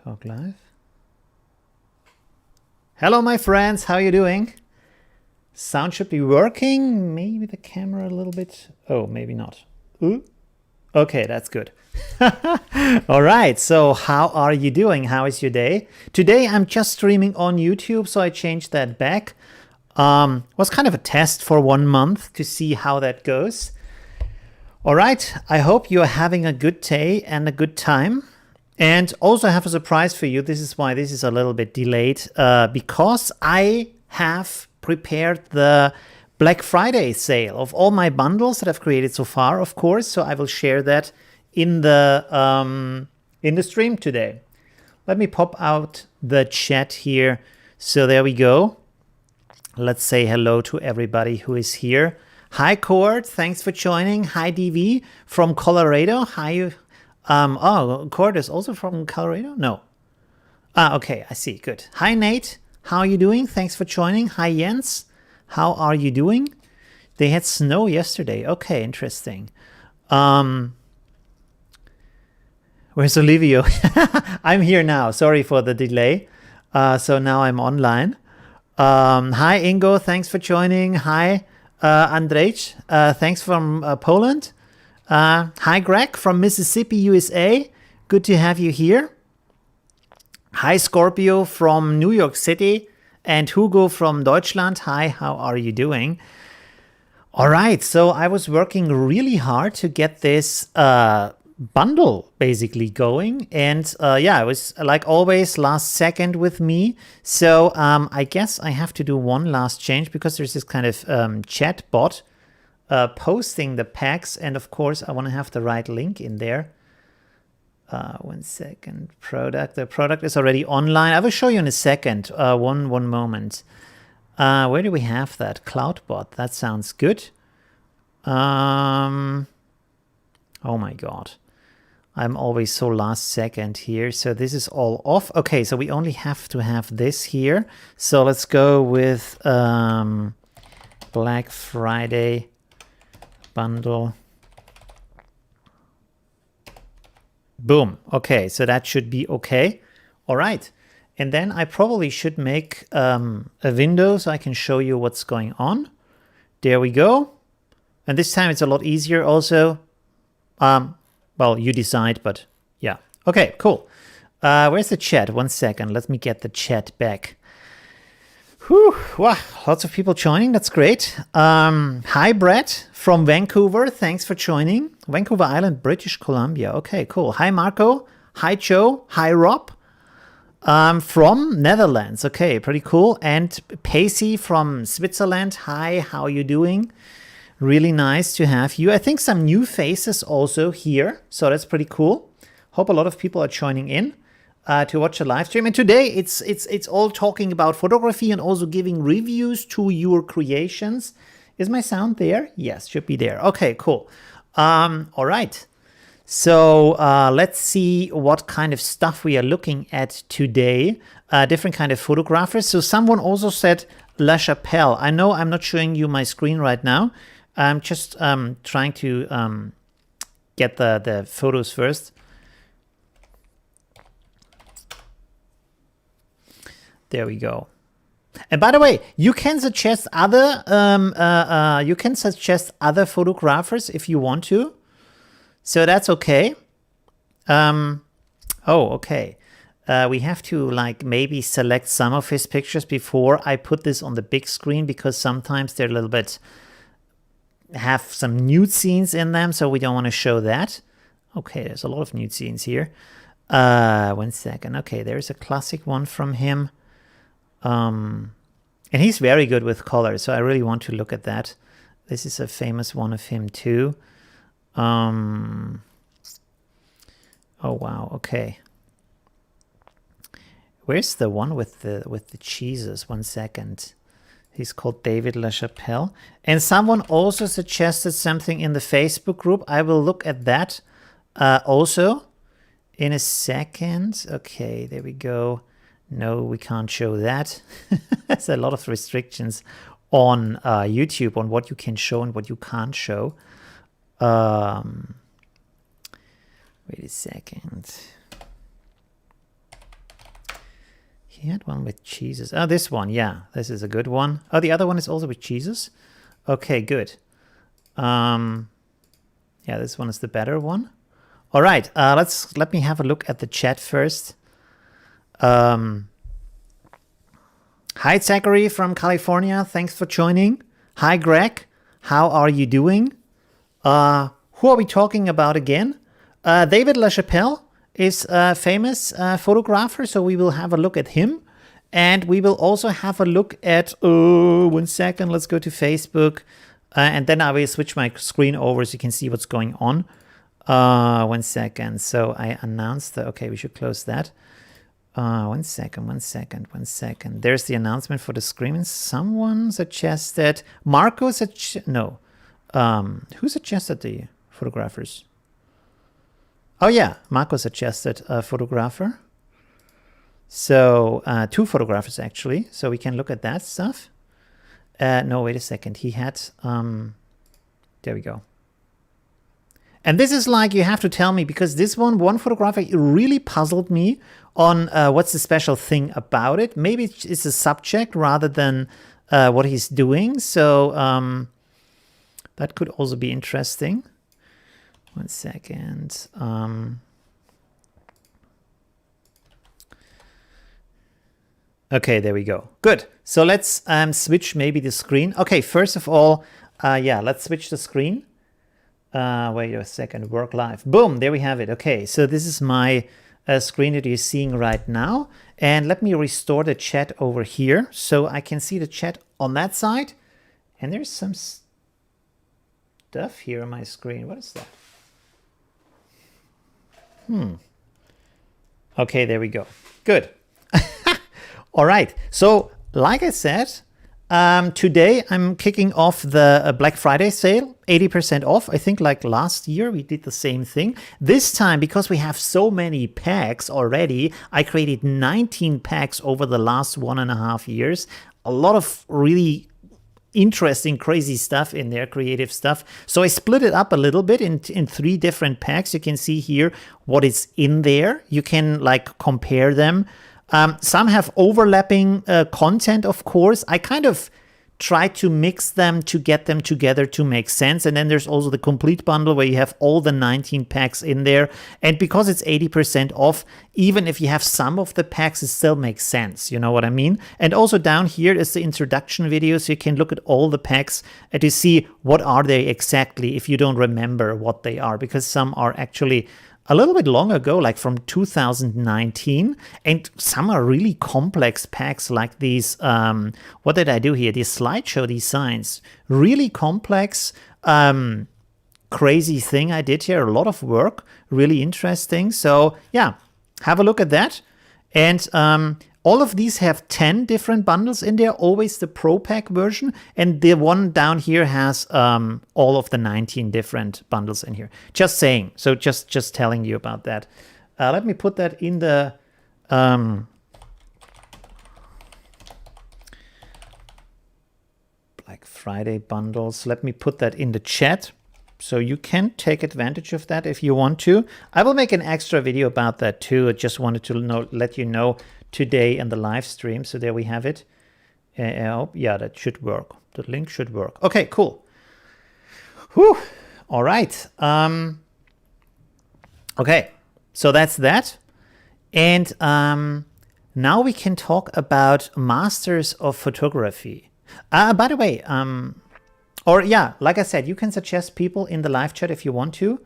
Talk live. Hello, my friends. How are you doing? Sound should be working. Maybe the camera a little bit. Oh, maybe not. Ooh. Okay, that's good. All right. So how are you doing? How is your day? Today, I'm just streaming on YouTube, so I changed that back. Was kind of a test for 1 month to see how that goes. All right. I hope you're having a good day and a good time. And also I have a surprise for you. This is why this is a little bit delayed, because I have prepared the Black Friday sale of all my bundles that I've created so far, of course. So I will share that in the stream today. Let me pop out the chat here. So there we go. Let's say hello to everybody who is here. Hi, Cord. Thanks for joining. Hi, DV from Colorado. Hi. Oh, Cord is also from Colorado? No. Okay, I see. Good. Hi, Nate. How are you doing? Thanks for joining. Hi, Jens. How are you doing? They had snow yesterday. Okay, interesting. Where's Olivio? I'm here now. Sorry for the delay. So now I'm online. Hi, Ingo. Thanks for joining. Hi, Andrzej. Thanks from Poland. Hi, Greg from Mississippi, USA. Good to have you here. Hi, Scorpio from New York City and Hugo from Deutschland. Hi, how are you doing? All right, so I was working really hard to get this bundle basically going. And yeah, it was like always last second with me. So I guess I have to do one last change because there's this kind of chat bot posting the packs, and of course I want to have the right link in there. 1 second. The product is already online. I will show you in a second. One moment. Where do we have that? Cloudbot. That sounds good. Oh my god, I'm always so last second here. So this is all off. Okay, so we only have to have this here. So let's go with Black Friday bundle. Boom. Okay, so that should be okay. All right. And then I probably should make a window so I can show you what's going on. There we go. And this time it's a lot easier also. Well, you decide, but yeah. Okay, cool. Where's the chat? 1 second. Let me get the chat back. Whew, wow, lots of people joining. That's great. Hi, Brett from Vancouver. Thanks for joining. Vancouver Island, British Columbia. Okay, cool. Hi, Marco. Hi, Joe. Hi, Rob. From Netherlands. Okay, pretty cool. And Pacey from Switzerland. Hi, how are you doing? Really nice to have you. I think some new faces also here. So that's pretty cool. Hope a lot of people are joining in to watch the live stream. And today it's all talking about photography and also giving reviews to your creations. Is my sound there? Yes, should be there. Okay, cool. All right. So let's see what kind of stuff we are looking at today. Different kind of photographers. So someone also said La Chapelle. I know I'm not showing you my screen right now. I'm just trying to get the photos first. There we go. And by the way, you can suggest other photographers if you want to. So that's okay. Oh, okay. We have to like maybe select some of his pictures before I put this on the big screen, because sometimes they're a little bit have some nude scenes in them, so we don't want to show that. Okay, there's a lot of nude scenes here. 1 second. Okay, there's a classic one from him. And he's very good with color, so I really want to look at that. This is a famous one of him too. Oh wow, okay. Where's the one with the cheeses? 1 second. He's called David LaChapelle. And someone also suggested something in the Facebook group. I will look at that also in a second. Okay, there we go. No, we can't show that. There's a lot of restrictions on YouTube on what you can show and what you can't show. Wait a second. He had one with Jesus. Oh, this one. Yeah, this is a good one. Oh, the other one is also with Jesus. Okay, good. Yeah, this one is the better one. All right, let me have a look at the chat first. Hi, Zachary from California. Thanks for joining. Hi, Greg. How are you doing? Who are we talking about again? David LaChapelle is a famous photographer, so we will have a look at him. And we will also have a look at, 1 second, let's go to Facebook. And then I will switch my screen over so you can see what's going on. 1 second. So I announced that, okay, we should close that. 1 second. There's the announcement for the screen. Someone suggested, Marco no. Who suggested the photographers? Oh yeah, Marco suggested a photographer. So 2 photographers actually. So we can look at that stuff. No, wait a second. He had, there we go. And this is like, you have to tell me, because this one photographer really puzzled me on what's the special thing about it. Maybe it's a subject rather than what he's doing. So that could also be interesting. 1 second. Okay, there we go. Good. So let's switch maybe the screen. Okay, first of all, yeah, let's switch the screen. Wait a second, work live. Boom, there we have it. Okay, so this is my screen that you're seeing right now. And let me restore the chat over here so I can see the chat on that side. And there's some stuff here on my screen. What is that? Okay, there we go. Good. All right. So, like I said, today I'm kicking off the Black Friday sale, 80% off. I think like last year we did the same thing. This time, because we have so many packs already, I created 19 packs over the last 1.5 years. A lot of really interesting, crazy stuff in there, creative stuff. So I split it up a little bit in 3 different packs. You can see here what is in there. You can like compare them. Some have overlapping content, of course. I kind of try to mix them to get them together to make sense. And then there's also the complete bundle where you have all the 19 packs in there. And because it's 80% off, even if you have some of the packs, it still makes sense. You know what I mean? And also down here is the introduction video. So you can look at all the packs and to see what are they exactly if you don't remember what they are. Because some are actually a little bit long ago, like from 2019, and some are really complex packs like these, what did I do here? These slideshow designs, really complex, crazy thing I did here, a lot of work, really interesting. So yeah, have a look at that. And all of these have 10 different bundles in there, always the Pro Pack version. And the one down here has all of the 19 different bundles in here. Just saying. So just telling you about that. Let me put that in the Black Friday bundles. Let me put that in the chat. So you can take advantage of that if you want to. I will make an extra video about that too. I just wanted to let you know today in the live stream. So there we have it. Yeah, that should work. The link should work. Okay, cool. Whew. All right. Okay, so that's that. And now we can talk about masters of photography. By the way, or yeah, like I said, you can suggest people in the live chat if you want to.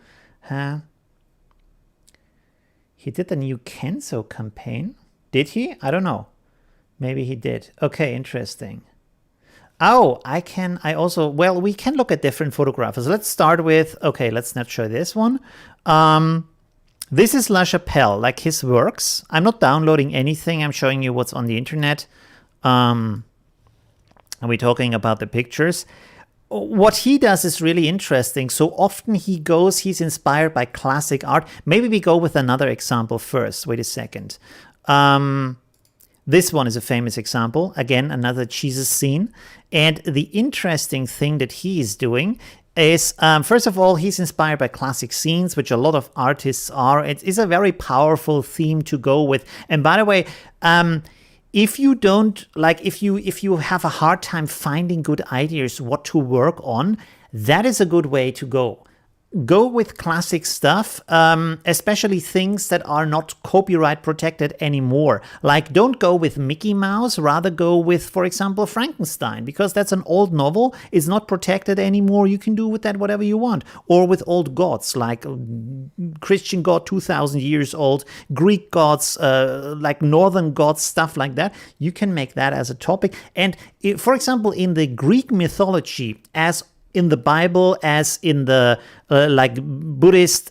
He did the new Kenzo campaign. Did he? I don't know. Maybe he did. Okay, interesting. Oh, well, we can look at different photographers. Let's start with, okay, let's not show this one. This is LaChapelle, like his works. I'm not downloading anything. I'm showing you what's on the internet. And we're talking about the pictures. What he does is really interesting. So often he's inspired by classic art. Maybe we go with another example first. Wait a second. This one is a famous example. Again, another Jesus scene. And the interesting thing that he is doing is, first of all, he's inspired by classic scenes, which a lot of artists are. It is a very powerful theme to go with. And by the way, if you don't like, if you have a hard time finding good ideas what to work on, that is a good way to go. Go with classic stuff, especially things that are not copyright protected anymore. Like, don't go with Mickey Mouse, rather go with, for example, Frankenstein, because that's an old novel, it's not protected anymore. You can do with that whatever you want. Or with old gods, like Christian god 2000 years old, Greek gods, like northern gods, stuff like that. You can make that as a topic. And for example, in the Greek mythology, as in the Bible, as in the like Buddhist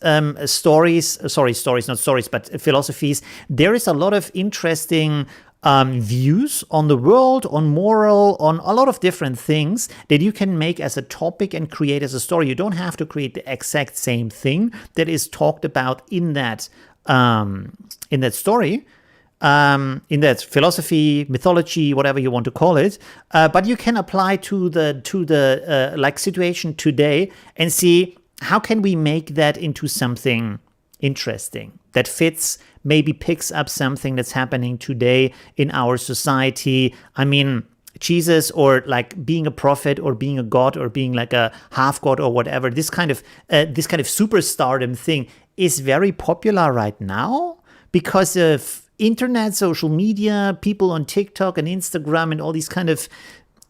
philosophies, there is a lot of interesting views on the world, on moral, on a lot of different things that you can make as a topic and create as a story. You don't have to create the exact same thing that is talked about in that story. In that philosophy, mythology, whatever you want to call it, but you can apply to the like situation today and see how can we make that into something interesting that fits, maybe picks up something that's happening today in our society. I mean, Jesus, or like being a prophet, or being a god, or being like a half god, or whatever. This kind of superstardom thing is very popular right now because of internet, social media, people on TikTok and Instagram, and all these kind of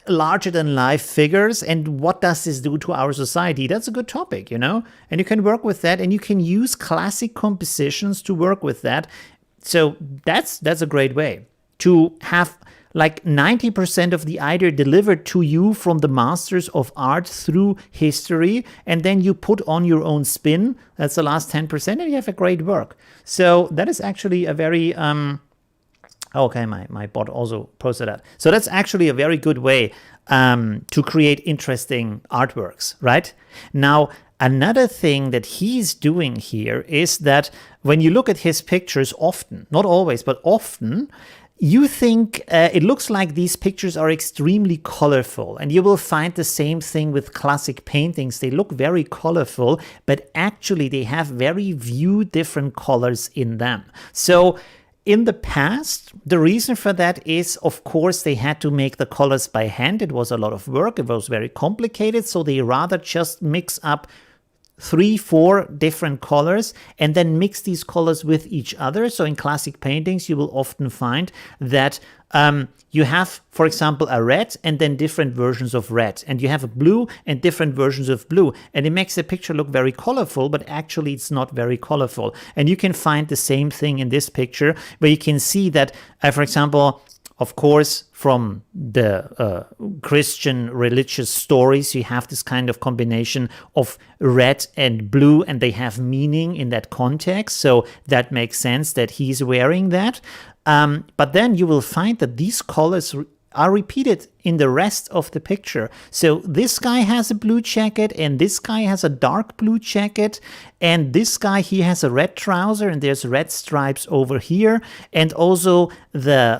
larger than life figures. And what does this do to our society? That's a good topic, And you can work with that, and you can use classic compositions to work with that. So that's a great way to have like 90% of the idea delivered to you from the masters of art through history, and then you put on your own spin. That's the last 10%, and you have a great work. So that is actually a very okay, my bot also posted that. So that's actually a very good way to create interesting artworks, right? Now, another thing that he's doing here is that when you look at his pictures, often, not always, but often, you think it looks like these pictures are extremely colorful, and you will find the same thing with classic paintings. They look very colorful, but actually they have very few different colors in them. So in the past, the reason for that is, of course, they had to make the colors by hand. It was a lot of work. It was very complicated. So they rather just mix up 3-4 different colors and then mix these colors with each other. So in classic paintings, you will often find that you have, for example, a red and then different versions of red, and you have a blue and different versions of blue, and it makes the picture look very colorful, but actually it's not very colorful. And you can find the same thing in this picture, where you can see that, for example, of course, from the Christian religious stories, you have this kind of combination of red and blue, and they have meaning in that context. So that makes sense that he's wearing that. But then you will find that these colors are repeated in the rest of the picture. So this guy has a blue jacket, and this guy has a dark blue jacket, and this guy, he has a red trouser, and there's red stripes over here, and also the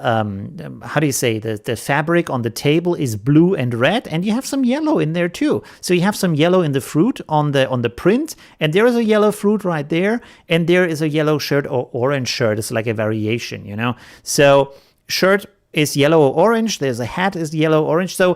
the fabric on the table is blue and red, and you have some yellow in there too. So you have some yellow in the fruit on the print, and there is a yellow fruit right there, and there is a yellow shirt or orange shirt. It's like a variation, So shirt is yellow or orange, there's a hat is yellow orange, so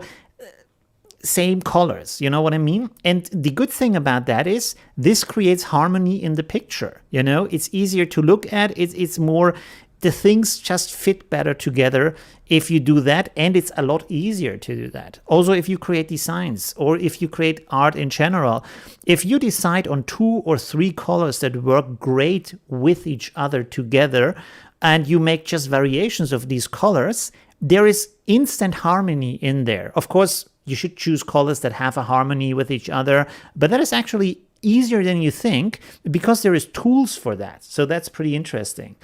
same colors, you know what I mean? And the good thing about that is this creates harmony in the picture, it's easier to look at, it's more, the things just fit better together if you do that, and it's a lot easier to do that. Also, if you create designs, or if you create art in general, if you decide on 2 or 3 colors that work great with each other together, and you make just variations of these colors, there is instant harmony in there. Of course, you should choose colors that have a harmony with each other, but that is actually easier than you think, because there is tools for that. So that's pretty interesting.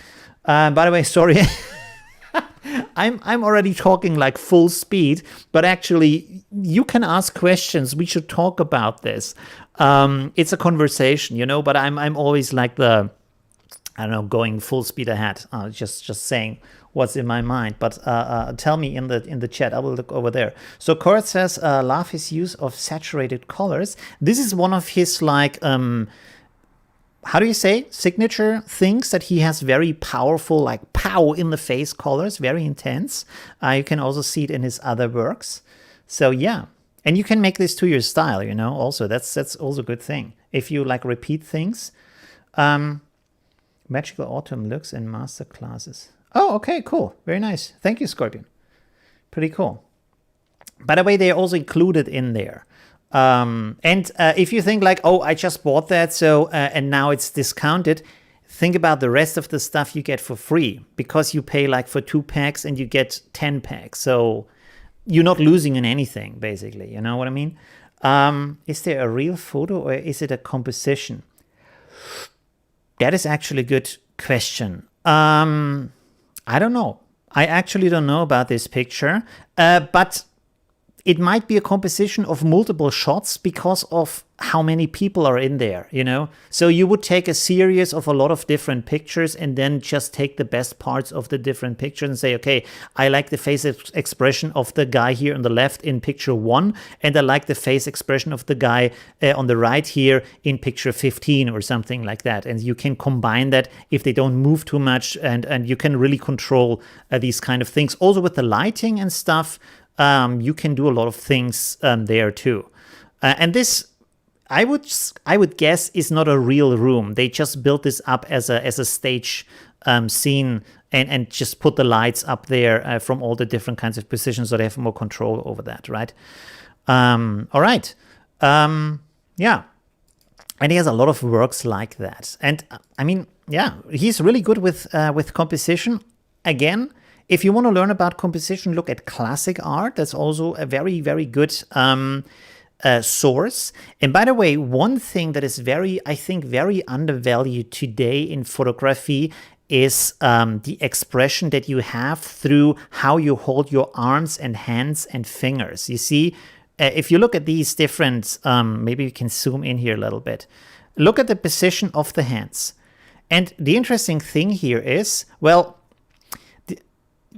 By the way, sorry, I'm already talking like full speed, but actually you can ask questions. We should talk about this. It's a conversation, but I'm always like going full speed ahead, just saying what's in my mind. But tell me in the chat. I will look over there. So Kurt says, love his use of saturated colors. This is one of his how do you say, signature things that he has very powerful, like pow in the face colors, very intense. You can also see it in his other works. So yeah, and you can make this to your style, you know, also that's also a good thing. If you like repeat things. Magical Autumn looks in master classes. Oh, okay, cool. Very nice. Thank you, Scorpion. Pretty cool. By the way, they're also included in there. If you think like, oh, I just bought that, so and now it's discounted, think about the rest of the stuff you get for free, because you pay like for 2 packs and you get 10 packs. So you're not losing in anything, basically. You know what I mean? Is there a real photo or is it a composition? That is actually a good question. I don't know. I actually don't know about this picture, but it might be a composition of multiple shots because of how many people are in there, you know? So you would take a series of a lot of different pictures and then just take the best parts of the different pictures and say, okay, I like the face expression of the guy here on the left in picture 1, and I like the face expression of the guy on the right here in picture 15 or something like that. And you can combine that if they don't move too much, and you can really control these kind of things. Also with the lighting and stuff, you can do a lot of things there too. And this, I would guess, is not a real room. They just built this up as a stage scene and just put the lights up there from all the different kinds of positions, so they have more control over that, right? All right. Yeah. And he has a lot of works like that. And I mean, yeah, he's really good with composition. Again, if you want to learn about composition, look at classic art. That's also a very, very good source. And by the way, one thing that is I think very undervalued today in photography is the expression that you have through how you hold your arms and hands and fingers. You see, if you look at these different, maybe you can zoom in here a little bit. Look at the position of the hands. And the interesting thing here is, well,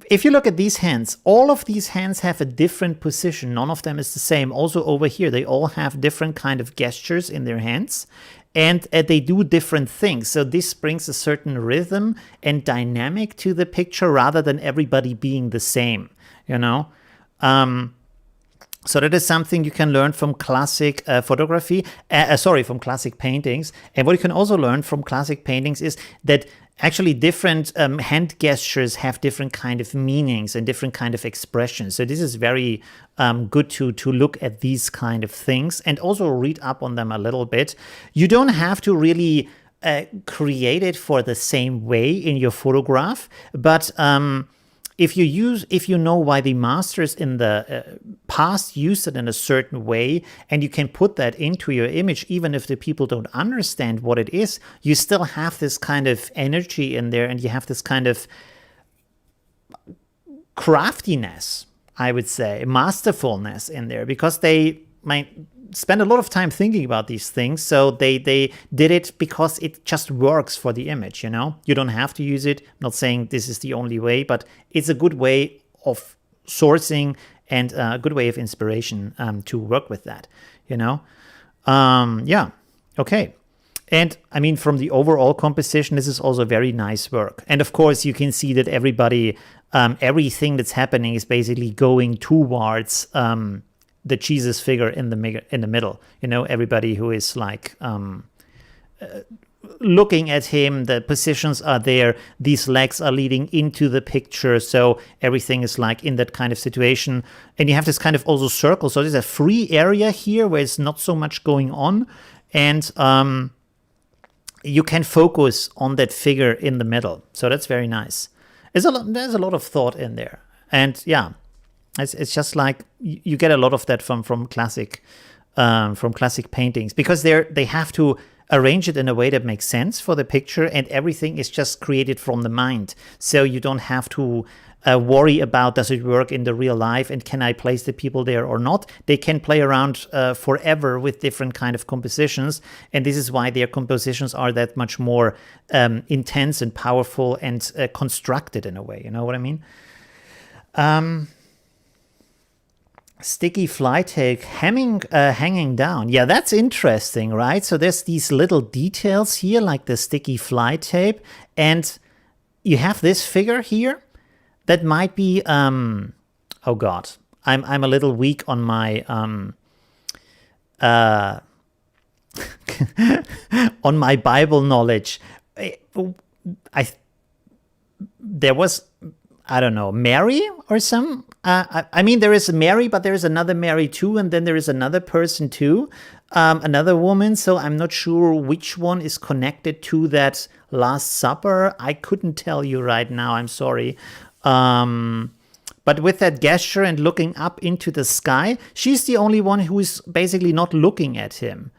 if you look at these hands, all of these hands have a different position. None of them is the same. Also over here, they all have different kind of gestures in their hands, and they do different things. So this brings a certain rhythm and dynamic to the picture rather than everybody being the same, you know? So that is something you can learn from classic photography, from classic paintings. And what you can also learn from classic paintings is that actually different hand gestures have different kind of meanings and different kind of expressions. So this is very good to look at these kind of things and also read up on them a little bit. You don't have to really create it for the same way in your photograph, but if you know why the masters in the past used it in a certain way, and you can put that into your image, even if the people don't understand what it is, you still have this kind of energy in there, and you have this kind of craftiness, I would say, masterfulness in there, because they might spend a lot of time thinking about these things. So they did it because it just works for the image, you know? You don't have to use it. I'm not saying this is the only way, but it's a good way of sourcing and a good way of inspiration to work with that, you know? Yeah, okay. And I mean, from the overall composition, this is also very nice work. And of course, you can see that everybody, everything that's happening is basically going towards the Jesus figure in the middle, you know, everybody who is like looking at him, the positions are there, these legs are leading into the picture, so everything is like in that kind of situation. And you have this kind of also circle, so there's a free area here where it's not so much going on, and you can focus on that figure in the middle, so that's very nice. There's a lot of thought in there, and yeah, it's just like you get a lot of that from classic paintings, because they have to arrange it in a way that makes sense for the picture, and everything is just created from the mind. So you don't have to worry about, does it work in the real life, and can I place the people there or not? They can play around forever with different kind of compositions, and this is why their compositions are that much more intense and powerful and constructed in a way. You know what I mean? Sticky fly tape hanging down. Yeah, that's interesting, right? So there's these little details here, like the sticky fly tape, and you have this figure here that might be oh god, I'm a little weak on my on my Bible knowledge. There was, I don't know, Mary or some. I mean, there is Mary, but there is another Mary too, and then there is another person too, another woman. So I'm not sure which one is connected to that Last Supper. I couldn't tell you right now. I'm sorry. But with that gesture and looking up into the sky, she's the only one who is basically not looking at him.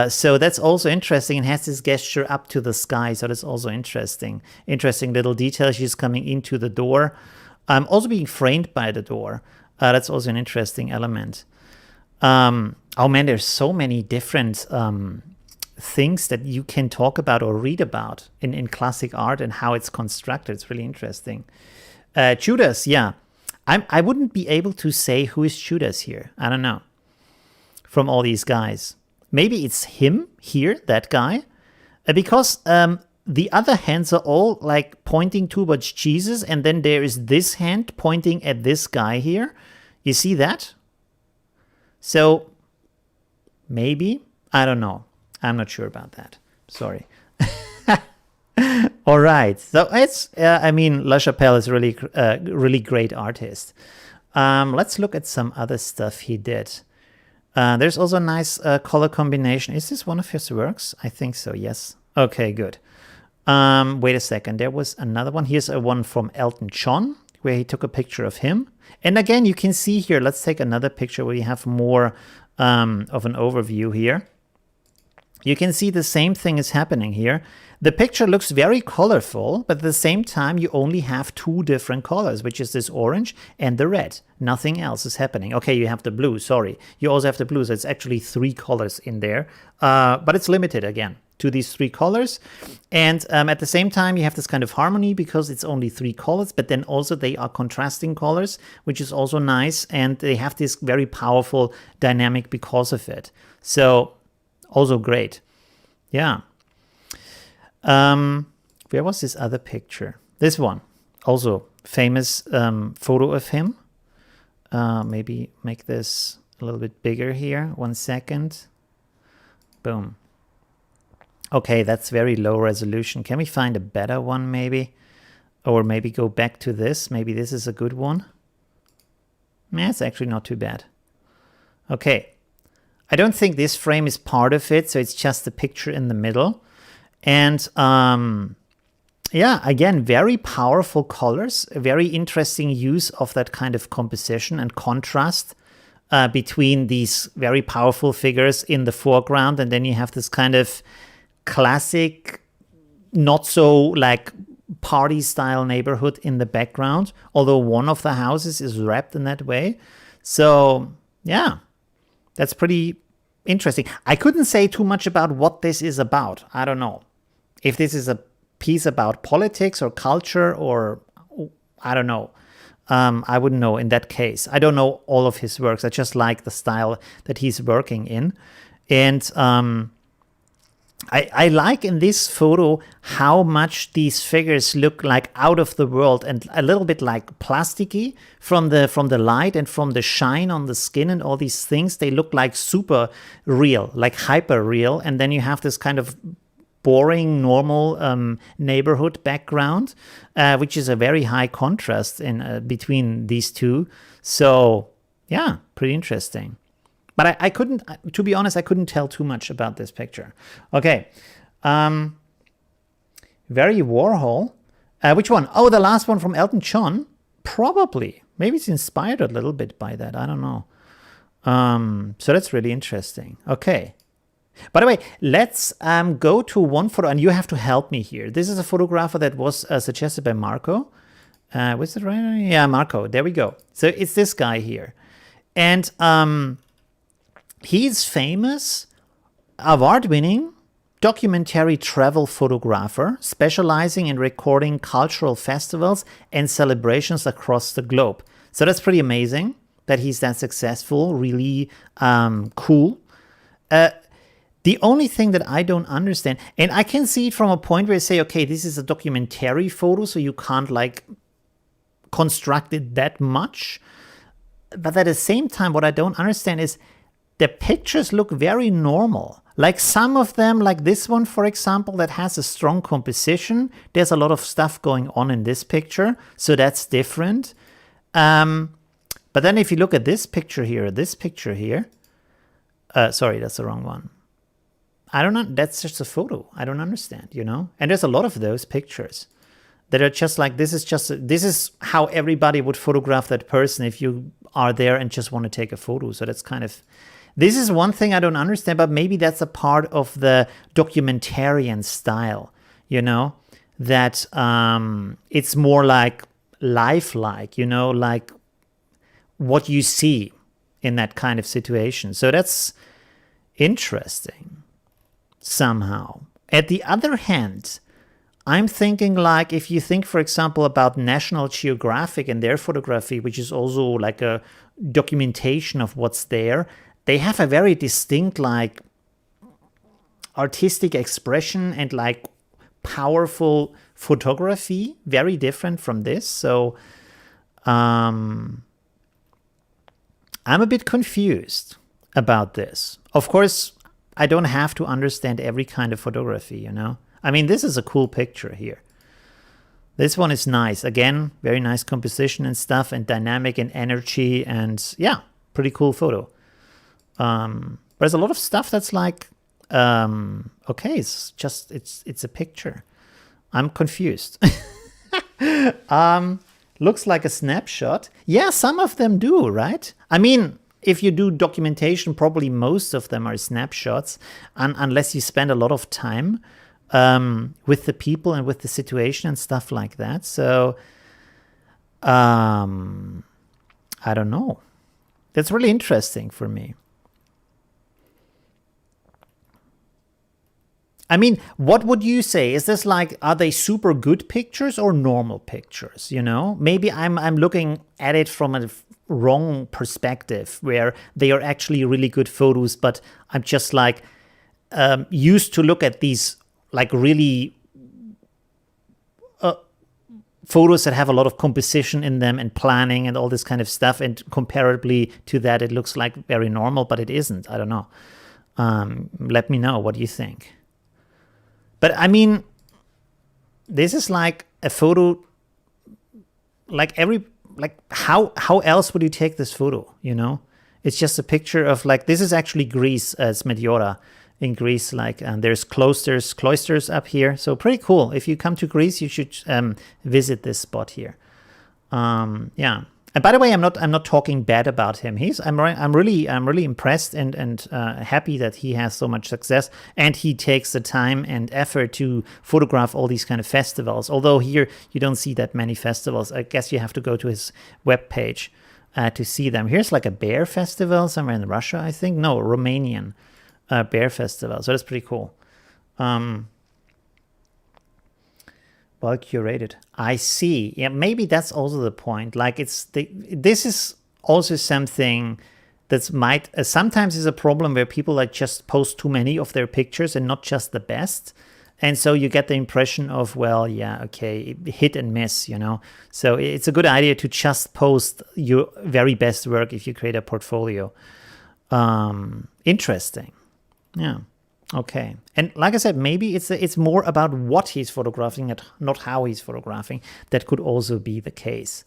So that's also interesting, and has this gesture up to the sky. So that's also interesting. Interesting little detail. She's coming into the door. Also being framed by the door. That's also an interesting element. Oh man, there's so many different things that you can talk about or read about in classic art and how it's constructed. It's really interesting. Judas, yeah. I wouldn't be able to say who is Judas here. I don't know. From all these guys. Maybe it's him here, that guy. Because the other hands are all like pointing towards Jesus. And then there is this hand pointing at this guy here. You see that? So maybe. I don't know. I'm not sure about that. Sorry. All right. So it's, I mean, LaChapelle is really great artist. Let's look at some other stuff he did. There's also a nice color combination. Is this one of his works? I think so, yes. Okay, good. Wait a second. There was another one. Here's a one from Elton John, where he took a picture of him. And again, you can see here, let's take another picture where you have more of an overview here. You can see the same thing is happening here. The picture looks very colorful, but at the same time, you only have two different colors, which is this orange and the red. Nothing else is happening. Okay, you have the blue, sorry. You also have the blue, so it's actually three colors in there. But it's limited, again, to these three colors. And at the same time, you have this kind of harmony because it's only three colors, but then also they are contrasting colors, which is also nice. And they have this very powerful dynamic because of it. So, also great. Yeah. Where was this other picture? This one. Also famous photo of him. Maybe make this a little bit bigger here. 1 second. Boom. Okay, that's very low resolution. Can we find a better one maybe? Or maybe go back to this. Maybe this is a good one. Nah, it's actually not too bad. Okay. I don't think this frame is part of it, so it's just the picture in the middle. And yeah, again, very powerful colors, a very interesting use of that kind of composition and contrast between these very powerful figures in the foreground. And then you have this kind of classic, not so like party style neighborhood in the background, although one of the houses is wrapped in that way. So yeah, that's pretty interesting. I couldn't say too much about what this is about. I don't know. If this is a piece about politics or culture or I don't know. I wouldn't know in that case. I don't know all of his works. I just like the style that he's working in. And I like in this photo how much these figures look like out of the world and a little bit like plasticky from the light and from the shine on the skin and all these things. They look like super real, like hyper real. And then you have this kind of boring, normal neighborhood background, which is a very high contrast in between these two. So yeah, pretty interesting. But I couldn't, to be honest, I couldn't tell too much about this picture. Okay. Very Warhol. Which one? Oh, the last one from Elton John. Probably. Maybe it's inspired a little bit by that. I don't know. So that's really interesting. Okay. By the way, let's go to one photo, and you have to help me here. This is a photographer that was suggested by Marco. Was it right? Yeah, Marco. There we go. So it's this guy here. And he's famous, award-winning documentary travel photographer specializing in recording cultural festivals and celebrations across the globe. So that's pretty amazing. that he's that successful, really cool. The only thing that I don't understand, and I can see it from a point where I say, okay, this is a documentary photo, so you can't like construct it that much. But at the same time, what I don't understand is the pictures look very normal. Like some of them, like this one, for example, that has a strong composition. There's a lot of stuff going on in this picture, so that's different. But then if you look at this picture here, sorry, that's the wrong one. I don't know. That's just a photo. I don't understand, you know? And there's a lot of those pictures that are just like, this is how everybody would photograph that person if you are there and just want to take a photo. So that's kind of, this is one thing I don't understand, but maybe that's a part of the documentarian style, you know? That it's more like lifelike, you know, like what you see in that kind of situation. So that's interesting somehow. At the other hand, I'm thinking like if you think, for example, about National Geographic and their photography, which is also like a documentation of what's there, they have a very distinct like artistic expression and like powerful photography, very different from this. So I'm a bit confused about this. Of course, I don't have to understand every kind of photography, you know? I mean, this is a cool picture here. This one is nice. Again, very nice composition and stuff, and dynamic and energy, and yeah, pretty cool photo. There's a lot of stuff that's like, okay, it's a picture. I'm confused. Looks like a snapshot. Yeah, some of them do, right? I mean, if you do documentation, probably most of them are snapshots, unless you spend a lot of time with the people and with the situation and stuff like that. So, I don't know. That's really interesting for me. I mean, what would you say? Is this like, are they super good pictures or normal pictures? You know, maybe I'm looking at it from a wrong perspective where they are actually really good photos, but I'm just like used to look at these like really photos that have a lot of composition in them and planning and all this kind of stuff. And comparably to that, it looks like very normal, but it isn't. I don't know. Let me know. What do you think? But I mean, this is like a photo, like how else would you take this photo, you know? It's just a picture of like, this is actually Greece, it's Meteora in Greece, like, and there's cloisters up here. So pretty cool. If you come to Greece, you should visit this spot here. Yeah. And by the way, I'm not talking bad about him. I'm really impressed and happy that he has so much success, and he takes the time and effort to photograph all these kind of festivals. Although here you don't see that many festivals. I guess you have to go to his webpage to see them. Here's like a bear festival somewhere in Russia, I think. No, Romanian bear festival. So that's pretty cool. Well curated. I see. Yeah, maybe that's also the point. Like this is also something that might sometimes is a problem where people like just post too many of their pictures and not just the best. And so you get the impression of, well, yeah, okay, hit and miss, you know. So it's a good idea to just post your very best work if you create a portfolio. Interesting. Yeah. Okay. And like I said, maybe it's more about what he's photographing and not how he's photographing. That could also be the case.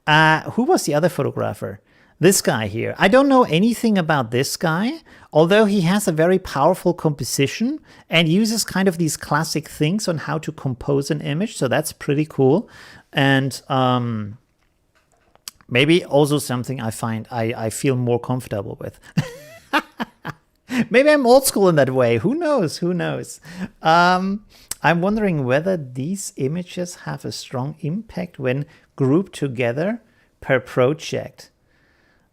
Who was the other photographer? This guy here. I don't know anything about this guy, although he has a very powerful composition and uses kind of these classic things on how to compose an image. So that's pretty cool. And maybe also something I feel more comfortable with. Maybe I'm old school in that way. Who knows? I'm wondering whether these images have a strong impact when grouped together per project.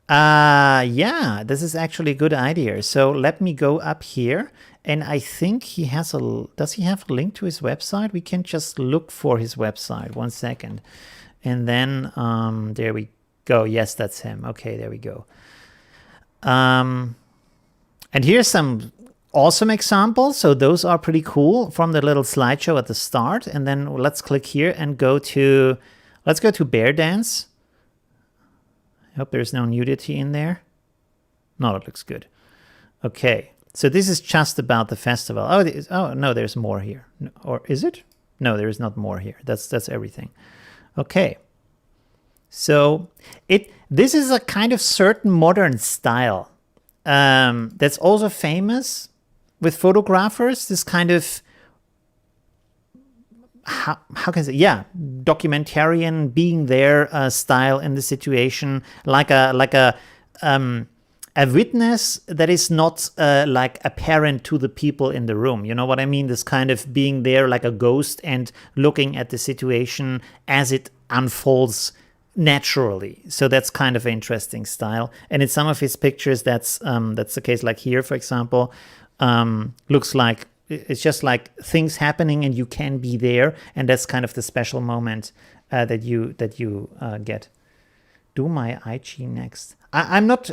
Yeah, this is actually a good idea. So let me go up here, and I think he has does he have a link to his website? We can just look for his website. 1 second. And then there we go. Yes, that's him. Okay, there we go. And here's some awesome examples. So those are pretty cool from the little slideshow at the start. And then let's click here and let's go to Bear Dance. I hope there's no nudity in there. No, it looks good. Okay, so this is just about the festival. Oh no, there's more here. Or is it? No, there is not more here. That's everything. Okay. So this is a kind of certain modern style that's also famous with photographers. This kind of how can I say? Yeah, documentarian, being there style in the situation, like a witness that is not like apparent to the people in the room. You know what I mean? This kind of being there like a ghost and looking at the situation as it unfolds naturally. So that's kind of an interesting style. And in some of his pictures, that's the case. Like here, for example, looks like it's just like things happening and you can be there. And that's kind of the special moment that you get. Do my IG next. I'm not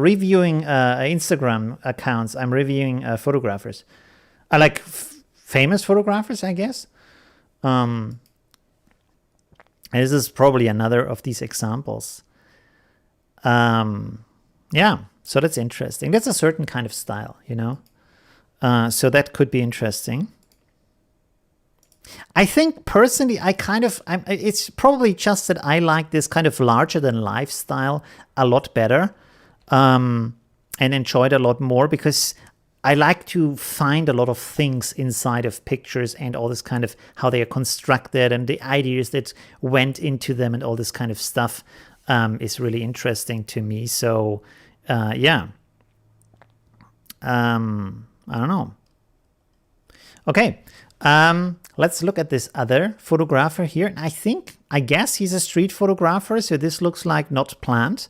reviewing Instagram accounts. I'm reviewing photographers. I like famous photographers, I guess. And this is probably another of these examples. Yeah, so that's interesting. That's a certain kind of style, you know. So that could be interesting. I think personally, it's probably just that I like this kind of larger than life style a lot better, and enjoy it a lot more because I like to find a lot of things inside of pictures and all this kind of how they are constructed and the ideas that went into them and all this kind of stuff is really interesting to me. So, yeah. I don't know. Okay. Let's look at this other photographer here. I guess he's a street photographer, so this looks like not planned.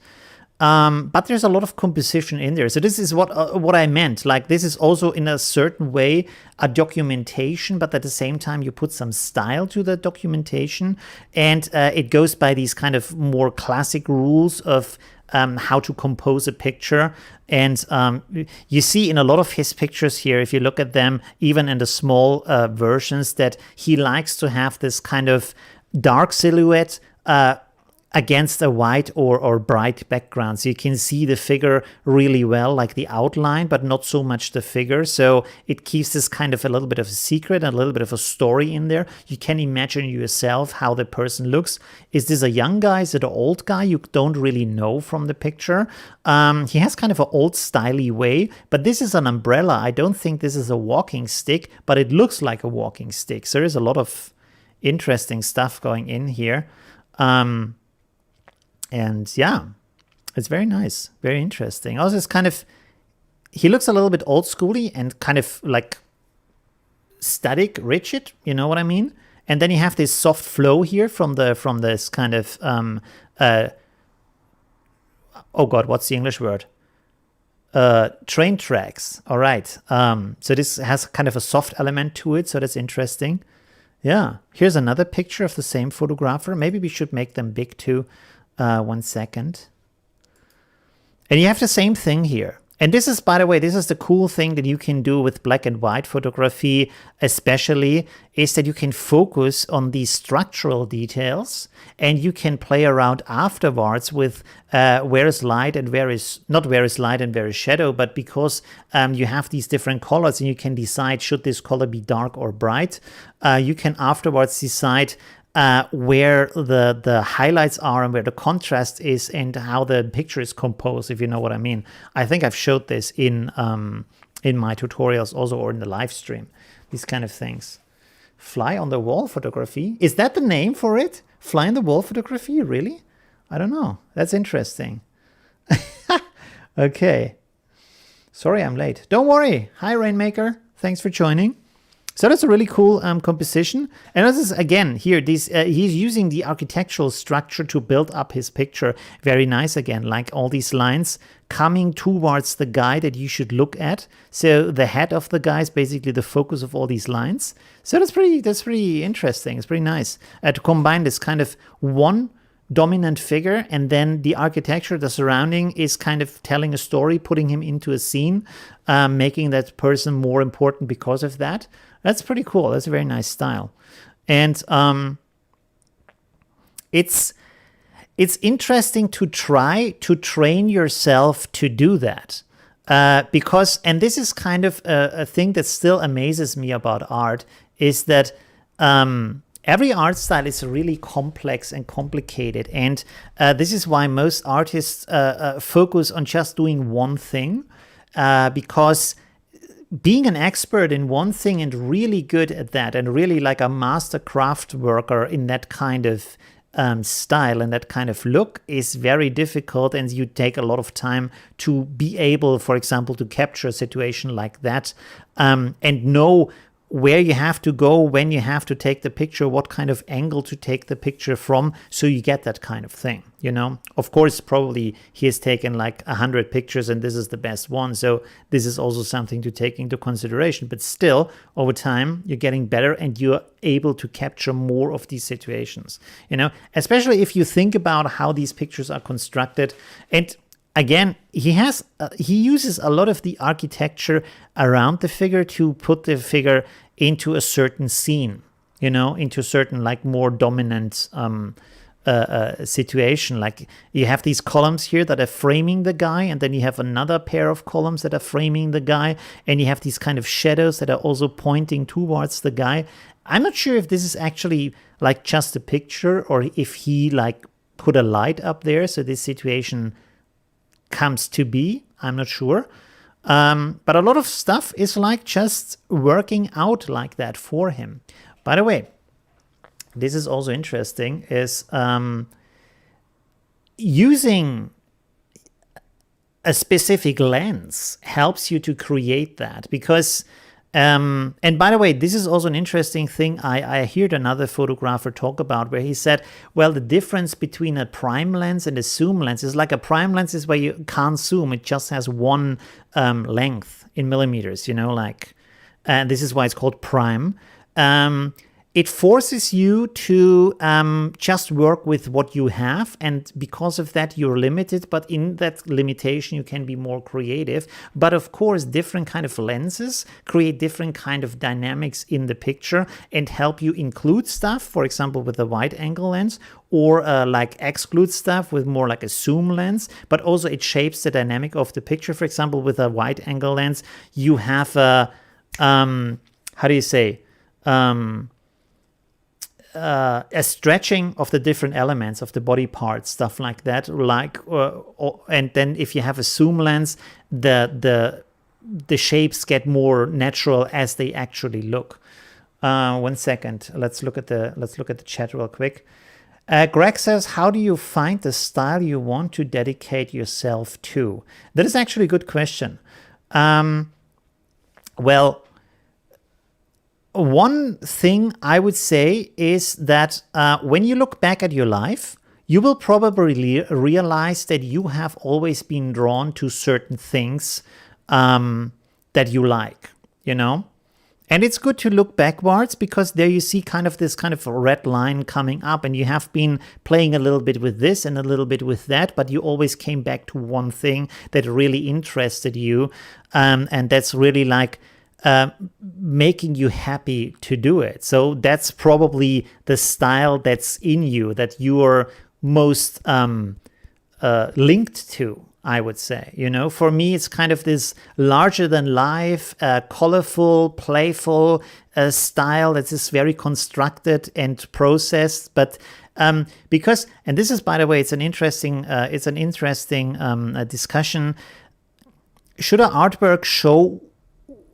But there's a lot of composition in there. So this is what I meant. Like this is also in a certain way a documentation, but at the same time you put some style to the documentation, and it goes by these kind of more classic rules of how to compose a picture. And you see in a lot of his pictures here, if you look at them, even in the small versions, that he likes to have this kind of dark silhouette against a white or bright background. So you can see the figure really well, like the outline, but not so much the figure. So it keeps this kind of a little bit of a secret and a little bit of a story in there. You can imagine yourself how the person looks. Is this a young guy? Is it an old guy? You don't really know from the picture. He has kind of an old styly way, but this is an umbrella. I don't think this is a walking stick, but it looks like a walking stick. So there's a lot of interesting stuff going in here. And yeah, it's very nice, very interesting. Also, it's kind of, he looks a little bit old schooly and kind of like static, rigid, you know what I mean? And then you have this soft flow here from this kind of, oh God, what's the English word? Train tracks. All right. So this has kind of a soft element to it. So that's interesting. Yeah. Here's another picture of the same photographer. Maybe we should make them big too. 1 second. And you have the same thing here. And this is, by the way, this is the cool thing that you can do with black and white photography, especially, is that you can focus on these structural details and you can play around afterwards with where is light and where is, not where is light and where is shadow, but because you have these different colors and you can decide should this color be dark or bright, you can afterwards decide where the highlights are and where the contrast is and how the picture is composed, if you know what I mean. I think I've showed this in my tutorials also, or in the live stream, these kind of things. Fly on the wall photography. Is that the name for it? Fly on the wall photography? Really? I don't know. That's interesting. Okay. Sorry I'm late. Don't worry. Hi, Rainmaker. Thanks for joining. So that's a really cool composition. And this is, again, here, he's using the architectural structure to build up his picture. Very nice, again, like all these lines coming towards the guy that you should look at. So the head of the guy is basically the focus of all these lines. So that's pretty interesting. It's pretty nice to combine this kind of one dominant figure, and then the architecture, the surrounding is kind of telling a story, putting him into a scene, making that person more important because of that. That's pretty cool. That's a very nice style. And it's interesting to try to train yourself to do that. Because, and this is kind of a thing that still amazes me about art, is that every art style is really complex and complicated. And this is why most artists focus on just doing one thing, because being an expert in one thing and really good at that, and really like a master craft worker in that kind of style and that kind of look, is very difficult, and you take a lot of time to be able, for example, to capture a situation like that, and know where you have to go, when you have to take the picture, what kind of angle to take the picture from, so you get that kind of thing, you know. Of course, probably he has taken like 100 pictures and this is the best one, so this is also something to take into consideration. But still, over time, you're getting better and you're able to capture more of these situations, you know, especially if you think about how these pictures are constructed. And again, he uses a lot of the architecture around the figure to put the figure into a certain scene, you know, into a certain like more dominant situation. Like you have these columns here that are framing the guy, and then you have another pair of columns that are framing the guy, and you have these kind of shadows that are also pointing towards the guy. I'm not sure if this is actually like just a picture, or if he like put a light up there so this situation comes to be. I'm not sure. But a lot of stuff is like just working out like that for him. By the way, this is also interesting, is using a specific lens helps you to create that, because and by the way, this is also an interesting thing I heard another photographer talk about, where he said, well, the difference between a prime lens and a zoom lens is like a prime lens is where you can't zoom. It just has one length in millimeters, you know, like, and this is why it's called prime. It forces you to just work with what you have, and because of that you're limited, but in that limitation you can be more creative. But of course, different kind of lenses create different kind of dynamics in the picture and help you include stuff, for example, with a wide angle lens, or like exclude stuff with more like a zoom lens. But also it shapes the dynamic of the picture. For example, with a wide angle lens, you have a, how do you say, a stretching of the different elements of the body parts, stuff like that. Like, and then if you have a zoom lens, the shapes get more natural as they actually look. 1 second. Let's look at the chat real quick. Greg says, how do you find the style you want to dedicate yourself to? That is actually a good question. Well, one thing I would say is that when you look back at your life, you will probably realize that you have always been drawn to certain things that you like, you know? And it's good to look backwards, because there you see kind of this kind of red line coming up, and you have been playing a little bit with this and a little bit with that, but you always came back to one thing that really interested you, and that's really like making you happy to do it. So that's probably the style that's in you, that you are most linked to, I would say. You know, for me, it's kind of this larger than life, colorful, playful style that is very constructed and processed. But because, and this is, by the way, it's an interesting discussion. Should an artwork show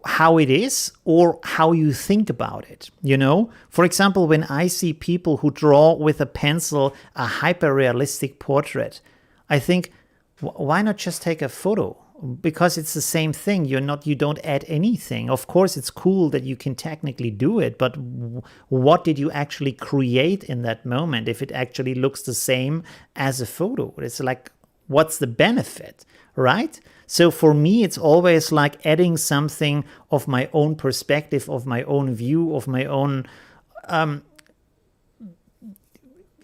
how it is or how you think about it? You know, for example, when I see people who draw with a pencil a hyper-realistic portrait, I think, why not just take a photo? Because it's the same thing. You don't add anything. Of course, it's cool that you can technically do it, but what did you actually create in that moment if it actually looks the same as a photo? It's like, what's the benefit, right? So for me, it's always like adding something of my own perspective, of my own view, of my own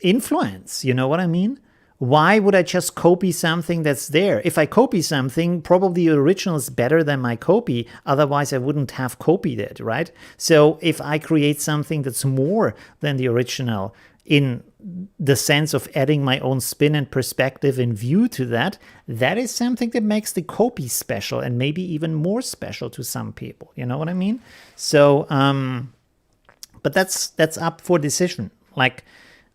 influence. You know what I mean? Why would I just copy something that's there? If I copy something, probably the original is better than my copy. Otherwise, I wouldn't have copied it, right? So if I create something that's more than the original in the sense of adding my own spin and perspective and view to that, that is something that makes the copy special and maybe even more special to some people. You know what I mean? So, but that's up for decision. Like,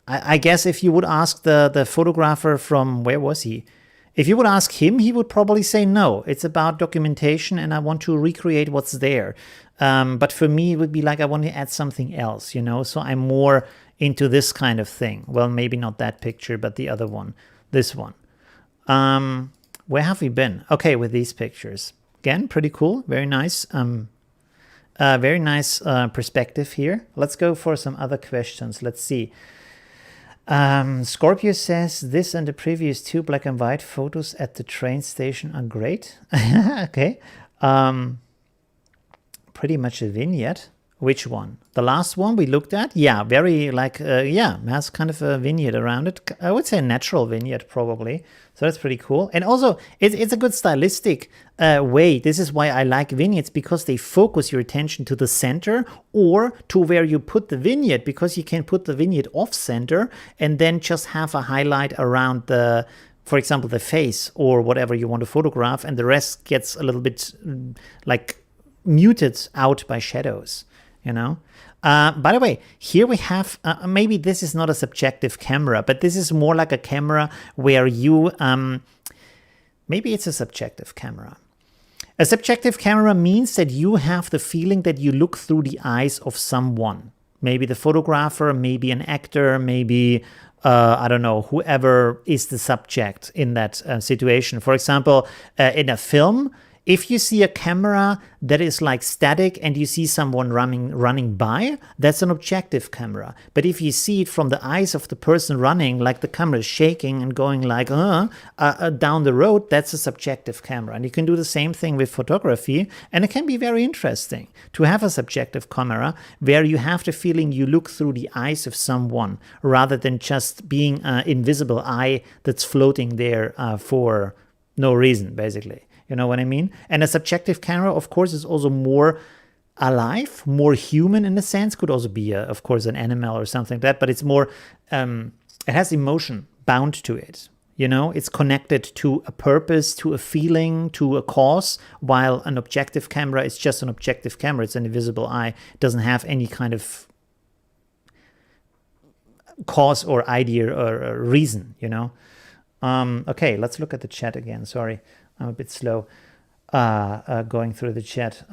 I guess if you would ask the photographer from, where was he? If you would ask him, he would probably say, no, it's about documentation and I want to recreate what's there. But for me, it would be like, I want to add something else, you know? So I'm more into this kind of thing. Well, maybe not that picture, but the other one, this one. Where have we been? Okay, with these pictures. Again, pretty cool, very nice. Very nice perspective here. Let's go for some other questions. Let's see. Scorpio says, this and the previous 2 black and white photos at the train station are great. Okay. Pretty much a vignette. Which one? The last one we looked at? Yeah, very like, has kind of a vignette around it. I would say a natural vignette probably. So that's pretty cool. And also, it's a good stylistic way. This is why I like vignettes, because they focus your attention to the center or to where you put the vignette, because you can put the vignette off center and then just have a highlight around the, for example, the face or whatever you want to photograph, and the rest gets a little bit like muted out by shadows. You know, by the way, here we have, maybe this is not a subjective camera, but this is more like a camera where you, maybe it's a subjective camera. A subjective camera means that you have the feeling that you look through the eyes of someone. Maybe the photographer, maybe an actor, maybe, I don't know, whoever is the subject in that situation. For example, in a film, if you see a camera that is like static and you see someone running by, that's an objective camera. But if you see it from the eyes of the person running, like the camera is shaking and going like down the road, that's a subjective camera. And you can do the same thing with photography. And it can be very interesting to have a subjective camera where you have the feeling you look through the eyes of someone rather than just being an invisible eye that's floating there for no reason, basically. You know what I mean? And a subjective camera, of course, is also more alive, more human in a sense. Could also be, of course, an animal or something like that. But it's more, it has emotion bound to it. You know, it's connected to a purpose, to a feeling, to a cause, while an objective camera is just an objective camera. It's an invisible eye. It doesn't have any kind of cause or idea or reason, you know? Okay, let's look at the chat again. Sorry. I'm a bit slow going through the chat.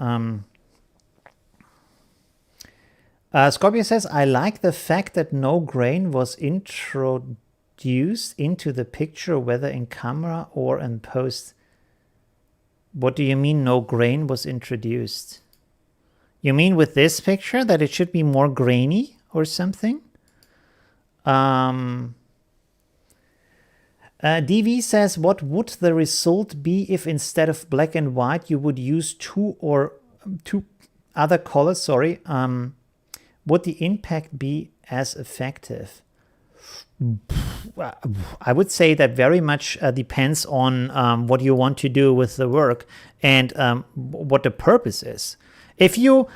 Scorpio says, I like the fact that no grain was introduced into the picture, whether in camera or in post. What do you mean no grain was introduced? You mean with this picture that it should be more grainy or something? DV says, what would the result be if instead of black and white you would use two other colors? Would the impact be as effective? I would say that very much depends on what you want to do with the work and what the purpose is. If you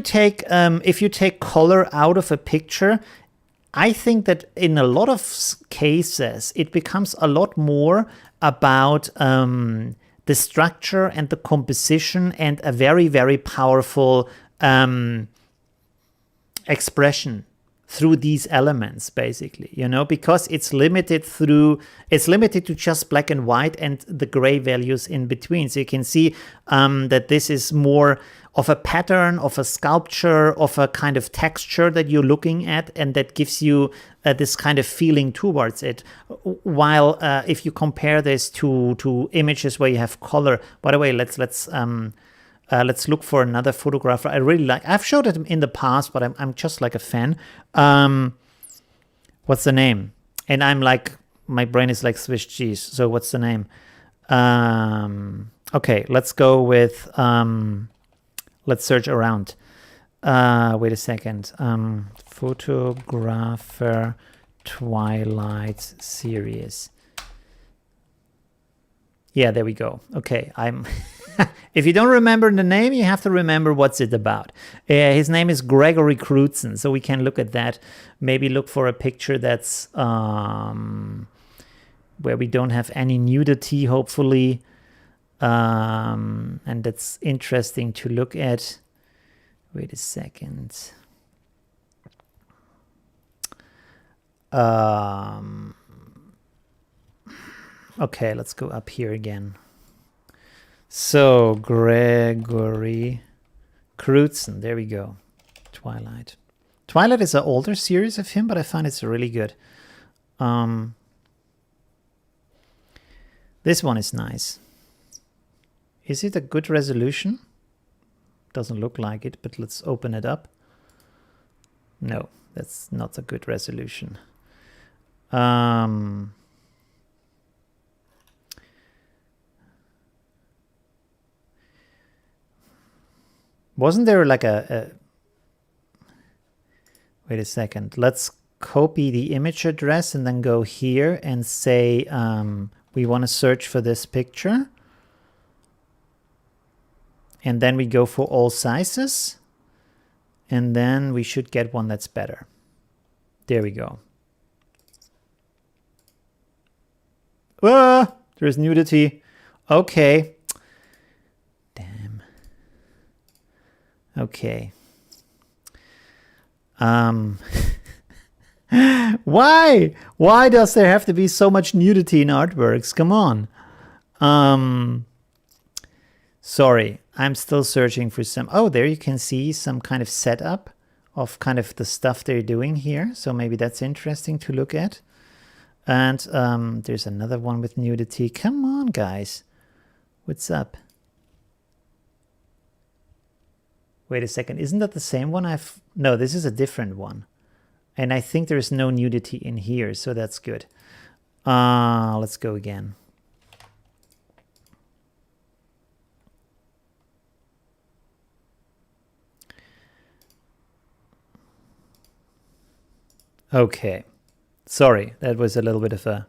take color out of a picture, I think that in a lot of cases, it becomes a lot more about the structure and the composition and a very, very powerful expression through these elements, basically, you know, because it's limited to just black and white and the gray values in between. So you can see that this is more of a pattern, of a sculpture, of a kind of texture that you're looking at, and that gives you this kind of feeling towards it. While if you compare this to images where you have color, by the way, let's look for another photographer I really like. I've showed it in the past, but I'm just like a fan. What's the name? And I'm like, my brain is like Swiss cheese. So what's the name? Okay, let's go with. Let's search around. Wait a second. Photographer Twilight series. Yeah, there we go. Okay, I'm... If you don't remember the name, you have to remember what's it about. His name is Gregory Crutzen, so we can look at that. Maybe look for a picture that's where we don't have any nudity, hopefully. And that's interesting to look at. Wait a second. Okay, let's go up here again. So, Gregory Crutzen, there we go. Twilight. Twilight is an older series of him, but I find it's really good. This one is nice. Is it a good resolution? Doesn't look like it, but let's open it up. No, that's not a good resolution. Wasn't there like a... Wait a second. Let's copy the image address and then go here and say we want to search for this picture. And then we go for all sizes. And then we should get one that's better. There we go. Ah, there's nudity. Okay. Damn. Okay. Why? Why does there have to be so much nudity in artworks? Come on. Sorry, I'm still searching for some... Oh, there you can see some kind of setup of kind of the stuff they're doing here. So maybe that's interesting to look at. And there's another one with nudity. Come on, guys. What's up? Wait a second. Isn't that the same one I've... No, this is a different one. And I think there's no nudity in here, so that's good. Let's go again. Okay. Sorry, that was a little bit of a...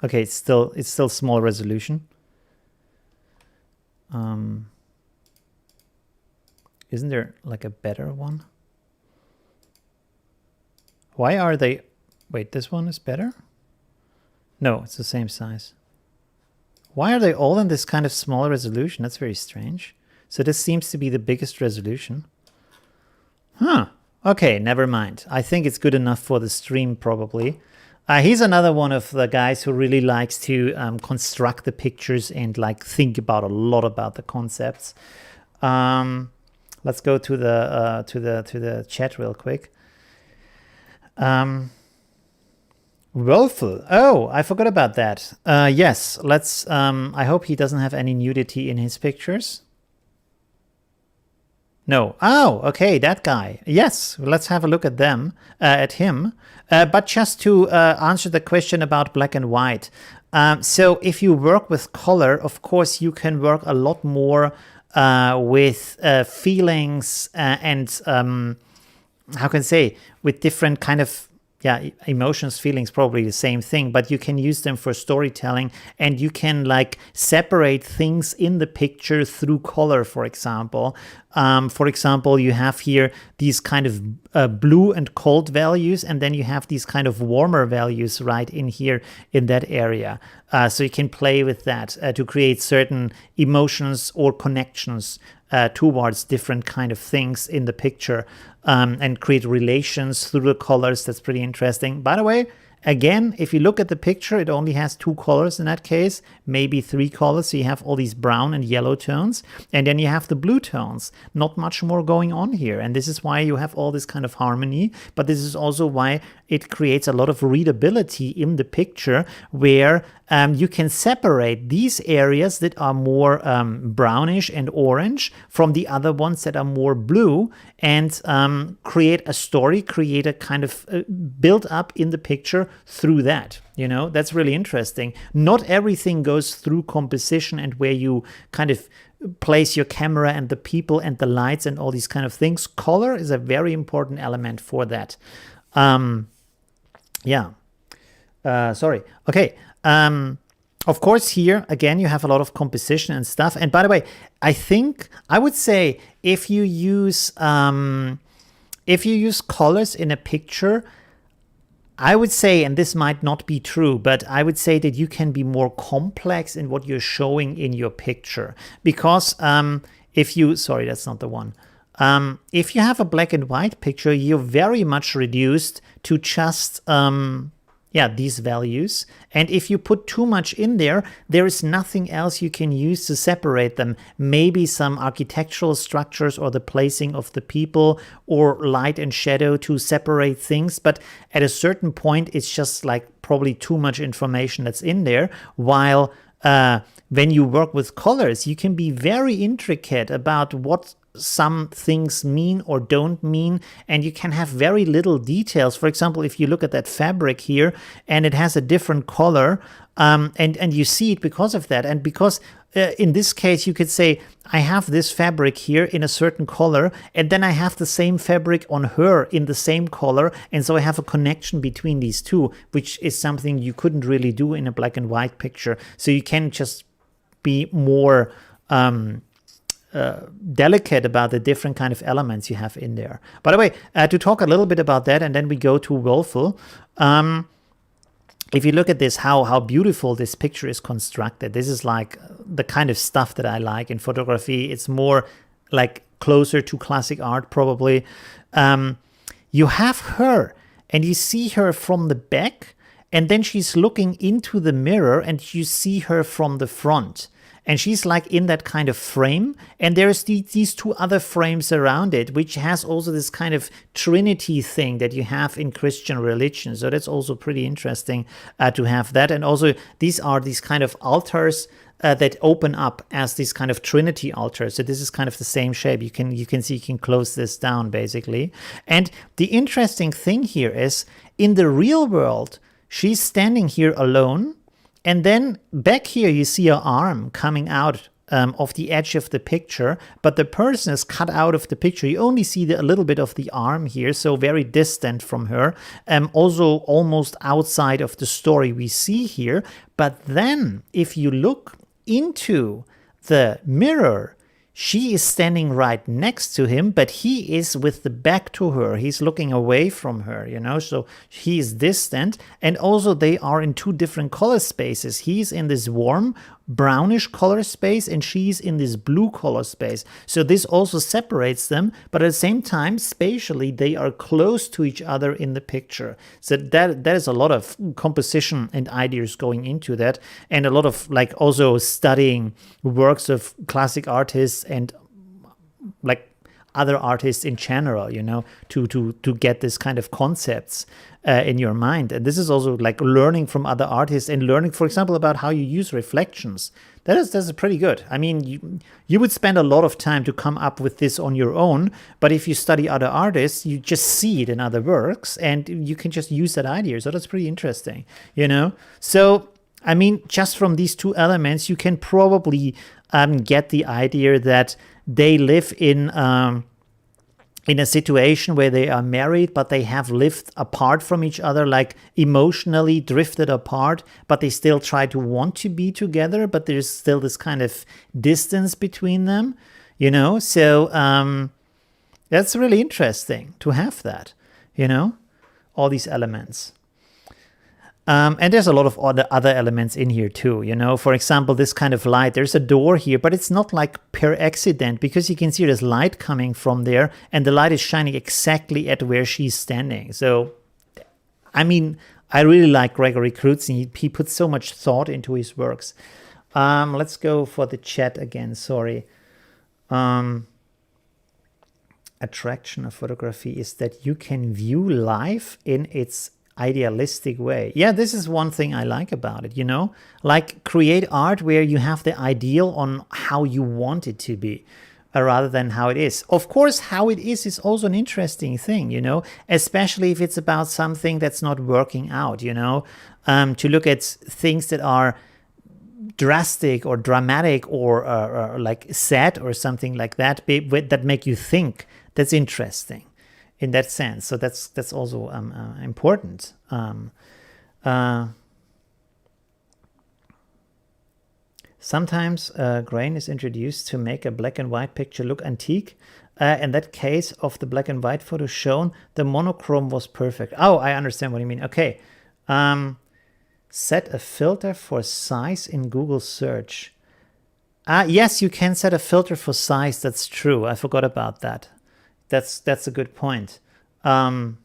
Okay, it's still small resolution. Isn't there like a better one? Why are they... Wait, this one is better? No, it's the same size. Why are they all in this kind of small resolution? That's very strange. So this seems to be the biggest resolution. Huh. Okay, never mind. I think it's good enough for the stream, probably. He's another one of the guys who really likes to construct the pictures and like think about a lot about the concepts. Let's go to the chat real quick. Wolfel. Oh, I forgot about that. Yes, let's. I hope he doesn't have any nudity in his pictures. No. Oh, okay, that guy. Yes, let's have a look at them, at him. But just to answer the question about black and white. So if you work with color, of course, you can work a lot more with feelings and how can I say, with different kind of emotions, feelings, probably the same thing, but you can use them for storytelling, and you can like separate things in the picture through color, for example. You have here these kind of blue and cold values, and then you have these kind of warmer values right in here in that area. So you can play with that to create certain emotions or connections towards different kind of things in the picture, and create relations through the colors. That's pretty interesting. By the way, again, if you look at the picture, it only has 2 colors in that case, maybe 3 colors. So you have all these brown and yellow tones, and then you have the blue tones. Not much more going on here. And this is why you have all this kind of harmony, but this is also why it creates a lot of readability in the picture, where you can separate these areas that are more brownish and orange from the other ones that are more blue, and create a story, create a kind of build up in the picture through that. You know, that's really interesting. Not everything goes through composition and where you kind of place your camera and the people and the lights and all these kind of things. Color is a very important element for that. Yeah. Sorry. Okay. Of course, here again you have a lot of composition and stuff. And by the way, I would say if you use colors in a picture, I would say, and this might not be true, but I would say that you can be more complex in what you're showing in your picture. Because sorry, that's not the one. If you have a black and white picture, you're very much reduced to just, these values. And if you put too much in there, there is nothing else you can use to separate them. Maybe some architectural structures or the placing of the people or light and shadow to separate things. But at a certain point, it's just like probably too much information that's in there. While when you work with colors, you can be very intricate about what some things mean or don't mean, and you can have very little details. For example, if you look at that fabric here and it has a different color, and you see it because of that, and because in this case you could say I have this fabric here in a certain color, and then I have the same fabric on her in the same color, and so I have a connection between these two, which is something you couldn't really do in a black and white picture. So you can just be more delicate about the different kind of elements you have in there. By the way, to talk a little bit about that, and then we go to Warhol. If you look at this, how beautiful this picture is constructed. This is like the kind of stuff that I like in photography. It's more like closer to classic art, probably. You have her, and you see her from the back, and then she's looking into the mirror, and you see her from the front. And she's like in that kind of frame. And there's these two other frames around it, which has also this kind of Trinity thing that you have in Christian religion. So that's also pretty interesting to have that. And also these are these kind of altars that open up as these kind of Trinity altars. So this is kind of the same shape. You can see, you can close this down basically. And the interesting thing here is in the real world, she's standing here alone. And then back here, you see her arm coming out of the edge of the picture, but the person is cut out of the picture. You only see a little bit of the arm here, so very distant from her, also almost outside of the story we see here. But then if you look into the mirror, she is standing right next to him, but he is with the back to her. He's looking away from her, so he is distant. And also they are in two different color spaces. He's in this warm brownish color space and she's in this blue color space. So this also separates them, but at the same time, spatially, they are close to each other in the picture. So that is a lot of composition and ideas going into that, and a lot of like also studying works of classic artists and like other artists in general, to get this kind of concepts in your mind. And this is also like learning from other artists and learning, for example, about how you use reflections. That's pretty good. I mean, you would spend a lot of time to come up with this on your own, but if you study other artists, you just see it in other works and you can just use that idea. So that's pretty interesting, So, I mean, just from these two elements, you can probably get the idea that they live in a situation where they are married, but they have lived apart from each other, like emotionally drifted apart, but they still try to want to be together, but there's still this kind of distance between them, So that's really interesting to have that, all these elements. And there's a lot of other elements in here too, For example, this kind of light. There's a door here, but it's not like per accident, because you can see there's light coming from there, and the light is shining exactly at where she's standing. So, I mean, I really like Gregory Crutzen. He puts so much thought into his works. Let's go for the chat again. Sorry. Attraction of photography is that you can view life in its idealistic way. Yeah, this is one thing I like about it, like create art where you have the ideal on how you want it to be rather than how it is. Of course, how it is also an interesting thing, especially if it's about something that's not working out, to look at things that are drastic or dramatic or like sad or something like that, that make you think. That's interesting. in that sense. So that's also important. Sometimes grain is introduced to make a black and white picture look antique. In that case of the black and white photo shown, the monochrome was perfect. Oh, I understand what you mean. Okay. Set a filter for size in Google search. Yes, you can set a filter for size. That's true. I forgot about that. That's a good point. Alfred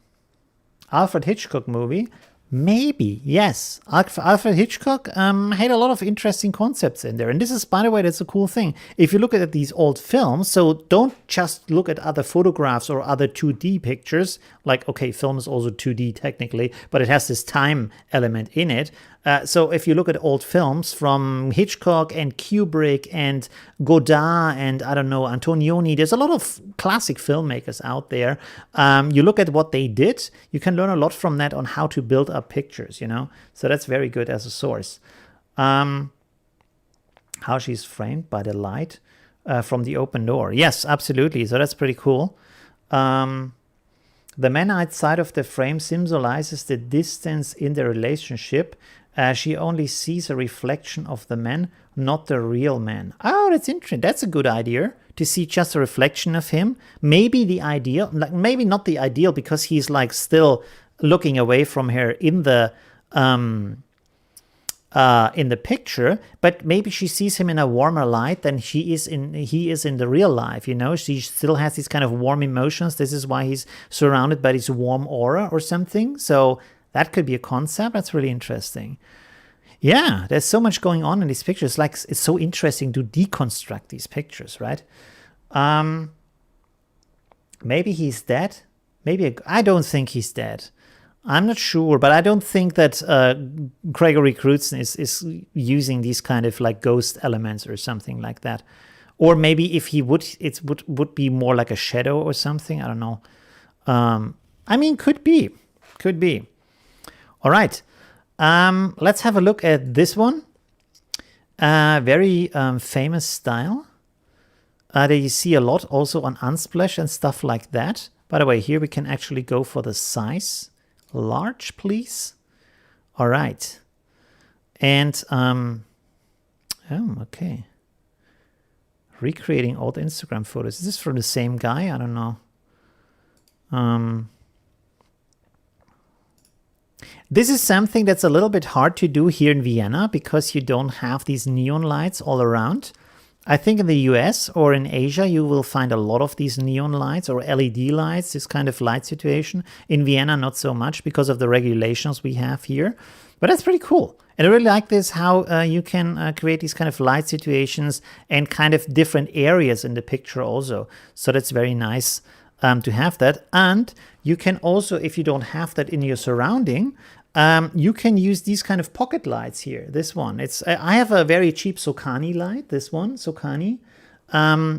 Hitchcock movie. Maybe, yes. Alfred Hitchcock had a lot of interesting concepts in there. And this is, by the way, that's a cool thing. If you look at these old films, so don't just look at other photographs or other 2D pictures. Like, okay, film is also 2D technically, but it has this time element in it. So if you look at old films from Hitchcock and Kubrick and Godard and, I don't know, Antonioni, there's a lot of classic filmmakers out there. You look at what they did, you can learn a lot from that on how to build up pictures, you know? So that's very good as a source. How she's framed by the light from the open door. Yes, absolutely. So that's pretty cool. The man outside of the frame symbolizes the distance in the relationship. She only sees a reflection of the man, not the real man. Oh, that's interesting. That's a good idea, to see just a reflection of him. Maybe the ideal, like maybe not the ideal, because he's like still looking away from her in the picture, but maybe she sees him in a warmer light than he is in the real life, you know. She still has these kind of warm emotions. This is why he's surrounded by this warm aura or something. So that could be a concept. That's really interesting. Yeah, there's so much going on in these pictures. Like, it's so interesting to deconstruct these pictures, right? Maybe he's dead. I don't think he's dead. I'm not sure, but I don't think that Gregory Crutzen is using these kind of like ghost elements or something like that. Or maybe if he would, it would be more like a shadow or something. I don't know. I mean, could be. All right. Let's have a look at this one. Very famous style that you see a lot also on Unsplash and stuff like that. By the way, here we can actually go for the size. Large, please. All right. And, okay. Recreating old Instagram photos. Is this from the same guy? I don't know. This is something that's a little bit hard to do here in Vienna because you don't have these neon lights all around. I think in the US or in Asia, you will find a lot of these neon lights or LED lights, this kind of light situation. In Vienna, not so much because of the regulations we have here. But that's pretty cool. And I really like this, how you can create these kind of light situations and kind of different areas in the picture also. So that's very nice to have that. And you can also, if you don't have that in your surrounding, you can use these kind of pocket lights here. This one, I have a very cheap Sokani light. This one, Sokani.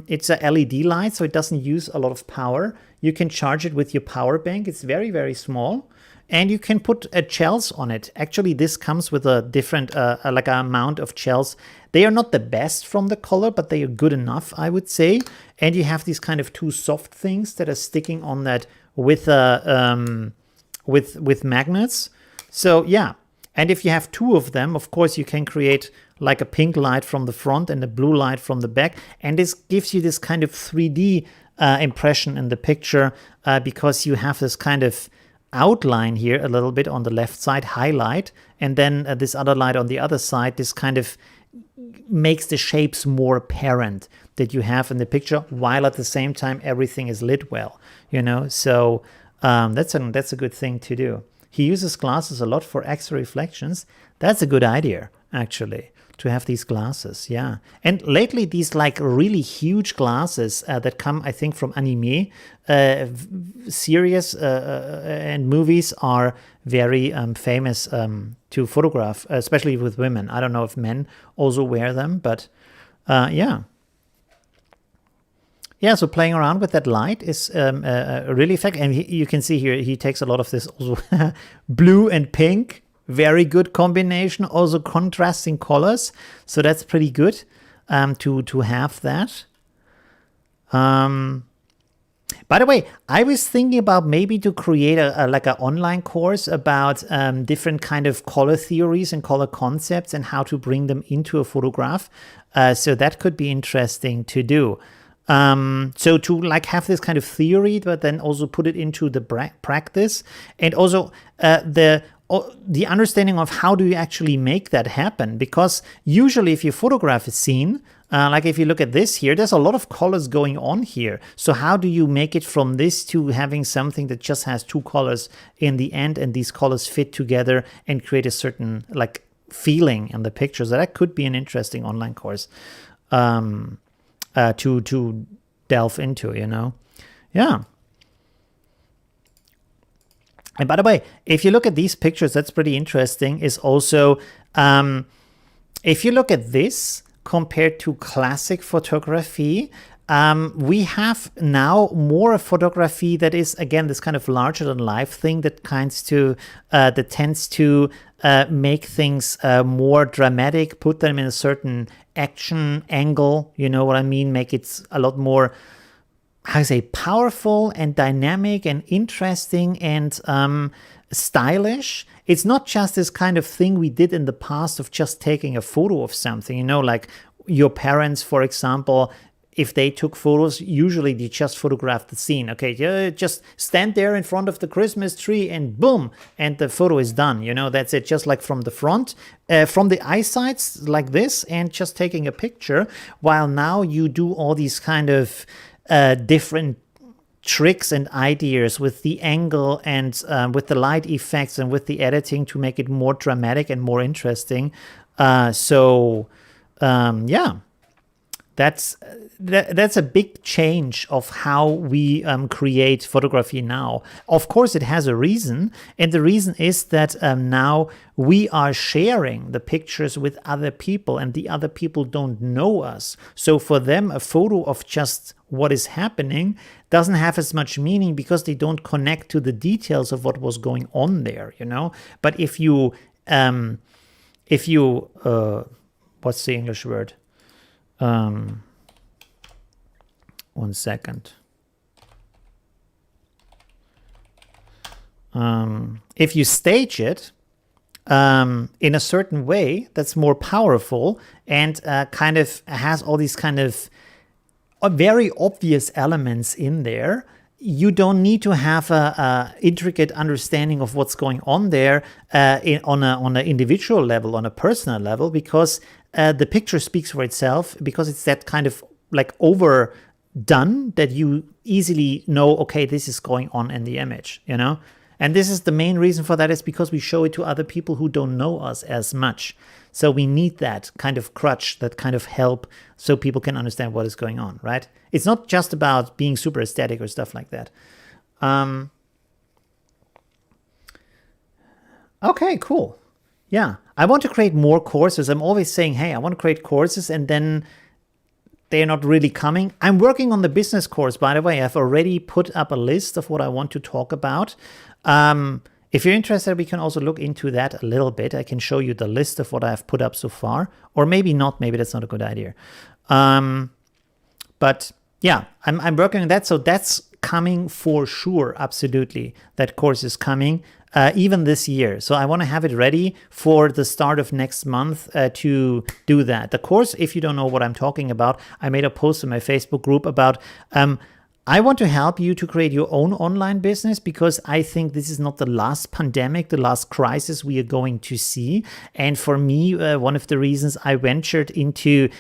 It's a LED light, so it doesn't use a lot of power. You can charge it with your power bank. It's very, very small, and you can put gels on it. Actually, this comes with a different, like an amount of gels. They are not the best from the color, but they are good enough, I would say. And you have these kind of two soft things that are sticking on that with magnets. So yeah, and if you have two of them, of course, you can create like a pink light from the front and a blue light from the back. And this gives you this kind of 3D impression in the picture because you have this kind of outline here a little bit on the left side, highlight, and then this other light on the other side. This kind of makes the shapes more apparent that you have in the picture, while at the same time everything is lit well, you know. So that's a good thing to do. He uses glasses a lot for X-ray reflections. That's a good idea, actually, to have these glasses, yeah. And lately, these like really huge glasses that come, I think, from anime series and movies are very famous to photograph, especially with women. I don't know if men also wear them, but yeah. Yeah, so playing around with that light is really effective. And you can see here, he takes a lot of this also blue and pink. Very good combination. Also contrasting colors. So that's pretty good to have that. By the way, I was thinking about maybe to create like an online course about different kind of color theories and color concepts and how to bring them into a photograph. So that could be interesting to do. So to like have this kind of theory, but then also put it into the practice, and also the understanding of how do you actually make that happen. Because usually if you photograph a scene, like if you look at this here, there's a lot of colors going on here. So how do you make it from this to having something that just has two colors in the end, and these colors fit together and create a certain like feeling in the pictures? That could be an interesting online course to delve into, you know? Yeah. And by the way, if you look at these pictures, that's pretty interesting, is also, if you look at this compared to classic photography, we have now more photography that is, again, this kind of larger than life thing that tends to make things more dramatic, put them in a certain action angle, you know what I mean? Make it a lot more, how to say, powerful and dynamic and interesting and stylish. It's not just this kind of thing we did in the past of just taking a photo of something, you know, like your parents, for example. If they took photos, usually they just photographed the scene. Okay, just stand there in front of the Christmas tree and boom, and the photo is done. You know, that's it, just like from the front, from the eyesight, like this, and just taking a picture. While now you do all these kind of different tricks and ideas with the angle and with the light effects and with the editing to make it more dramatic and more interesting. Yeah. That's a big change of how we create photography now. Of course, it has a reason, and the reason is that now we are sharing the pictures with other people, and the other people don't know us. So for them, a photo of just what is happening doesn't have as much meaning because they don't connect to the details of what was going on there, you know. But if you what's the English word? 1 second. If you stage it in a certain way that's more powerful and kind of has all these kind of very obvious elements in there, you don't need to have a intricate understanding of what's going on there on an individual level, on a personal level, because the picture speaks for itself, because it's that kind of like overdone that you easily know, okay, this is going on in the image, you know? And this is the main reason for that, is because we show it to other people who don't know us as much. So we need that kind of crutch, that kind of help, so people can understand what is going on, right? It's not just about being super aesthetic or stuff like that. Okay, cool. Yeah, I want to create more courses. I'm always saying, hey, I want to create courses, and then they're not really coming. I'm working on the business course, by the way. I've already put up a list of what I want to talk about. If you're interested, we can also look into that a little bit. I can show you the list of what I've put up so far, or maybe not. Maybe that's not a good idea. But yeah, I'm working on that. So that's coming for sure. Absolutely. That course is coming even this year. So I want to have it ready for the start of next month to do that. The course, if you don't know what I'm talking about, I made a post in my Facebook group about I want to help you to create your own online business, because I think this is not the last pandemic, the last crisis we are going to see. And for me, one of the reasons I ventured into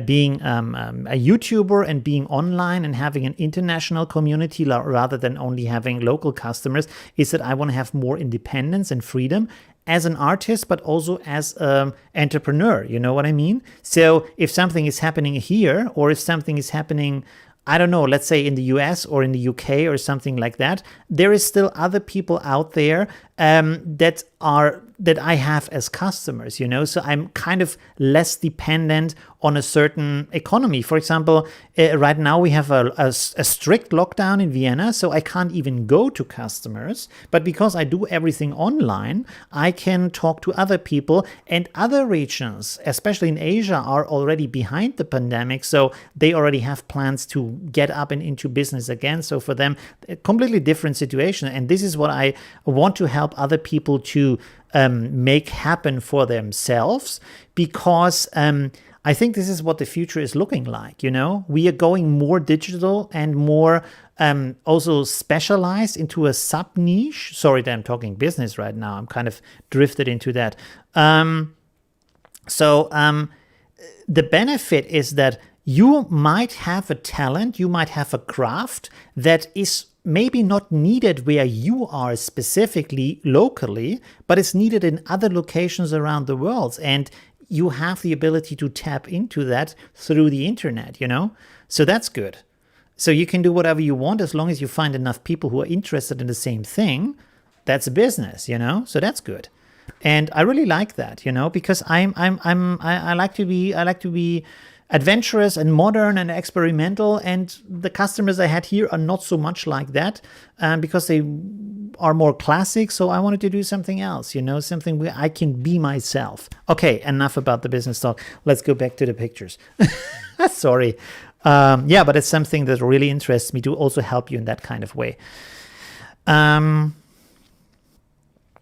being a YouTuber and being online and having an international community rather than only having local customers is that I want to have more independence and freedom as an artist, but also as an entrepreneur. You know what I mean? So if something is happening here, or if something is happening, I don't know, let's say in the US or in the UK or something like that, there is still other people out there that are that I have as customers, so I'm kind of less dependent on a certain economy. For example, right now we have a strict lockdown in Vienna, so I can't even go to customers, but because I do everything online, I can talk to other people, and other regions, especially in Asia, are already behind the pandemic, so they already have plans to get up and into business again. So for them, a completely different situation, and this is what I want to help other people to make happen for themselves, because I think this is what the future is looking like. We are going more digital and more also specialized into a sub niche. Sorry that I'm talking business right now. I'm kind of drifted into that. So the benefit is that you might have a talent, you might have a craft that is maybe not needed where you are specifically locally, but it's needed in other locations around the world. And you have the ability to tap into that through the internet, So that's good. So you can do whatever you want as long as you find enough people who are interested in the same thing. That's a business, So that's good. And I really like that, because I like to be adventurous and modern and experimental, and the customers I had here are not so much like that, because they are more classic. So I wanted to do something else, something where I can be myself. Okay, enough about the business talk. Let's go back to the pictures. Sorry. But it's something that really interests me to also help you in that kind of way.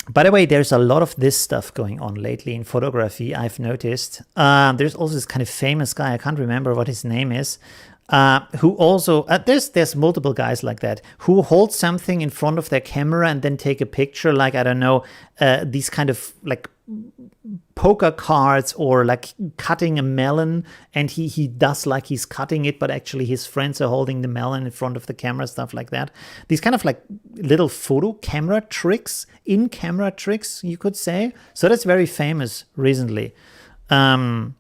By the way, there's a lot of this stuff going on lately in photography, I've noticed. There's also this kind of famous guy, I can't remember what his name is, who also, there's multiple guys like that, who hold something in front of their camera and then take a picture, like, I don't know, these kind of like poker cards, or like cutting a melon, and he does like he's cutting it, but actually his friends are holding the melon in front of the camera, stuff like that. These kind of like little photo camera tricks, in-camera tricks, you could say. So that's very famous recently. I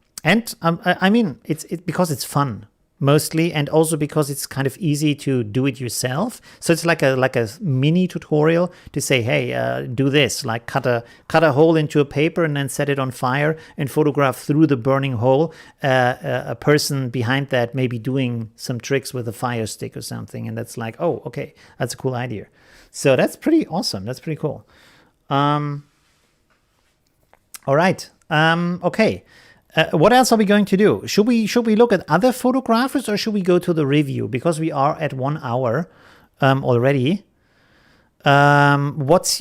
mean, it's because it's fun mostly, and also because it's kind of easy to do it yourself. So it's like a mini tutorial to say, hey, do this, like cut a hole into a paper and then set it on fire and photograph through the burning hole a person behind that maybe doing some tricks with a fire stick or something. And that's like, oh, okay, that's a cool idea. So that's pretty awesome. That's pretty cool. All right. Okay. What else are we going to do? Should we look at other photographers, or should we go to the review? Because we are at 1 hour already. It's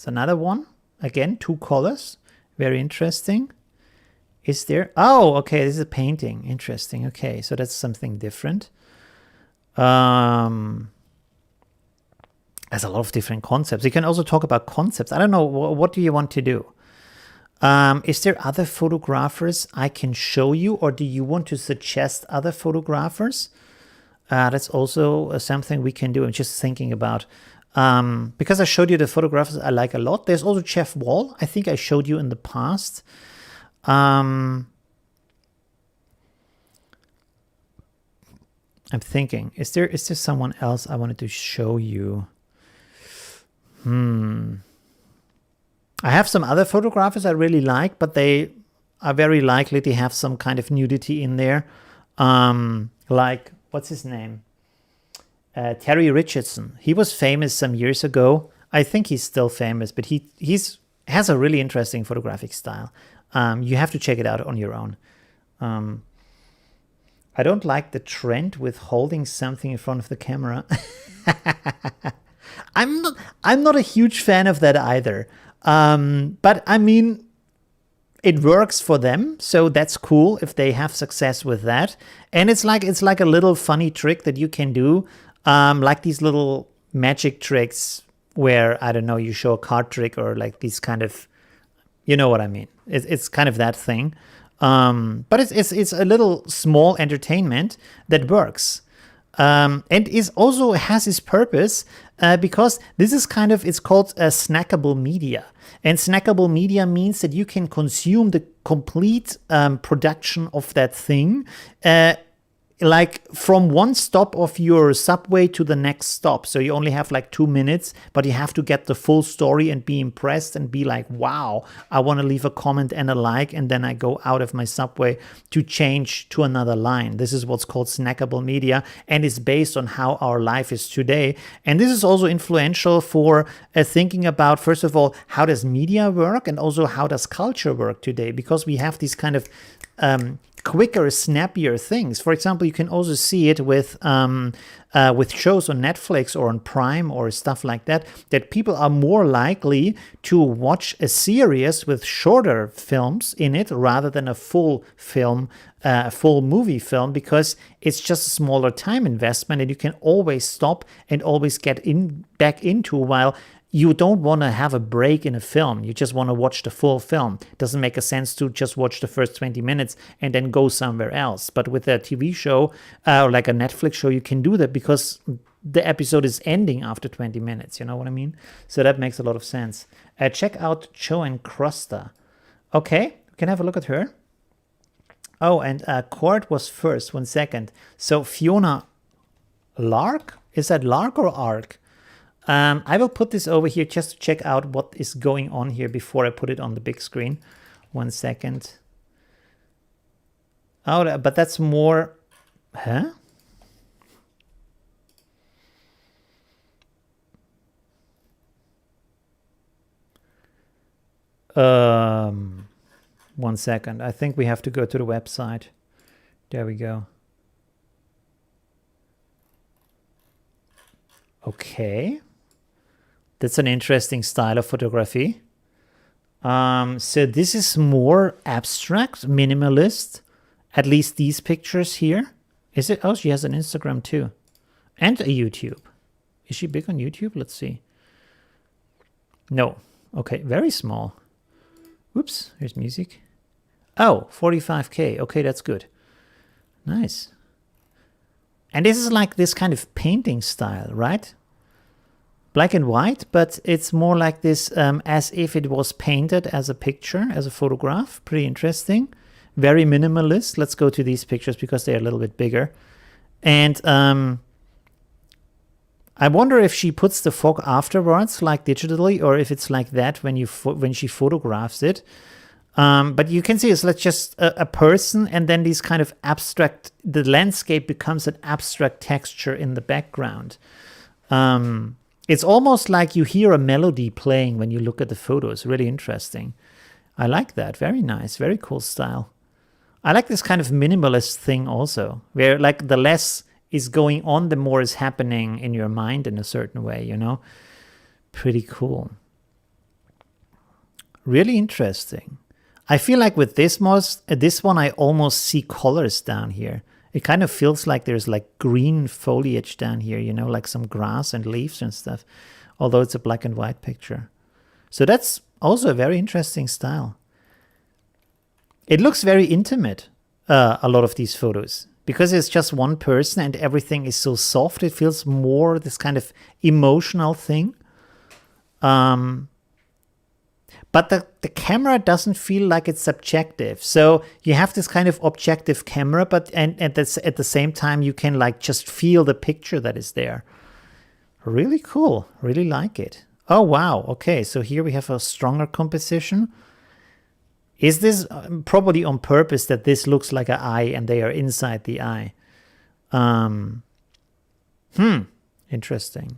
another one. Again, 2 colors. Very interesting. Is there? Oh, okay. This is a painting. Interesting. Okay, so that's something different. There's a lot of different concepts. You can also talk about concepts. I don't know. What do you want to do? Is there other photographers I can show you, or do you want to suggest other photographers? That's also something we can do. I'm just thinking about, because I showed you the photographers I like a lot. There's also Jeff Wall. I think I showed you in the past. I'm thinking, is there someone else I wanted to show you? I have some other photographers I really like, but they are very likely to have some kind of nudity in there. Like, what's his name? Terry Richardson. He was famous some years ago. I think he's still famous, but he has a really interesting photographic style. You have to check it out on your own. I don't like the trend with holding something in front of the camera. I'm not a huge fan of that either. But I mean, it works for them, so that's cool if they have success with that. And it's like a little funny trick that you can do, like these little magic tricks where, I don't know, you show a card trick, or like these kind of, you know what I mean. It's kind of that thing. But it's a little small entertainment that works. And is also has its purpose, because this is it's called a snackable media. And snackable media means that you can consume the complete production of that thing like from one stop of your subway to the next stop. So you only have like 2 minutes, but you have to get the full story and be impressed and be like, wow, I want to leave a comment and a like, and then I go out of my subway to change to another line. This is what's called snackable media, and is based on how our life is today. And this is also influential for thinking about, first of all, how does media work, and also how does culture work today, because we have these kind of quicker, snappier things. For example, you can also see it with shows on Netflix or on Prime or stuff like that, that people are more likely to watch a series with shorter films in it rather than a full film, full movie film, because it's just a smaller time investment and you can always stop and always get back into, while you don't want to have a break in a film. You just want to watch the full film. It doesn't make a sense to just watch the first 20 minutes and then go somewhere else. But with a TV show, like a Netflix show, you can do that because the episode is ending after 20 minutes. You know what I mean? So that makes a lot of sense. Check out Cho and Crosta. Okay, we can have a look at her. Oh, and Cord was first. 1 second. So Fiona Lark? Is that Lark or Ark? I will put this over here just to check out what is going on here before I put it on the big screen. 1 second. Oh, but that's more... Huh? One second. I think we have to go to the website. There we go. Okay. That's an interesting style of photography. So this is more abstract, minimalist. At least these pictures here. Is it? Oh, she has an Instagram too. And a YouTube. Is she big on YouTube? Let's see. No. Okay, very small. Oops, here's music. Oh, 45K. Okay, that's good. Nice. And this is like this kind of painting style, right? Black and white, but it's more like this as if it was painted as a picture, as a photograph. Pretty interesting. Very minimalist. Let's go to these pictures because they're a little bit bigger. And I wonder if she puts the fog afterwards, like digitally, or if it's like that when she photographs it. But you can see it's like just a person, and then these kind of abstract, the landscape becomes an abstract texture in the background. It's almost like you hear a melody playing when you look at the photos. Really interesting. I like that. Very nice. Very cool style. I like this kind of minimalist thing also, where like the less is going on, the more is happening in your mind in a certain way, you know? Pretty cool. Really interesting. I feel like with this one, I almost see colors down here. It kind of feels like there's like green foliage down here, you know, like some grass and leaves and stuff, although it's a black and white picture. So that's also a very interesting style. It looks very intimate, a lot of these photos, because it's just one person and everything is so soft. It feels more this kind of emotional thing. But the camera doesn't feel like it's subjective. So you have this kind of objective camera, but and at the same time you can like just feel the picture that is there. Really cool. Really like it. Oh wow. Okay, so here we have a stronger composition. Is this probably on purpose that this looks like an eye and they are inside the eye? Interesting.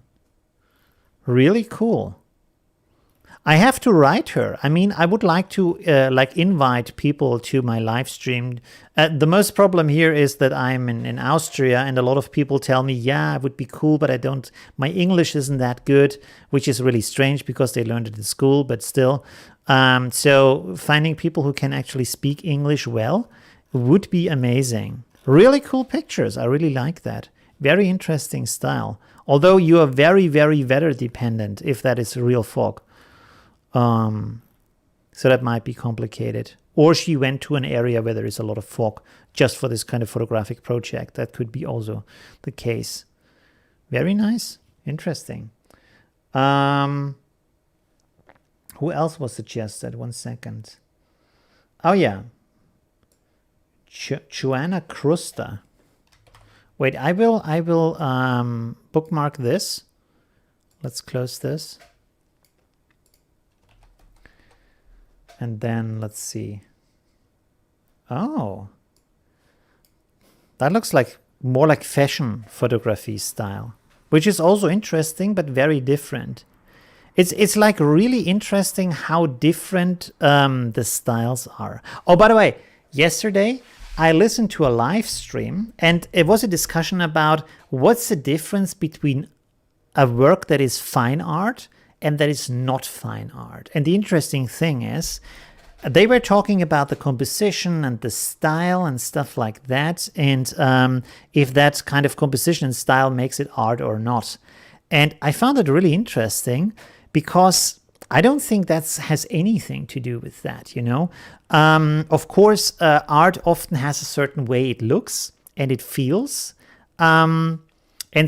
Really cool. I have to write her. I mean, I would like to like invite people to my live stream. The most problem here is that I'm in Austria, and a lot of people tell me, yeah, it would be cool, but my English isn't that good, which is really strange because they learned it in school, but still. So finding people who can actually speak English well would be amazing. Really cool pictures. I really like that. Very interesting style. Although you are very, very weather dependent if that is real fog. So that might be complicated. Or she went to an area where there is a lot of fog just for this kind of photographic project. That could be also the case. Very nice. Interesting. Who else was suggested? 1 second. Oh, yeah. Joanna Krusta. Wait, I will bookmark this. Let's close this. And then let's see. Oh, that looks like more like fashion photography style, which is also interesting, but very different. It's like really interesting how different the styles are. Oh, by the way, yesterday I listened to a live stream and it was a discussion about what's the difference between a work that is fine art and that is not fine art. And the interesting thing is, they were talking about the composition and the style and stuff like that, and if that kind of composition and style makes it art or not. And I found it really interesting because I don't think that has anything to do with that, you know. Of course, art often has a certain way it looks and it feels. And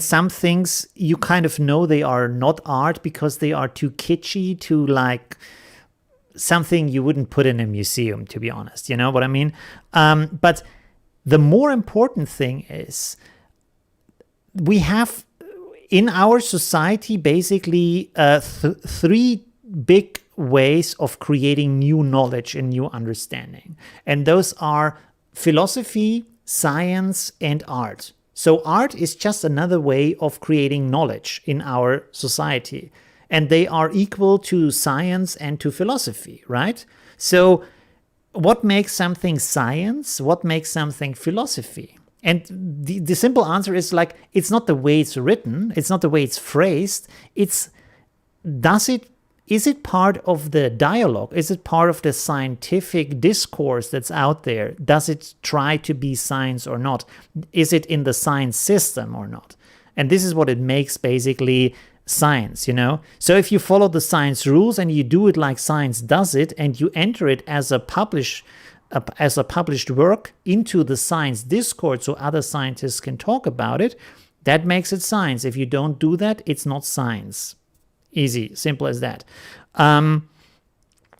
some things you kind of know they are not art because they are too kitschy, too like something you wouldn't put in a museum, to be honest. You know what I mean? But the more important thing is we have in our society basically three big ways of creating new knowledge and new understanding. And those are philosophy, science, and art. So art is just another way of creating knowledge in our society. And they are equal to science and to philosophy, right? So what makes something science? What makes something philosophy? And the simple answer is like, it's not the way it's written. It's not the way it's phrased. Is it part of the dialogue? Is it part of the scientific discourse that's out there? Does it try to be science or not? Is it in the science system or not? And this is what it makes basically science, you know? So if you follow the science rules and you do it like science does it, and you enter it as a published work into the science discourse so other scientists can talk about it, that makes it science. If you don't do that, it's not science. Easy, simple as that. And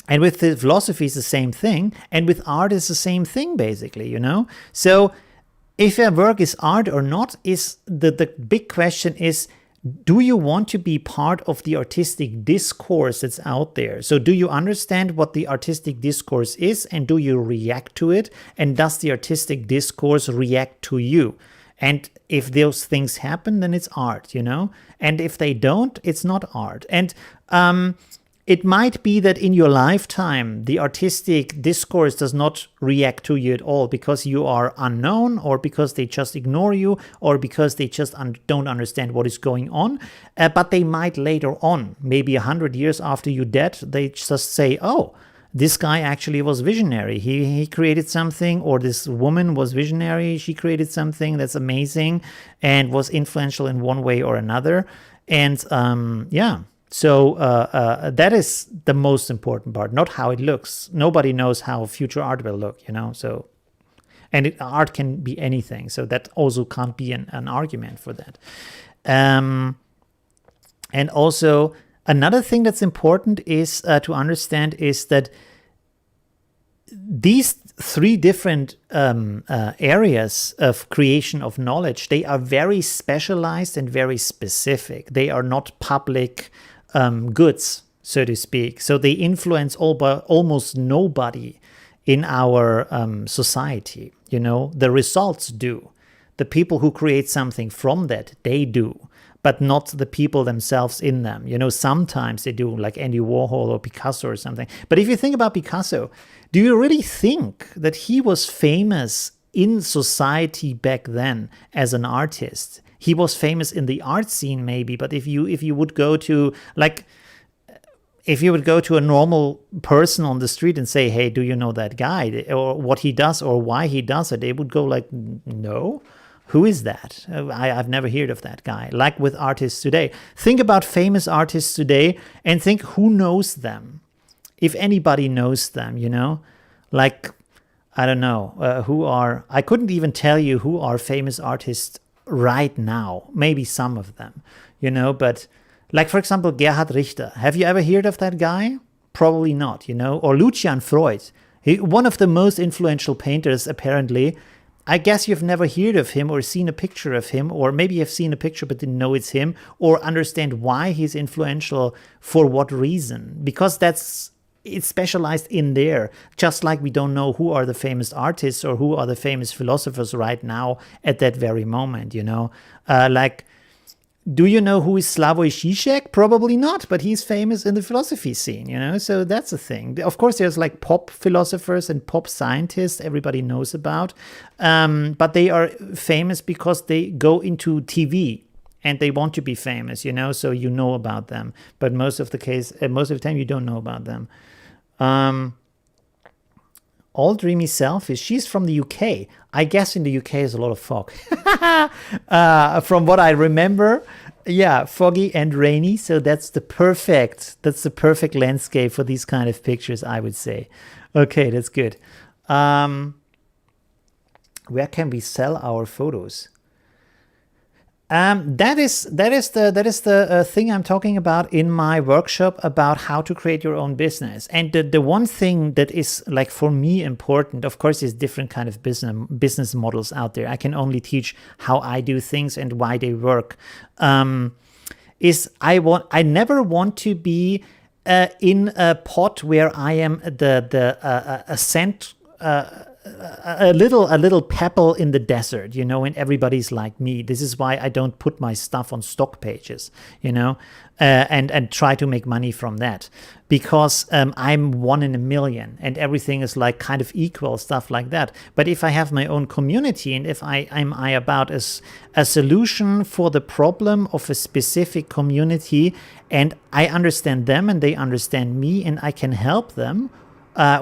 with the philosophy, it's the same thing. And with art, it's the same thing, basically, you know? So if a work is art or not, is the big question is, do you want to be part of the artistic discourse that's out there? So do you understand what the artistic discourse is, and do you react to it? And does the artistic discourse react to you? And if those things happen, then it's art, you know? And if they don't, it's not art. And it might be that in your lifetime, the artistic discourse does not react to you at all because you are unknown, or because they just ignore you, or because they just don't understand what is going on. But they might later on, maybe 100 years after you're dead, they just say, oh, this guy actually was visionary. He created something, or this woman was visionary. She created something that's amazing and was influential in one way or another. And yeah. So that is the most important part, not how it looks. Nobody knows how future art will look, you know. So, and art can be anything. So that also can't be an argument for that. And also another thing that's important is to understand is that these three different areas of creation of knowledge, they are very specialized and very specific. They are not public goods, so to speak. So they influence almost nobody in our society. You know, the results do. The people who create something from that, they do, but not the people themselves in them. You know, sometimes they do, like Andy Warhol or Picasso or something. But if you think about Picasso, do you really think that he was famous in society back then as an artist? He was famous in the art scene, maybe, but if you would go to a normal person on the street and say, hey, do you know that guy, or what he does or why he does it, they would go like, no, who is that? I've never heard of that guy. Like with artists today, think about famous artists today and think who knows them, if anybody knows them, you know, like, I don't know, I couldn't even tell you who are famous artists right now. Maybe some of them, you know, but like, for example, Gerhard Richter. Have you ever heard of that guy? Probably not, you know. Or Lucian Freud, one of the most influential painters, apparently. I guess you've never heard of him or seen a picture of him, or maybe you've seen a picture but didn't know it's him, or understand why he's influential, for what reason, because it's specialized in there. Just like we don't know who are the famous artists or who are the famous philosophers right now at that very moment, like, do you know who is Slavoj Žižek? Probably not, but he's famous in the philosophy scene, so that's a thing. Of course, there's like pop philosophers and pop scientists everybody knows about, but they are famous because they go into TV and they want to be famous, so you know about them. But most of the time, you don't know about them. All Dreamy Selfish. She's from the UK. I guess in the UK is a lot of fog. From what I remember, foggy and rainy. So that's the perfect landscape for these kind of pictures, I would say. Okay, that's good. Where can we sell our photos? That is the thing I'm talking about in my workshop about how to create your own business. And the one thing that is, like, for me important, of course, is different kind of business models out there. I can only teach how I do things and why they work. I never want to be in a pot where I am a little pebble in the desert, and everybody's like me. This is why I don't put my stuff on stock pages, and try to make money from that, because I'm 1 in a million and everything is like kind of equal, stuff like that. But if I have my own community, and if I'm about a solution for the problem of a specific community, and I understand them and they understand me, and I can help them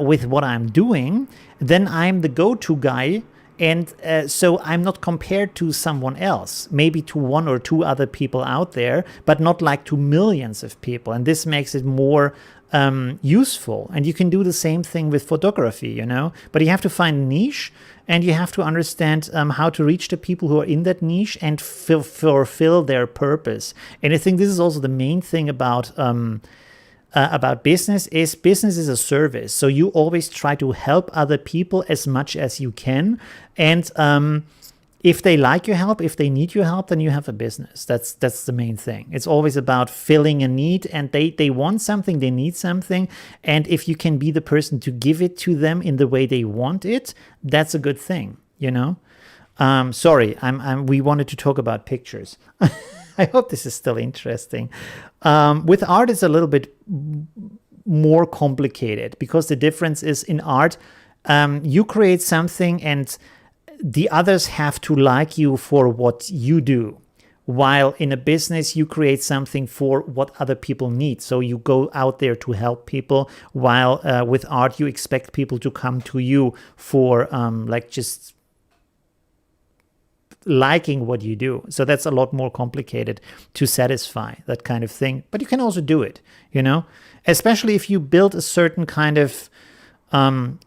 with what I'm doing, then I'm the go-to guy. And so I'm not compared to someone else, maybe to 1 or 2 other people out there, but not like to millions of people. And this makes it more useful. And you can do the same thing with photography, but you have to find a niche, and you have to understand how to reach the people who are in that niche and fulfill their purpose. And I think this is also the main thing about business is a service. So you always try to help other people as much as you can. And if they like your help, if they need your help, then you have a business. That's the main thing. It's always about filling a need, and they want something, they need something. And if you can be the person to give it to them in the way they want it, that's a good thing, Sorry, we wanted to talk about pictures. I hope this is still interesting. With art, it's a little bit more complicated, because the difference is, in art, you create something and the others have to like you for what you do. While in a business, you create something for what other people need. So you go out there to help people, while with art, you expect people to come to you for just liking what you do. So that's a lot more complicated to satisfy, that kind of thing. But you can also do it, especially if you build a certain kind of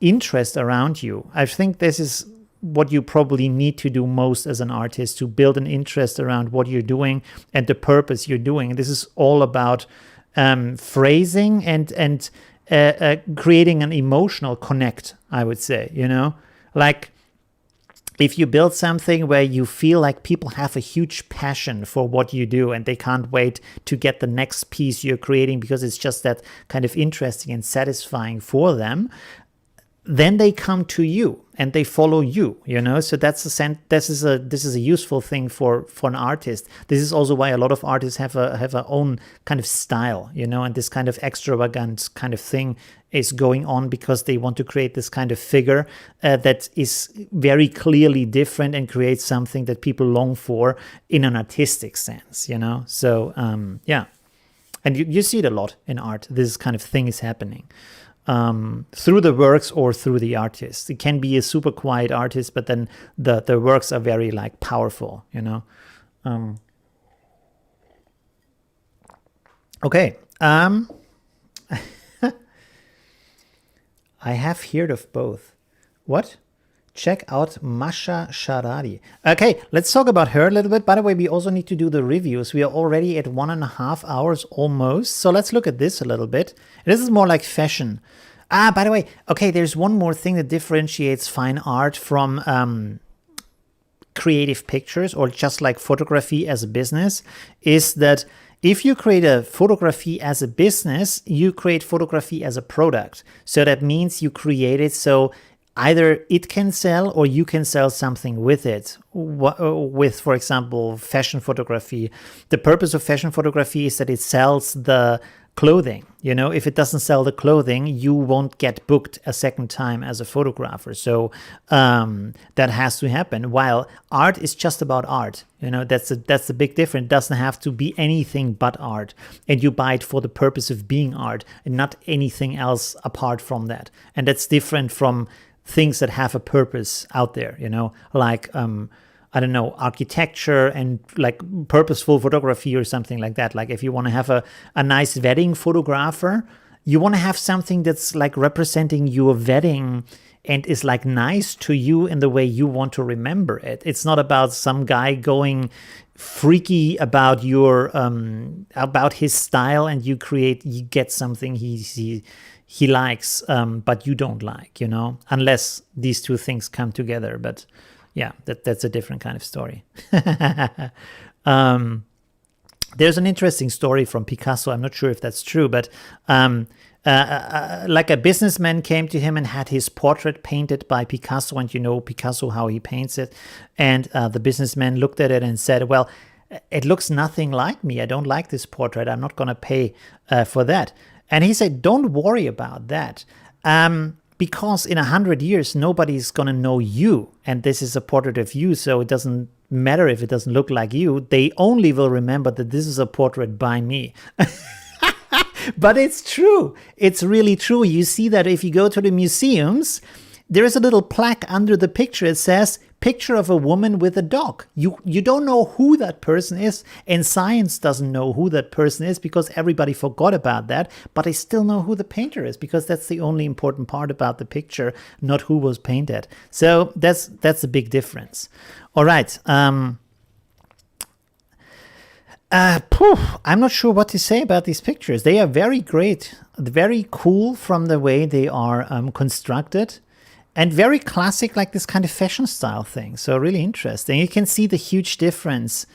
interest around you. I think this is what you probably need to do most as an artist, to build an interest around what you're doing and the purpose you're doing. This is all about phrasing and creating an emotional connect, I would say, like, if you build something where you feel like people have a huge passion for what you do and they can't wait to get the next piece you're creating because it's just that kind of interesting and satisfying for them, then they come to you and they follow you, So this is a useful thing for an artist. This is also why a lot of artists have a own kind of style, and this kind of extravagant kind of thing is going on, because they want to create this kind of figure that is very clearly different and creates something that people long for in an artistic sense, So and you see it a lot in art. This kind of thing is happening. Through the works or through the artist. It can be a super quiet artist, but then the works are very powerful, Okay. I have heard of both. What? Check out Masha Sharadi. Okay, let's talk about her a little bit. By the way, we also need to do the reviews. We are already at 1.5 hours almost. So let's look at this a little bit. This is more like fashion. By the way, okay, there's one more thing that differentiates fine art from creative pictures, or just like photography as a business, is that if you create a photography as a business, you create photography as a product. So that means you create it so either it can sell or you can sell something with it. With, for example, fashion photography, the purpose of fashion photography is that it sells the clothing. You know, if it doesn't sell the clothing, you won't get booked a second time as a photographer. So that has to happen. While art is just about art. You know, that's the big difference. It doesn't have to be anything but art. And you buy it for the purpose of being art and not anything else apart from that. And that's different from things that have a purpose out there, you know, like I don't know, architecture and like purposeful photography or something like that. Like if you want to have a nice wedding photographer, you want to have something that's like representing your wedding and is like nice to you in the way you want to remember it. It's not about some guy going freaky about your about his style, and you get something he likes, but you don't like, you know, unless these two things come together. But yeah, that's a different kind of story. There's an interesting story from Picasso. I'm not sure if that's true, but like a businessman came to him and had his portrait painted by Picasso, and you know Picasso, how he paints it. And the businessman looked at it and said, well, it looks nothing like me. I don't like this portrait. I'm not going to pay for that. And he said, don't worry about that. Because in 100 years, nobody's going to know you. And this is a portrait of you, so it doesn't matter if it doesn't look like you. They only will remember that this is a portrait by me. But it's true. It's really true. You see that if you go to the museums, there is a little plaque under the picture. It says, picture of a woman with a dog. You don't know who that person is, and science doesn't know who that person is because everybody forgot about that, but they still know who the painter is because that's the only important part about the picture, not who was painted. So that's a big difference. All right. I'm not sure what to say about these pictures. They are very great, very cool from the way they are constructed. And very classic, like this kind of fashion style thing. So really interesting. You can see the huge difference,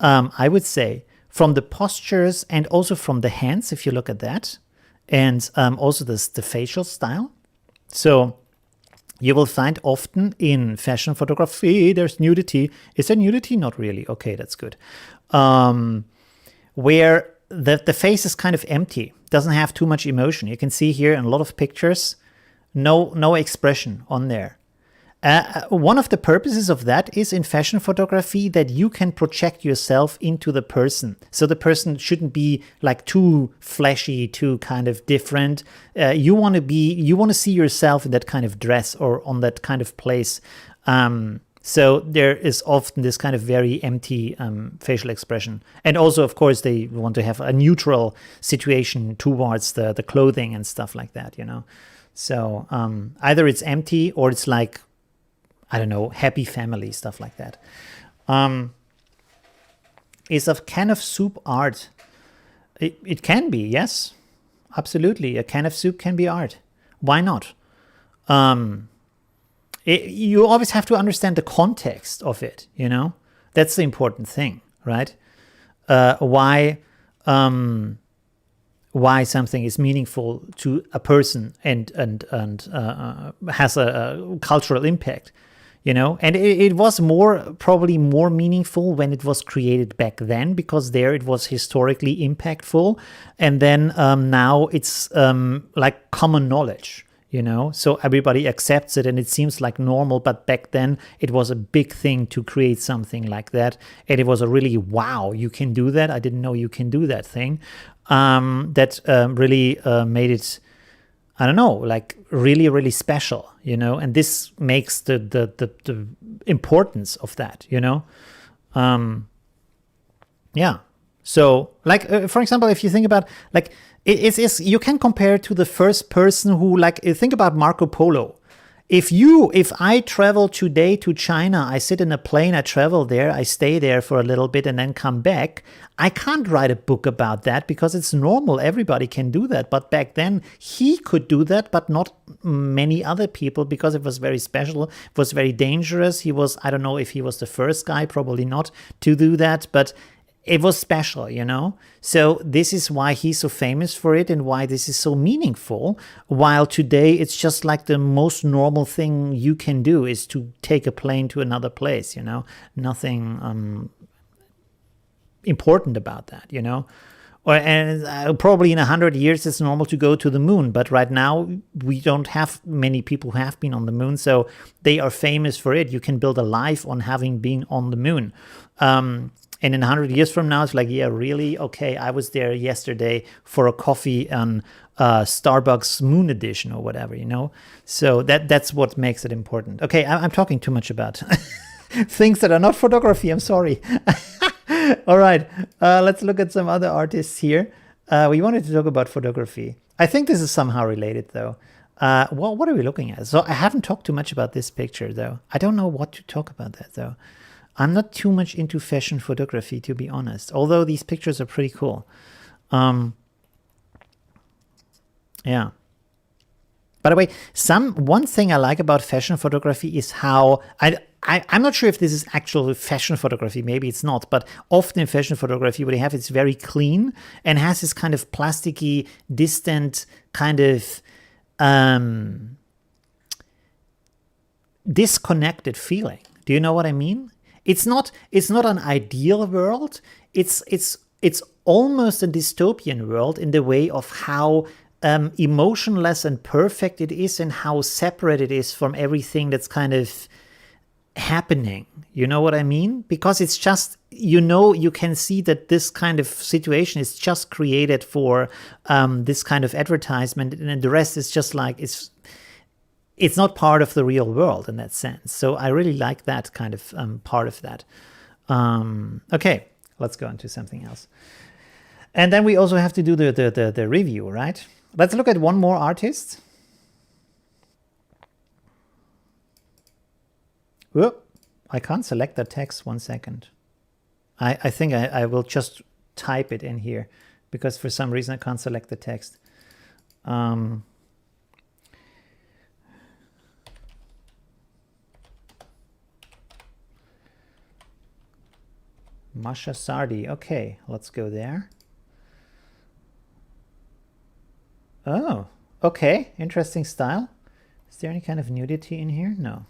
I would say, from the postures and also from the hands, if you look at that. And also the facial style. So you will find often in fashion photography, there's nudity. Is there nudity? Not really. Okay, that's good. Where the face is kind of empty, doesn't have too much emotion. You can see here in a lot of pictures, no expression on there. One of the purposes of that is in fashion photography that you can project yourself into the person. So the person shouldn't be like too flashy, too kind of different. You want to see yourself in that kind of dress or on that kind of place. So there is often this kind of very empty facial expression. And also, of course, they want to have a neutral situation towards the clothing and stuff like that, you know. So either it's empty or it's like, I don't know, happy family, stuff like that. Is a can of soup art? It can be, yes, absolutely. A can of soup can be art. Why not? You always have to understand the context of it, you know? That's the important thing, right? Why something is meaningful to a person and has a cultural impact, you know. And it was probably more meaningful when it was created back then, because there it was historically impactful, and then now it's like common knowledge, you know. So everybody accepts it and it seems like normal, but back then it was a big thing to create something like that, and it was a really, wow, you can do that, I didn't know you can do that thing. That really made it, I don't know, like really, really special, you know, and this makes the importance of that, you know. Yeah. So, like, for example, if you think about, like, it's you can compare to the first person who, like, think about Marco Polo. If I travel today to China, I sit in a plane, I travel there, I stay there for a little bit and then come back, I can't write a book about that because it's normal. Everybody can do that. But back then he could do that, but not many other people, because it was very special. It was very dangerous. He was, I don't know if he was the first guy, probably not, to do that, but it was special, you know? So this is why he's so famous for it and why this is so meaningful. While today it's just like the most normal thing you can do is to take a plane to another place, you know? Nothing important about that, you know? And probably in 100 years it's normal to go to the moon, but right now we don't have many people who have been on the moon, so they are famous for it. You can build a life on having been on the moon. And in 100 years from now, it's like, yeah, really? Okay, I was there yesterday for a coffee on Starbucks Moon Edition or whatever, you know? So that's what makes it important. Okay, I'm talking too much about things that are not photography. I'm sorry. All right, let's look at some other artists here. We wanted to talk about photography. I think this is somehow related, though. Well, what are we looking at? So I haven't talked too much about this picture, though. I don't know what to talk about that, though. I'm not too much into fashion photography, to be honest, although these pictures are pretty cool. Yeah. By the way, one thing I like about fashion photography is how I'm not sure if this is actual fashion photography, maybe it's not, but often in fashion photography what they have, it's very clean and has this kind of plasticky, distant kind of disconnected feeling. Do you know what I mean? It's not an ideal world. It's almost a dystopian world in the way of how emotionless and perfect it is and how separate it is from everything that's kind of happening. You know what I mean? Because it's just, you know, you can see that this kind of situation is just created for this kind of advertisement, and the rest is just like, it's not part of the real world in that sense. So I really like that kind of part of that. Okay, let's go on to something else. And then we also have to do the review, right? Let's look at one more artist. Whoop, I can't select the text. 1 second. I think I will just type it in here because for some reason I can't select the text. Masha Sharadi. Okay, let's go there. Oh, okay. Interesting style. Is there any kind of nudity in here? No.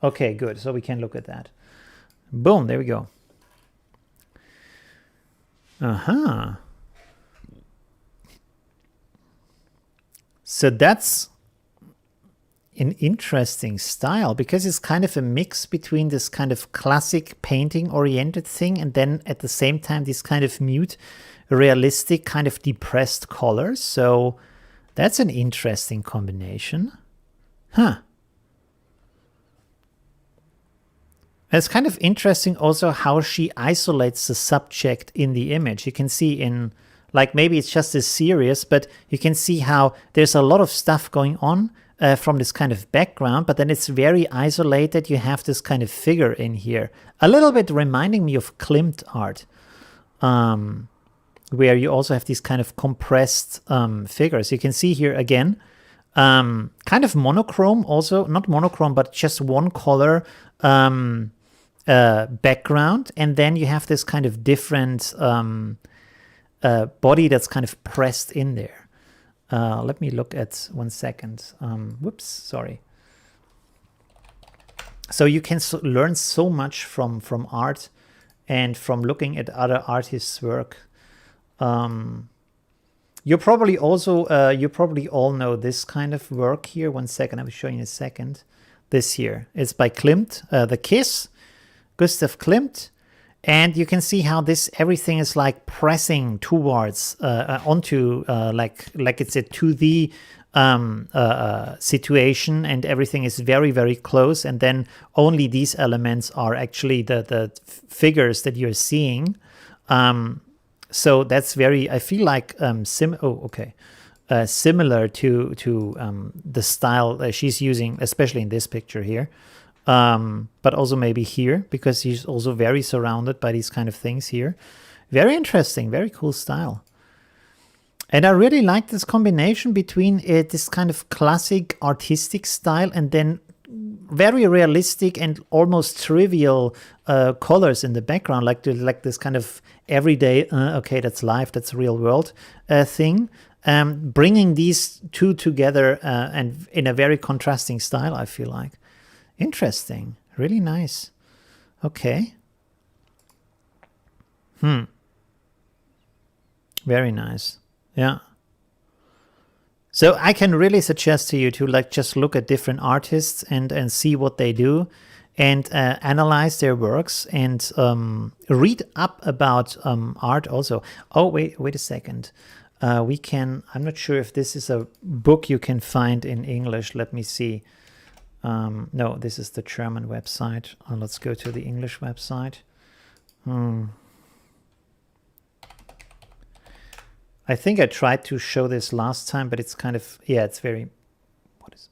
Okay, good. So we can look at that. Boom, there we go. So that's an interesting style because it's kind of a mix between this kind of classic painting oriented thing and then at the same time this kind of mute, realistic, kind of depressed colors. So that's an interesting combination. Huh. It's kind of interesting also how she isolates the subject in the image. You can see in, like, maybe it's just as serious, but you can see how there's a lot of stuff going on from this kind of background, but then it's very isolated. You have this kind of figure in here. A little bit reminding me of Klimt art, where you also have these kind of compressed figures. You can see here again, kind of monochrome also, not monochrome, but just one color background, and then you have this kind of different body that's kind of pressed in there. Let me look at 1 second. Whoops, sorry. So you can learn so much from art and from looking at other artists' work. You probably also you probably all know this kind of work here. 1 second, I will show you in a second. This here, it's by Klimt, The Kiss, Gustav Klimt. And you can see how this, everything is like pressing towards, onto, like it's a 2D situation, and everything is very, very close. And then only these elements are actually the figures that you're seeing. So that's very, I feel like, oh, okay. similar to the style she's using, especially in this picture here, but also maybe here, because she's also very surrounded by these kind of things here. Very interesting, very cool style. And I really like this combination between this kind of classic artistic style and then very realistic and almost trivial colors in the background, like this kind of everyday, okay, that's life, that's real world thing. Bringing these two together and in a very contrasting style, I feel like. Interesting, really nice. Okay. Very nice. Yeah. So I can really suggest to you to like just look at different artists and see what they do and analyze their works and read up about art also. Oh, wait a second. We can, I'm not sure if this is a book you can find in English. Let me see. No, this is the German website. Let's go to the English website. I think I tried to show this last time, but it's kind of, yeah, it's very, what is,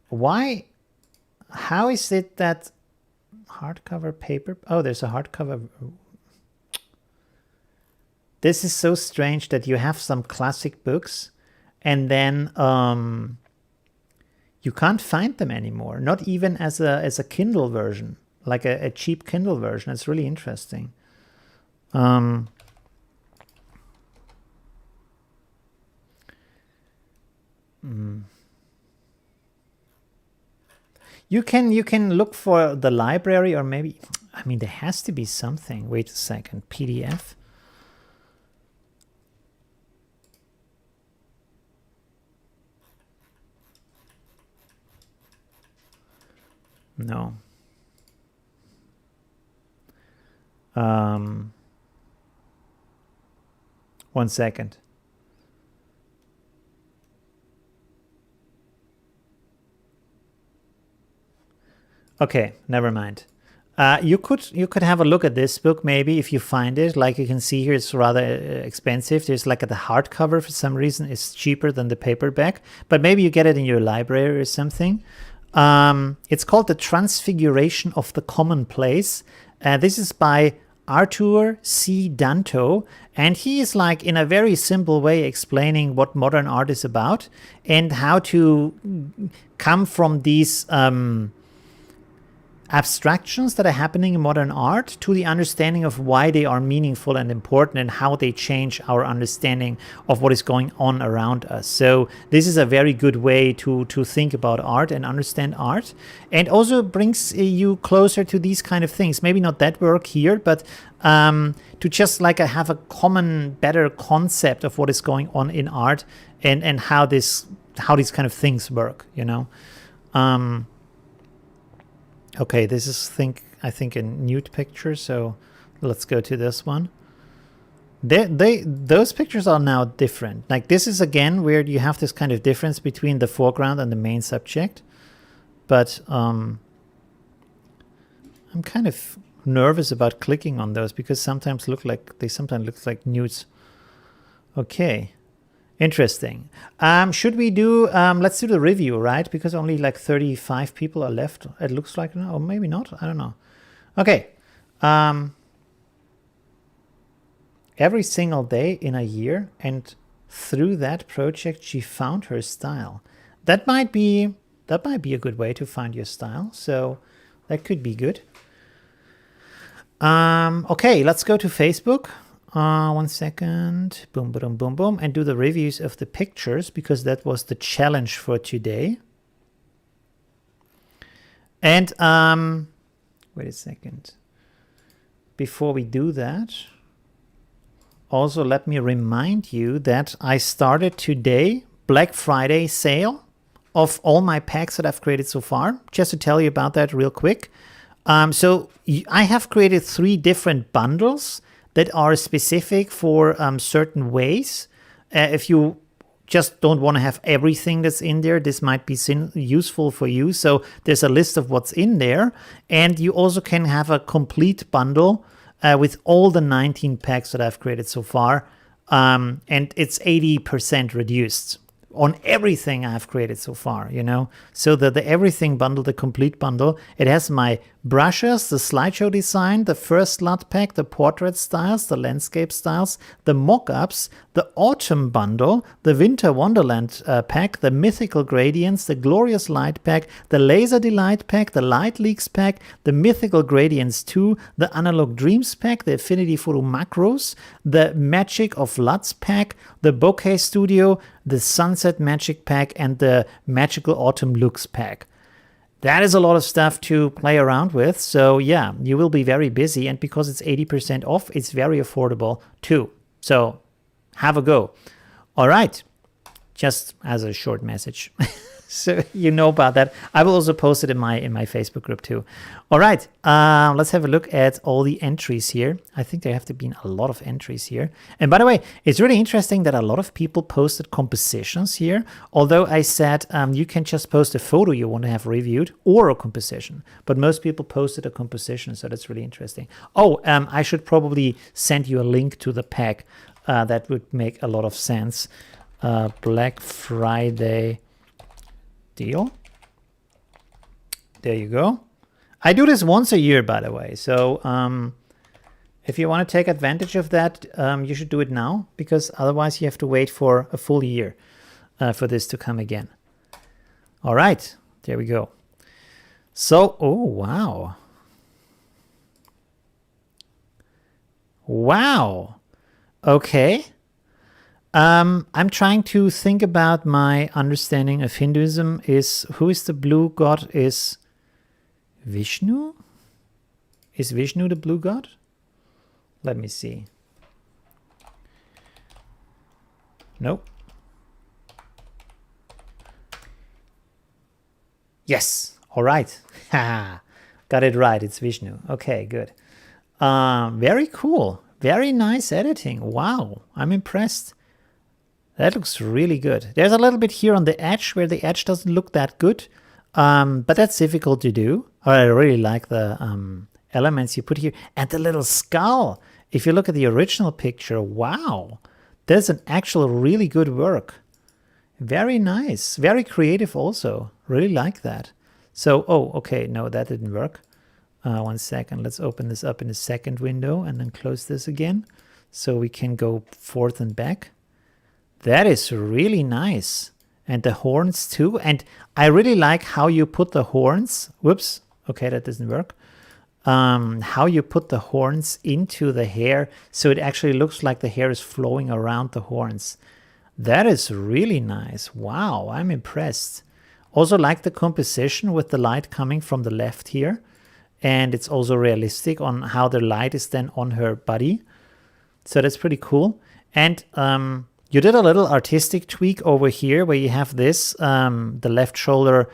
why, how is it that hardcover paper, oh, there's a hardcover. This is so strange that you have some classic books and then you can't find them anymore, not even as a Kindle version. Like a cheap Kindle version. It's really interesting. You can look for the library, or maybe, I mean, there has to be something. Wait a second. PDF. No. 1 second. Okay, never mind. You could have a look at this book maybe if you find it. Like you can see here, it's rather expensive. There's like the hardcover for some reason is cheaper than the paperback, but maybe you get it in your library or something. It's called The Transfiguration of the Commonplace. This is by Arthur C. Danto, and he is like in a very simple way explaining what modern art is about and how to come from these abstractions that are happening in modern art to the understanding of why they are meaningful and important and how they change our understanding of what is going on around us. So this is a very good way to think about art and understand art, and also brings you closer to these kind of things. Maybe not that work here, but to just like have a common, better concept of what is going on in art and how these kind of things work, you know. Okay, this is I think a nude picture, so let's go to this one. Those pictures are now different. Like this is again where you have this kind of difference between the foreground and the main subject. But I'm kind of nervous about clicking on those because sometimes look like nudes. Okay. Interesting. Should we do, let's do the review, right? Because only like 35 people are left. It looks like, or maybe not. I don't know. Okay. Every single day in a year, and through that project, she found her style. That might be a good way to find your style. So that could be good. Okay, let's go to Facebook. 1 second. Boom, boom, boom, boom. And do the reviews of the pictures because that was the challenge for today. And wait a second. Before we do that, also let me remind you that I started today Black Friday sale of all my packs that I've created so far. Just to tell you about that real quick. So I have created 3 different bundles that are specific for certain ways. If you just don't want to have everything that's in there, this might be useful for you. So there's a list of what's in there. And you also can have a complete bundle with all the 19 packs that I've created so far. And it's 80% reduced on everything I've created so far, you know. So the everything bundle, the complete bundle, it has my brushes, the slideshow design, the first LUT pack, the portrait styles, the landscape styles, the mock-ups, the autumn bundle, the winter wonderland pack, the mythical gradients, the glorious light pack, the laser delight pack, the light leaks pack, the mythical gradients 2, the analog dreams pack, the affinity photo macros, the magic of LUTs pack, the bokeh studio, the sunset magic pack, and the magical autumn looks pack. That is a lot of stuff to play around with. So yeah, you will be very busy. And because it's 80% off, it's very affordable too. So have a go. All right. Just as a short message. So you know about that. I will also post it in my Facebook group too. All right, let's have a look at all the entries here. I think there have to be a lot of entries here. And by the way, it's really interesting that a lot of people posted compositions here. Although I said you can just post a photo you want to have reviewed or a composition. But most people posted a composition, so that's really interesting. Oh, I should probably send you a link to the pack. That would make a lot of sense. Black Friday deal. There you go. I do this once a year, by the way. So if you want to take advantage of that, you should do it now, because otherwise you have to wait for a full year for this to come again. All right, there we go. So, oh, wow. Wow. Okay. I'm trying to think about my understanding of Hinduism. Who is the blue god? Is Vishnu? Is Vishnu the blue god? Let me see. Nope. Yes. All right. Got it right. It's Vishnu. Okay, good. Very cool. Very nice editing. Wow. I'm impressed. That looks really good. There's a little bit here on the edge where the edge doesn't look that good, but that's difficult to do. I really like the elements you put here. And the little skull. If you look at the original picture, wow. That's an actual really good work. Very nice. Very creative also. Really like that. So, oh, okay. No, that didn't work. 1 second. Let's open this up in the second window and then close this again so we can go forth and back. That is really nice. And the horns too. And I really like how you put the horns. Whoops. Okay, that doesn't work. How you put the horns into the hair so it actually looks like the hair is flowing around the horns. That is really nice. Wow, I'm impressed. Also like the composition with the light coming from the left here. And it's also realistic on how the light is then on her body. So that's pretty cool. And you did a little artistic tweak over here where you have this, the left shoulder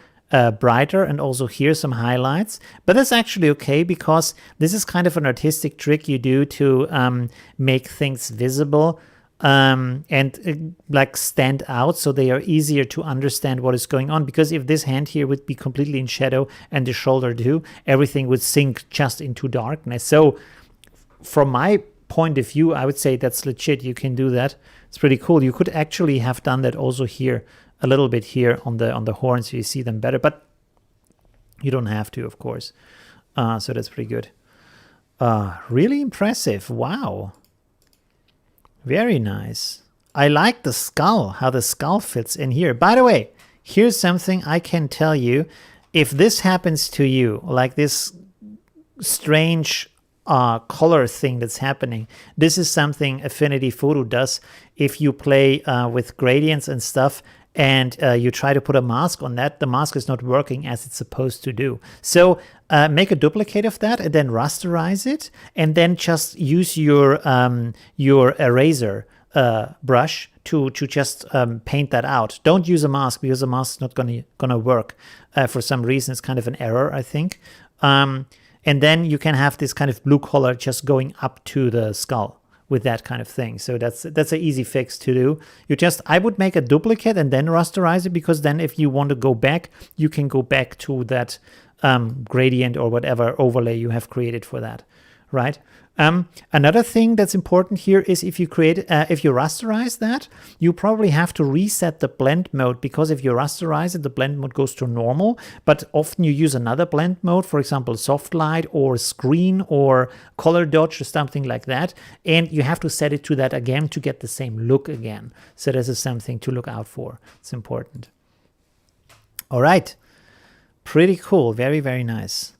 brighter, and also here some highlights. But that's actually okay, because this is kind of an artistic trick you do to make things visible and like stand out, so they are easier to understand what is going on. Because if this hand here would be completely in shadow and the shoulder too, everything would sink just into darkness. So from my point of view, I would say that's legit. You can do that. It's pretty cool. You could actually have done that also here, a little bit here on the horns, so you see them better, but you don't have to, of course. So that's pretty good. Really impressive. Wow. Very nice. I like the skull, how the skull fits in here. By the way, here's something I can tell you. If this happens to you, like this strange color thing that's happening, this is something Affinity Photo does. If you play with gradients and stuff, and you try to put a mask on that, the mask is not working as it's supposed to do. So make a duplicate of that and then rasterize it, and then just use your eraser brush to just paint that out. Don't use a mask, because a mask is not gonna work. For some reason, it's kind of an error, I think. And then you can have this kind of blue color just going up to the skull with that kind of thing. So that's an easy fix to do. I would make a duplicate and then rasterize it, because then if you want to go back, you can go back to that gradient or whatever overlay you have created for that, right? Another thing that's important here is if you rasterize that, you probably have to reset the blend mode, because if you rasterize it, the blend mode goes to normal, but often you use another blend mode, for example, soft light or screen or color dodge or something like that, and you have to set it to that again to get the same look again. So this is something to look out for. It's important. All right. Pretty cool. Very, very nice.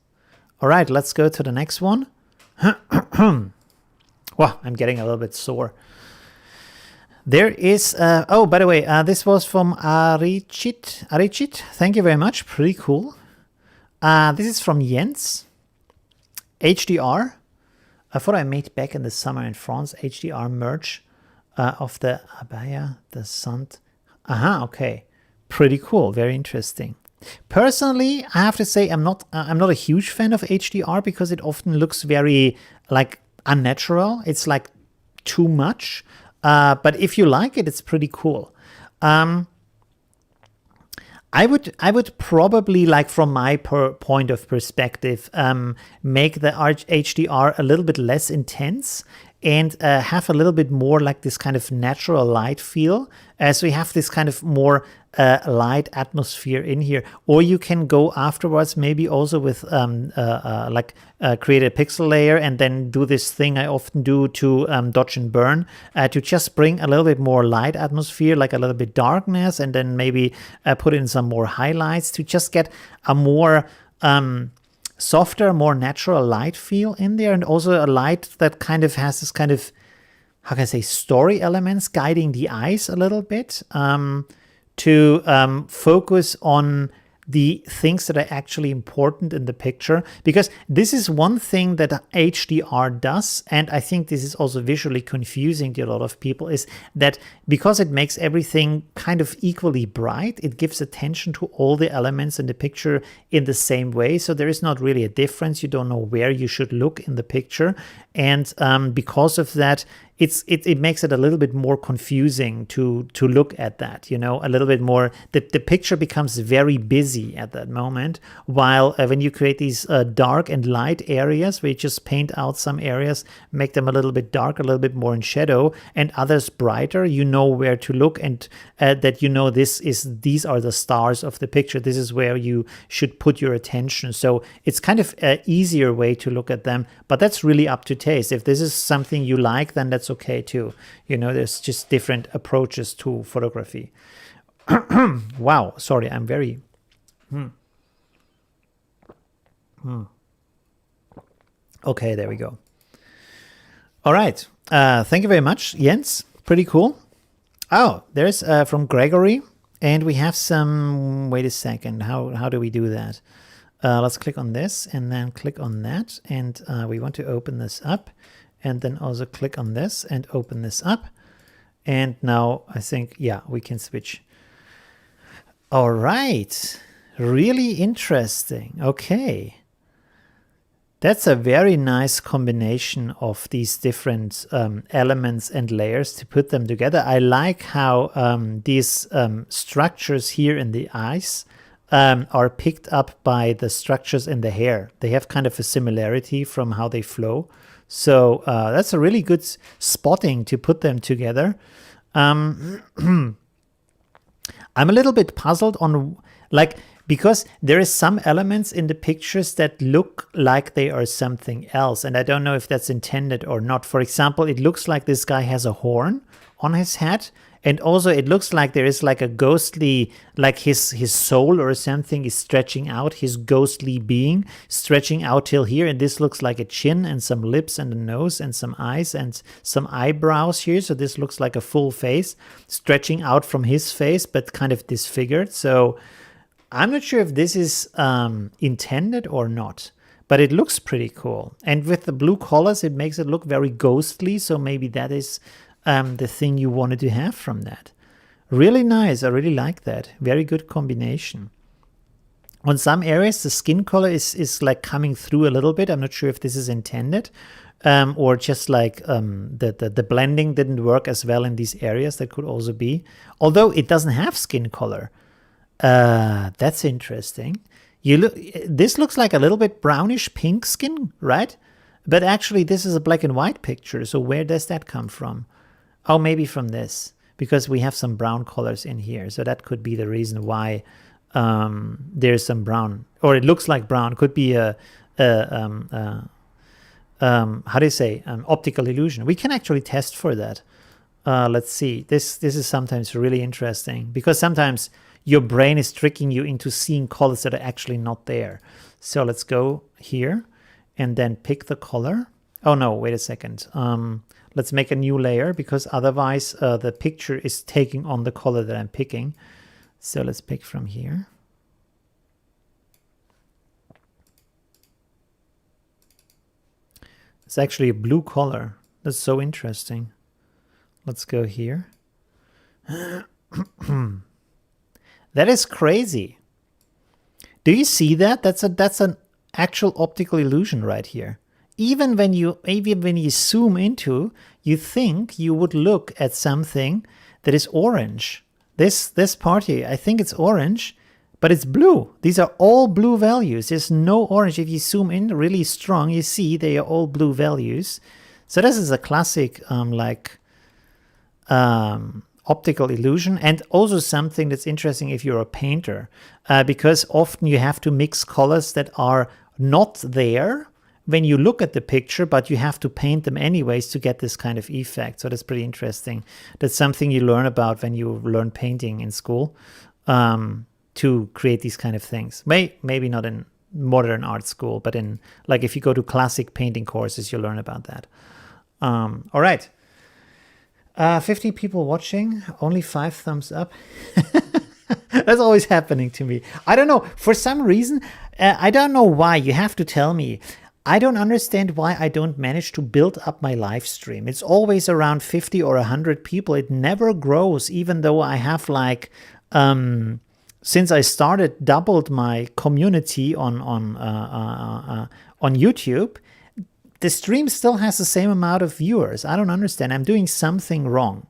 All right, let's go to the next one. Wow, I'm getting a little bit sore. There is, oh, by the way, this was from Arichit. Arichit, thank you very much. Pretty cool. This is from Jens. HDR. A photo I made back in the summer in France. HDR merge of the abaya, the sant. Aha, okay. Pretty cool. Very interesting. Personally, I have to say I'm not a huge fan of HDR because it often looks very like unnatural. It's like too much. But if you like it, it's pretty cool. I would probably, like from my point of perspective, make the HDR a little bit less intense and have a little bit more like this kind of natural light feel. So we have this kind of more light atmosphere in here. Or you can go afterwards maybe also with create a pixel layer and then do this thing I often do to dodge and burn to just bring a little bit more light atmosphere, like a little bit darkness, and then maybe put in some more highlights to just get a more softer, more natural light feel in there, and also a light that kind of has this kind of, how can I say, story elements guiding the eyes a little bit to focus on the things that are actually important in the picture, because this is one thing that HDR does, and I think this is also visually confusing to a lot of people, is that because it makes everything kind of equally bright, it gives attention to all the elements in the picture in the same way, so there is not really a difference. You don't know where you should look in the picture, and because of that, it makes it a little bit more confusing to look at that, you know, a little bit more. The picture becomes very busy at that moment, while when you create these dark and light areas where you just paint out some areas, make them a little bit dark, a little bit more in shadow, and others brighter, you know where to look, and that you know these are the stars of the picture. This is where you should put your attention. So it's kind of an easier way to look at them, but that's really up to taste. If this is something you like, then that's okay too. You know, there's just different approaches to photography. Wow, sorry, I'm very Okay, there we go. All right, thank you very much, Jens. Pretty cool. Oh, there's from Gregory, and we have some, wait a second, how do we do that? Let's click on this and then click on that, and we want to open this up, and then also click on this and open this up. And now I think, yeah, we can switch. All right, really interesting. Okay, that's a very nice combination of these different elements and layers to put them together. I like how these structures here in the eyes are picked up by the structures in the hair. They have kind of a similarity from how they flow. So that's a really good spotting to put them together. I'm a little bit puzzled on, like, because there is some elements in the pictures that look like they are something else, and I don't know if that's intended or not. For example, it looks like this guy has a horn on his head, and also it looks like there is like a ghostly, like his soul or something is stretching out, his ghostly being stretching out till here, and this looks like a chin and some lips and a nose and some eyes and some eyebrows here, so this looks like a full face stretching out from his face but kind of disfigured. So I'm not sure if this is intended or not, but it looks pretty cool. And with the blue colors, it makes it look very ghostly, so maybe that is the thing you wanted to have from that. Really nice. I really like that. Very good combination. On some areas, the skin color is like coming through a little bit. I'm not sure if this is intended or just like the blending didn't work as well in these areas. That could also be. Although it doesn't have skin color. That's interesting. This looks like a little bit brownish pink skin, right? But actually, this is a black and white picture. So where does that come from? Oh, maybe from this, because we have some brown colors in here. So that could be the reason why there's some brown, or it looks like brown. Could be how do you say, optical illusion. We can actually test for that. Let's see. This is sometimes really interesting, because sometimes your brain is tricking you into seeing colors that are actually not there. So let's go here and then pick the color. Oh no, wait a second. Let's make a new layer, because otherwise the picture is taking on the color that I'm picking. So let's pick from here. It's actually a blue color. That's so interesting. Let's go here. That is crazy. Do you see that? That's an actual optical illusion right here. Even when you zoom into, you think you would look at something that is orange. This part here, I think it's orange, but it's blue. These are all blue values. There's no orange. If you zoom in really strong, you see they are all blue values. So this is a classic optical illusion, and also something that's interesting if you're a painter, because often you have to mix colors that are not there when you look at the picture, but you have to paint them anyways to get this kind of effect. So that's pretty interesting. That's something you learn about when you learn painting in school, to create these kind of things. Maybe not in modern art school, but in, like, if you go to classic painting courses, you learn about that. All right. 50 people watching, only 5 thumbs up. That's always happening to me. I don't know. For some reason, I don't know why. You have to tell me. I don't understand why I don't manage to build up my live stream. It's always around 50 or 100 people. It never grows, even though I have since I started, doubled my community on YouTube. The stream still has the same amount of viewers. I don't understand. I'm doing something wrong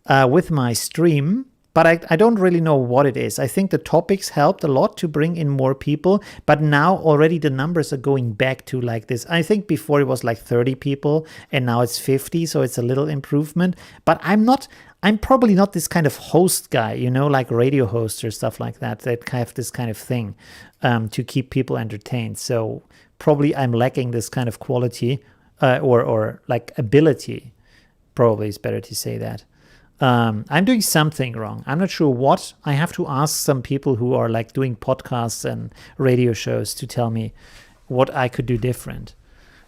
with my stream, but I don't really know what it is. I think the topics helped a lot to bring in more people, but now already the numbers are going back to like this. I think before it was like 30 people and now it's 50, so it's a little improvement. But I'm probably not this kind of host guy, like radio hosts or stuff like that have this kind of thing to keep people entertained. So probably I'm lacking this kind of quality or like ability, probably is better to say that. I'm doing something wrong. I'm not sure what. I have to ask some people who are like doing podcasts and radio shows to tell me what I could do different.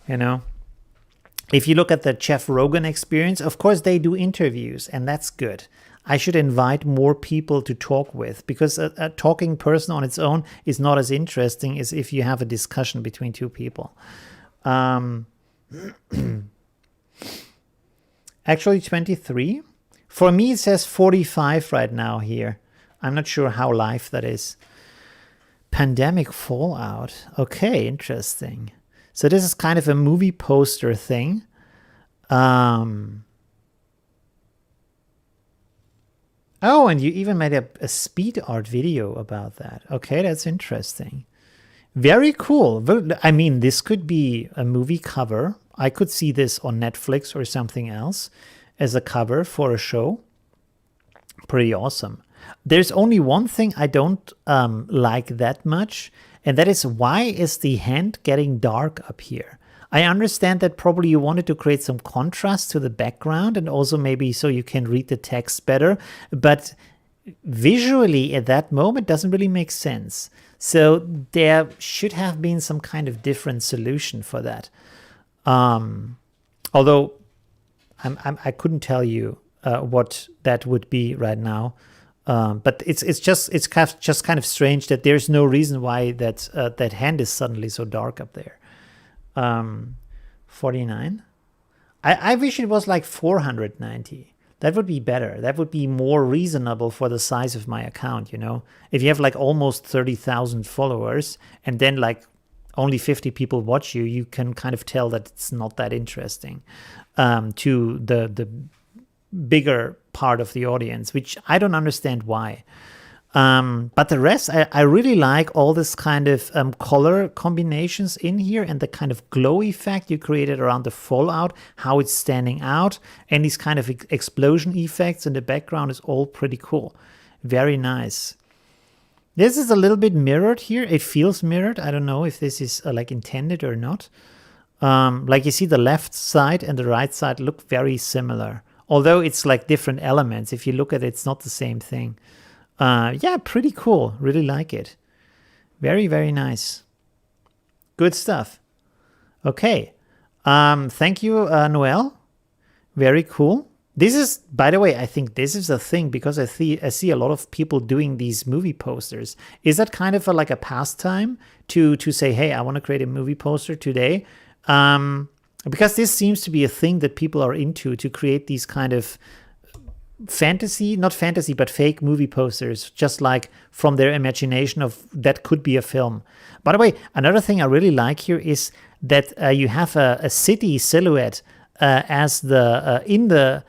If you look at the Jeff Rogan experience, of course they do interviews, and that's good. I should invite more people to talk with, because a talking person on its own is not as interesting as if you have a discussion between two people. Actually, 23. For me, it says 45 right now here. I'm not sure how live that is. Pandemic fallout. Okay, interesting. So this is kind of a movie poster thing. Oh, and you even made a speed art video about that. Okay, that's interesting. Very cool. I mean, this could be a movie cover. I could see this on Netflix or something else as a cover for a show. Pretty awesome. There's only one thing I don't like that much, and that is, why is the hand getting dark up here? I understand that probably you wanted to create some contrast to the background and also maybe so you can read the text better, but visually at that moment doesn't really make sense. So there should have been some kind of different solution for that. Although I couldn't tell you what that would be right now. But it's just kind of strange that there's no reason why that hand is suddenly so dark up there. 49. I wish it was like 490. That would be better. That would be more reasonable for the size of my account, If you have like almost 30,000 followers and then like only 50 people watch you, you can kind of tell that it's not that interesting to the bigger part of the audience, which I don't understand why. But the rest, I really like all this kind of color combinations in here and the kind of glow effect you created around the fallout, how it's standing out, and these kind of explosion effects in the background is all pretty cool. Very nice. This is a little bit mirrored here. It feels mirrored. I don't know if this is like intended or not. Like you see the left side and the right side look very similar. Although it's like different elements. If you look at it, it's not the same thing. Yeah, pretty cool. Really like it. Very, very nice. Good stuff. Okay. Thank you, Noel. Very cool. This is, by the way, I think this is a thing because I see a lot of people doing these movie posters. Is that kind of like a pastime to say, hey, I want to create a movie poster today? Because this seems to be a thing that people are into, to create these kind of not fantasy, but fake movie posters, just like from their imagination of that could be a film. By the way, another thing I really like here is that you have a city silhouette as the in the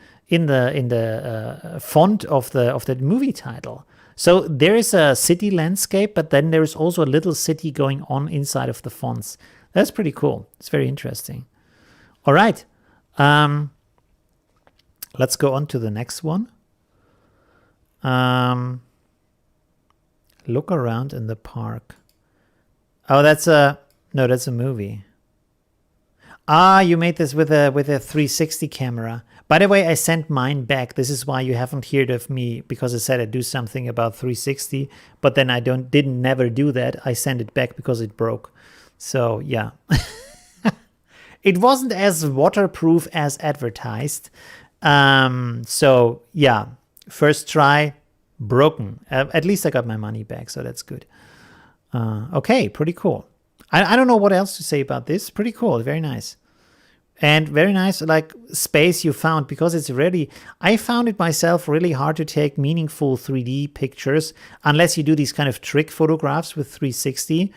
font of the movie title. So there is a city landscape, but then there is also a little city going on inside of the fonts. That's pretty cool. It's very interesting. All right. Let's go on to the next one. Look around in the park. Oh, that's a movie. Ah, you made this with a 360 camera. By the way, I sent mine back. This is why you haven't heard of me, because I said I'd do something about 360, but then I didn't never do that. I sent it back because it broke. So yeah. It wasn't as waterproof as advertised. So yeah, first try, broken. At least I got my money back, so that's good. Okay, pretty cool. I don't know what else to say about this. Pretty cool, very nice. And very nice, like, space you found, because it's really, I found it myself really hard to take meaningful 3D pictures unless you do these kind of trick photographs with 360.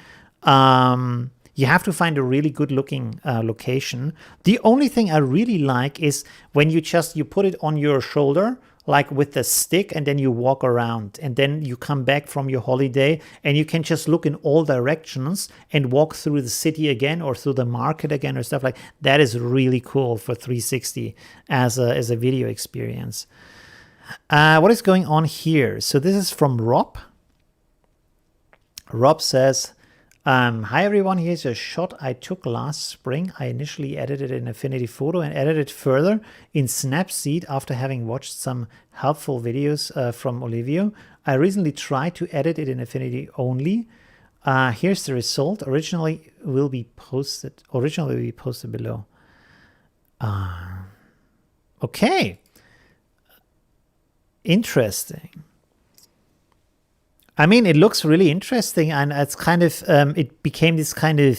You have to find a really good looking location. The only thing I really like is when you put it on your shoulder, like with the stick, and then you walk around, and then you come back from your holiday and you can just look in all directions and walk through the city again or through the market again or stuff like that. Is really cool for 360 as a video experience. What is going on here? So this is from Rob. Rob says, hi everyone, here's a shot I took last spring. I initially edited it in Affinity Photo and edited further in Snapseed after having watched some helpful videos from Olivio. I recently tried to edit it in Affinity only. Here's the result. Originally will be posted below. Okay. Interesting. I mean, it looks really interesting, and it's kind of it became this kind of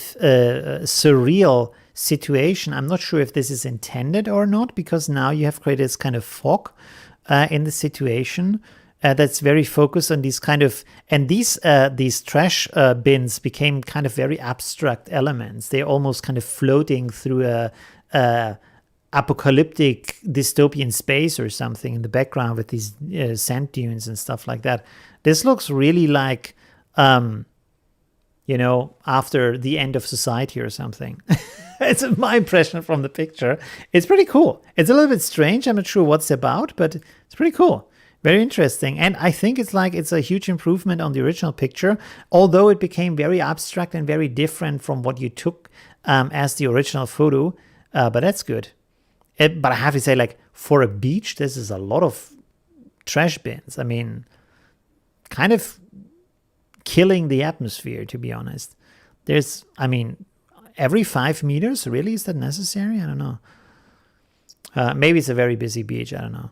surreal situation. I'm not sure if this is intended or not, because now you have created this kind of fog in the situation that's very focused on these kind of, and these trash bins became kind of very abstract elements. They're almost kind of floating through a apocalyptic dystopian space or something in the background with these sand dunes and stuff like that. This looks really like, after the end of society or something. It's my impression from the picture. It's pretty cool. It's a little bit strange. I'm not sure what's about, but it's pretty cool. Very interesting. And I think it's a huge improvement on the original picture, although it became very abstract and very different from what you took as the original photo. But that's good. But I have to say, like, for a beach, this is a lot of trash bins. I mean, kind of killing the atmosphere, to be honest. Every 5 meters, really? Is that necessary? I don't know. Maybe it's a very busy beach. I don't know.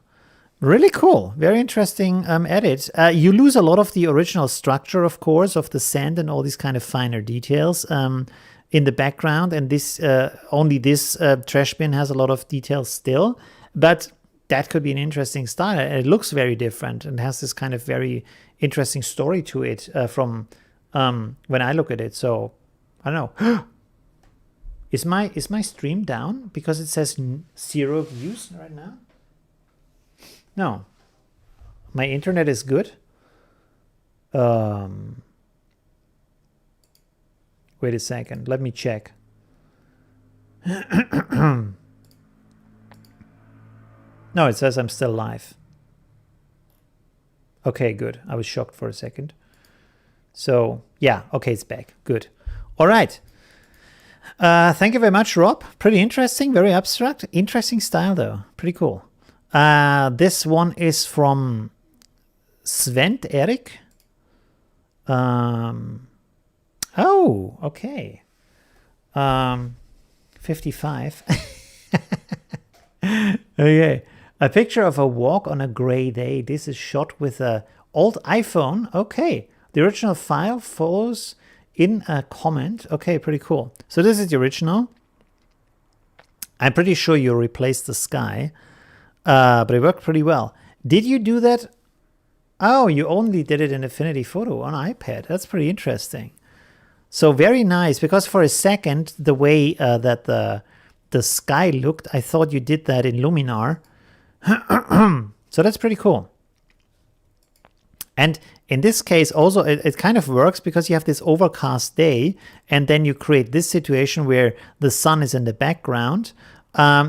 Really cool. Very interesting edit. You lose a lot of the original structure, of course, of the sand and all these kind of finer details in the background. And this only this trash bin has a lot of details still. But that could be an interesting style. It looks very different and has this kind of very interesting story to it from when I look at it. So I don't know. Is my stream down because it says 0 views right now? No. My internet is good. Wait a second. Let me check. No, it says I'm still live. Okay, good. I was shocked for a second. So, yeah. Okay, it's back. Good. All right. Thank you very much, Rob. Pretty interesting. Very abstract. Interesting style, though. Pretty cool. This one is from Svent Erik. Oh, okay. 55. Okay. A picture of a walk on a gray day. This is shot with a old iPhone. Okay. The original file follows in a comment. Okay, pretty cool. So this is the original. I'm pretty sure you replaced the sky, but it worked pretty well. Did you do that? Oh, you only did it in Affinity Photo on iPad. That's pretty interesting. So very nice, because for a second, the way that the sky looked, I thought you did that in Luminar. So that's pretty cool. And in this case, also, it kind of works because you have this overcast day, and then you create this situation where the sun is in the background.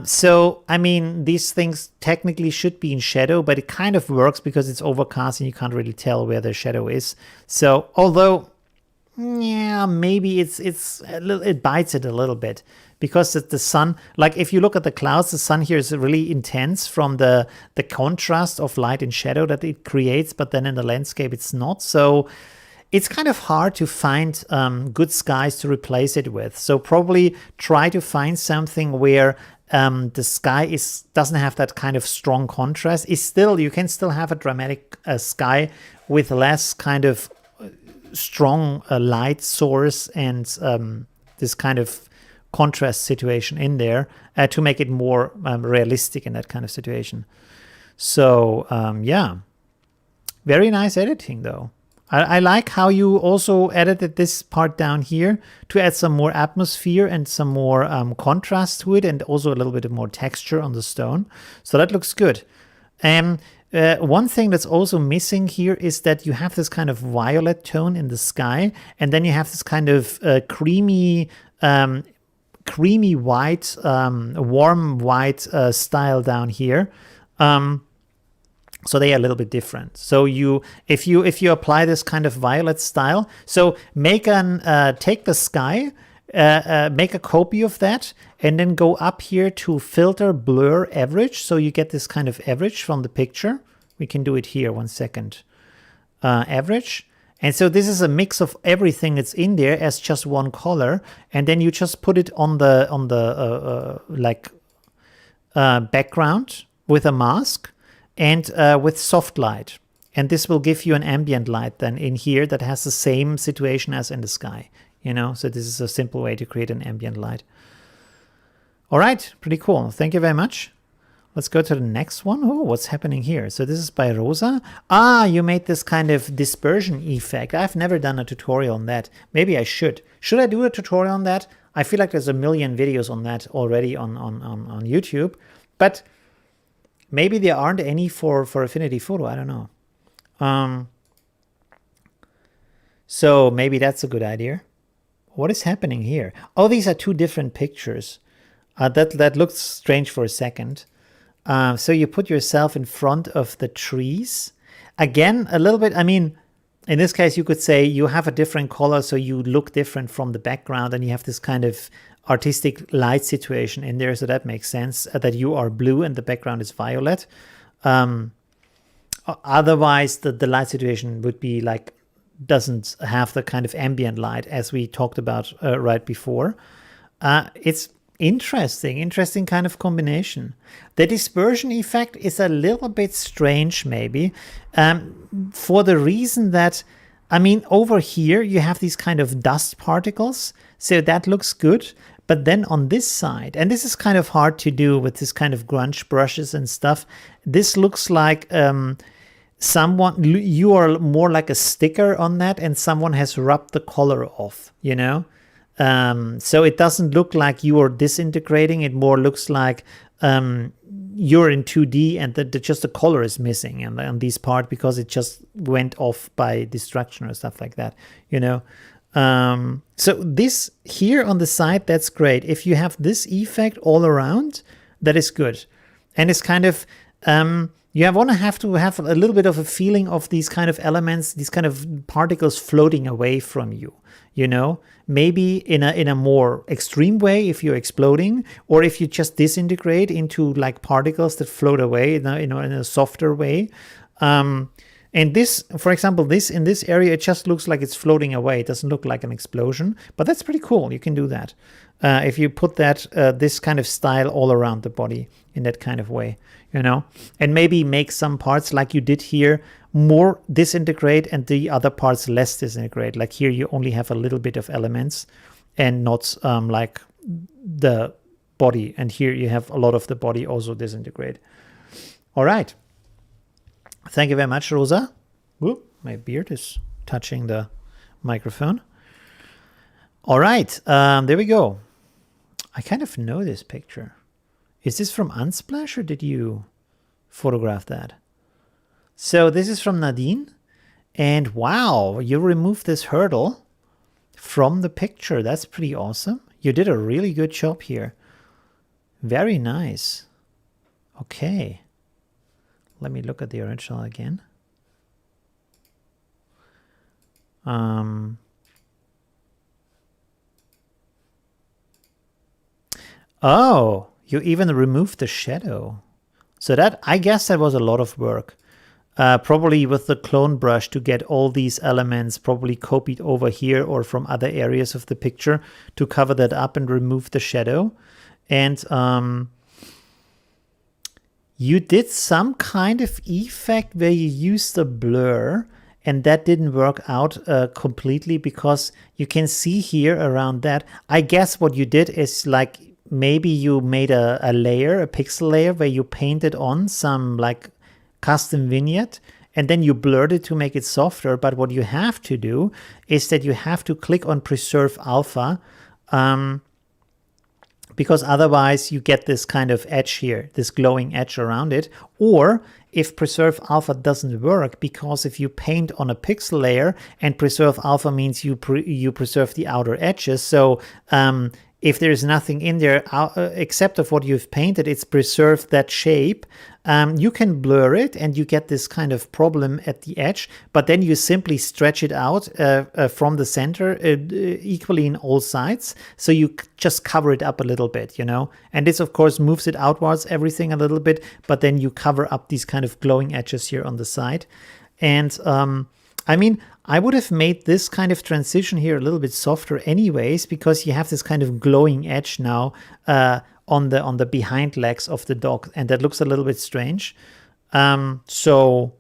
So, I mean, these things technically should be in shadow, but it kind of works because it's overcast and you can't really tell where the shadow is. So, although, yeah, maybe it bites it a little bit, because the sun, like if you look at the clouds, the sun here is really intense from the contrast of light and shadow that it creates, but then in the landscape it's not. So it's kind of hard to find good skies to replace it with. So probably try to find something where the sky doesn't have that kind of strong contrast. You can still have a dramatic sky with less kind of strong light source and this kind of contrast situation in there to make it more realistic in that kind of situation. So yeah, very nice editing though. I like how you also edited this part down here to add some more atmosphere and some more contrast to it, and also a little bit more texture on the stone. So that looks good. One thing that's also missing here is that you have this kind of violet tone in the sky, and then you have this kind of creamy white, warm white style down here. So they are a little bit different. So if you apply this kind of violet style, so take the sky, make a copy of that, and then go up here to filter blur average. So you get this kind of average from the picture. We can do it here. 1 second. Average. And so this is a mix of everything that's in there as just one color, and then you just put it on the background with a mask and with soft light. And this will give you an ambient light then in here that has the same situation as in the sky. So this is a simple way to create an ambient light. All right, pretty cool. Thank you very much. Let's go to the next one. Oh, what's happening here? So this is by Rosa. You made this kind of dispersion effect. I've never done a tutorial on that. Maybe I should. Should I do a tutorial on that? I feel like there's a million videos on that already on YouTube. But maybe there aren't any for Affinity Photo. I don't know. So maybe that's a good idea. What is happening here? Oh, these are two different pictures. That looks strange for a second. So you put yourself in front of the trees. Again, a little bit, I mean, in this case, you could say you have a different color, so you look different from the background, and you have this kind of artistic light situation in there, so that makes sense, that you are blue and the background is violet. Otherwise, the light situation would be like, doesn't have the kind of ambient light as we talked about right before. It's interesting kind of combination. The dispersion effect is a little bit strange maybe, for the reason that, I mean, over here you have these kind of dust particles, so that looks good. But then on this side, and this is kind of hard to do with this kind of grunge brushes and stuff, this looks like you are more like a sticker on that, and someone has rubbed the color off, So it doesn't look like you are disintegrating. It more looks like you're in 2D and just the color is missing and on this part because it just went off by destruction or stuff like that, you know. So this here on the side, that's great. If you have this effect all around, that is good. And it's kind of, you want to have a little bit of a feeling of these kind of elements, these kind of particles floating away from you, you know, maybe in a more extreme way if you're exploding, or if you just disintegrate into like particles that float away in a softer way. And this, for example, in this area, it just looks like it's floating away. It doesn't look like an explosion, but that's pretty cool. You can do that. If you put that, this kind of style all around the body in that kind of way, you know, and maybe make some parts like you did here more disintegrate and the other parts less disintegrate. Like here, you only have a little bit of elements and not like the body. And here you have a lot of the body also disintegrate. All right. Thank you very much, Rosa. Whoop, my beard is touching the microphone. All right, there we go. I kind of know this picture. Is this from Unsplash or did you photograph that? So this is from Nadine. And wow, you removed this hurdle from the picture. That's pretty awesome. You did a really good job here. Very nice. Okay. Let me look at the original again. Oh, you even removed the shadow. So that, I guess that was a lot of work. Probably with the clone brush to get all these elements probably copied over here or from other areas of the picture to cover that up and remove the shadow. And you did some kind of effect where you used a blur, and that didn't work out completely because you can see here around that. I guess what you did is like maybe you made a layer, a pixel layer, where you painted on some like custom vignette, and then you blurred it to make it softer. But what you have to do is that you have to click on Preserve Alpha, because otherwise you get this kind of edge here, this glowing edge around it. Or if Preserve Alpha doesn't work, because if you paint on a pixel layer, and Preserve Alpha means you preserve the outer edges. So if there's nothing in there except of what you've painted, it's preserved that shape. You can blur it and you get this kind of problem at the edge, but then you simply stretch it out from the center equally in all sides. So you just cover it up a little bit, you know, and this of course moves it outwards, everything a little bit, but then you cover up these kind of glowing edges here on the side. And I mean, I would have made this kind of transition here a little bit softer anyways, because you have this kind of glowing edge now on the behind legs of the dog, and that looks a little bit strange. So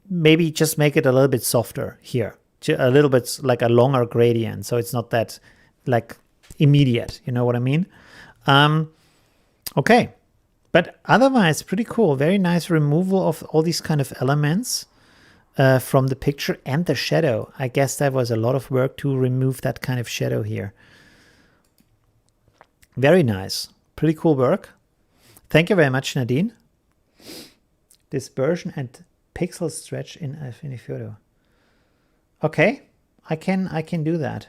maybe just make it a little bit softer here, a little bit like a longer gradient, so it's not that like immediate, you know what I mean? Okay, but otherwise pretty cool. Very nice removal of all these kind of elements from the picture, and the shadow. I guess that was a lot of work to remove that kind of shadow here. Very nice. Pretty cool work. Thank you very much, Nadine. Dispersion and pixel stretch in Affinity Photo. Okay, I can do that.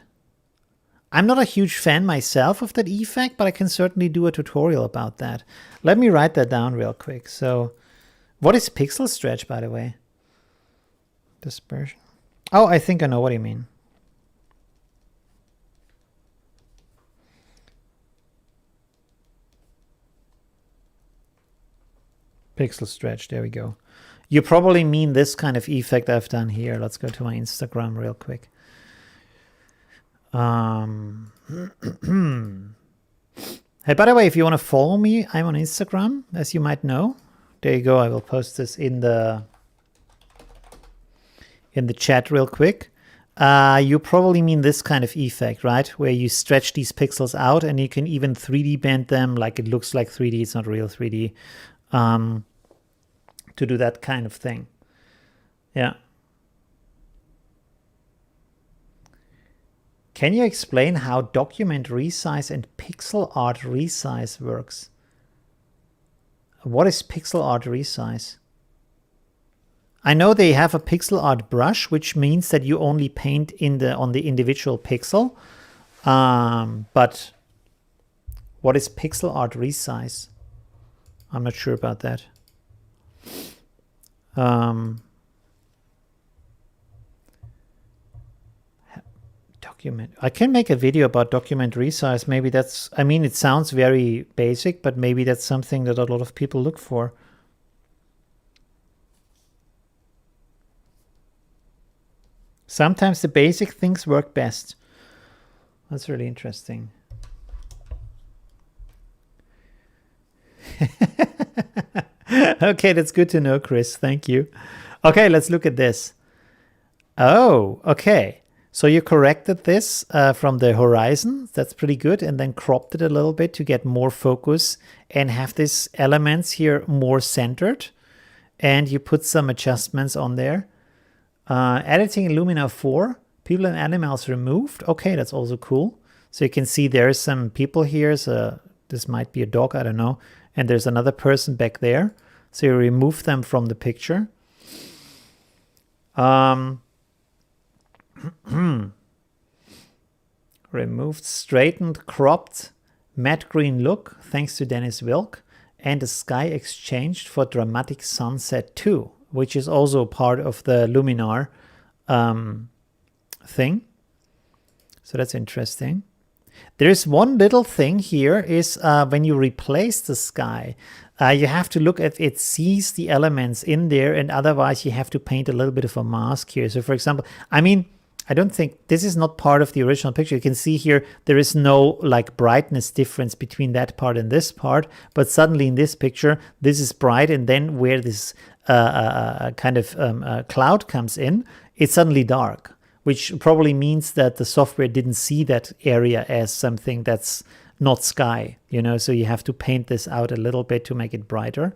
I'm not a huge fan myself of that effect, but I can certainly do a tutorial about that. Let me write that down real quick. So what is pixel stretch, by the way? Dispersion. Oh, I think I know what you mean. Pixel stretch, there we go. You probably mean this kind of effect I've done here. Let's go to my Instagram real quick. Hey, by the way, if you want to follow me, I'm on Instagram, as you might know. There you go. I will post this in the chat real quick. You probably mean this kind of effect, right? Where you stretch these pixels out and you can even 3D bend them like it looks like 3D. It's not real 3D. To do that kind of thing. Yeah. Can you explain how document resize and pixel art resize works? What is pixel art resize? I know they have a pixel art brush, which means that you only paint on the individual pixel. But what is pixel art resize? I'm not sure about that. Document. I can make a video about document resize. Maybe that's, I mean, it sounds very basic, but maybe that's something that a lot of people look for. Sometimes the basic things work best. That's really interesting. Okay, that's good to know, Chris. Thank you. Okay, let's look at this. Oh, okay. So you corrected this from the horizon. That's pretty good. And then cropped it a little bit to get more focus and have these elements here more centered. And you put some adjustments on there. Editing in Lumina 4. People and animals removed. Okay, that's also cool. So you can see there's some people here. So this might be a dog, I don't know. And there's another person back there. So you remove them from the picture. Removed, straightened, cropped, matte green look, thanks to Dennis Wilk, and the sky exchanged for dramatic sunset 2, which is also part of the Luminar thing. So that's interesting. There's one little thing here is when you replace the sky, you have to look at it sees the elements in there, and otherwise you have to paint a little bit of a mask here. So for example, I mean, I don't think this is not part of the original picture. You can see here there is no like brightness difference between that part and this part, but suddenly in this picture this is bright, and then where this kind of cloud comes in, it's suddenly dark, which probably means that the software didn't see that area as something that's not sky, you know, so you have to paint this out a little bit to make it brighter.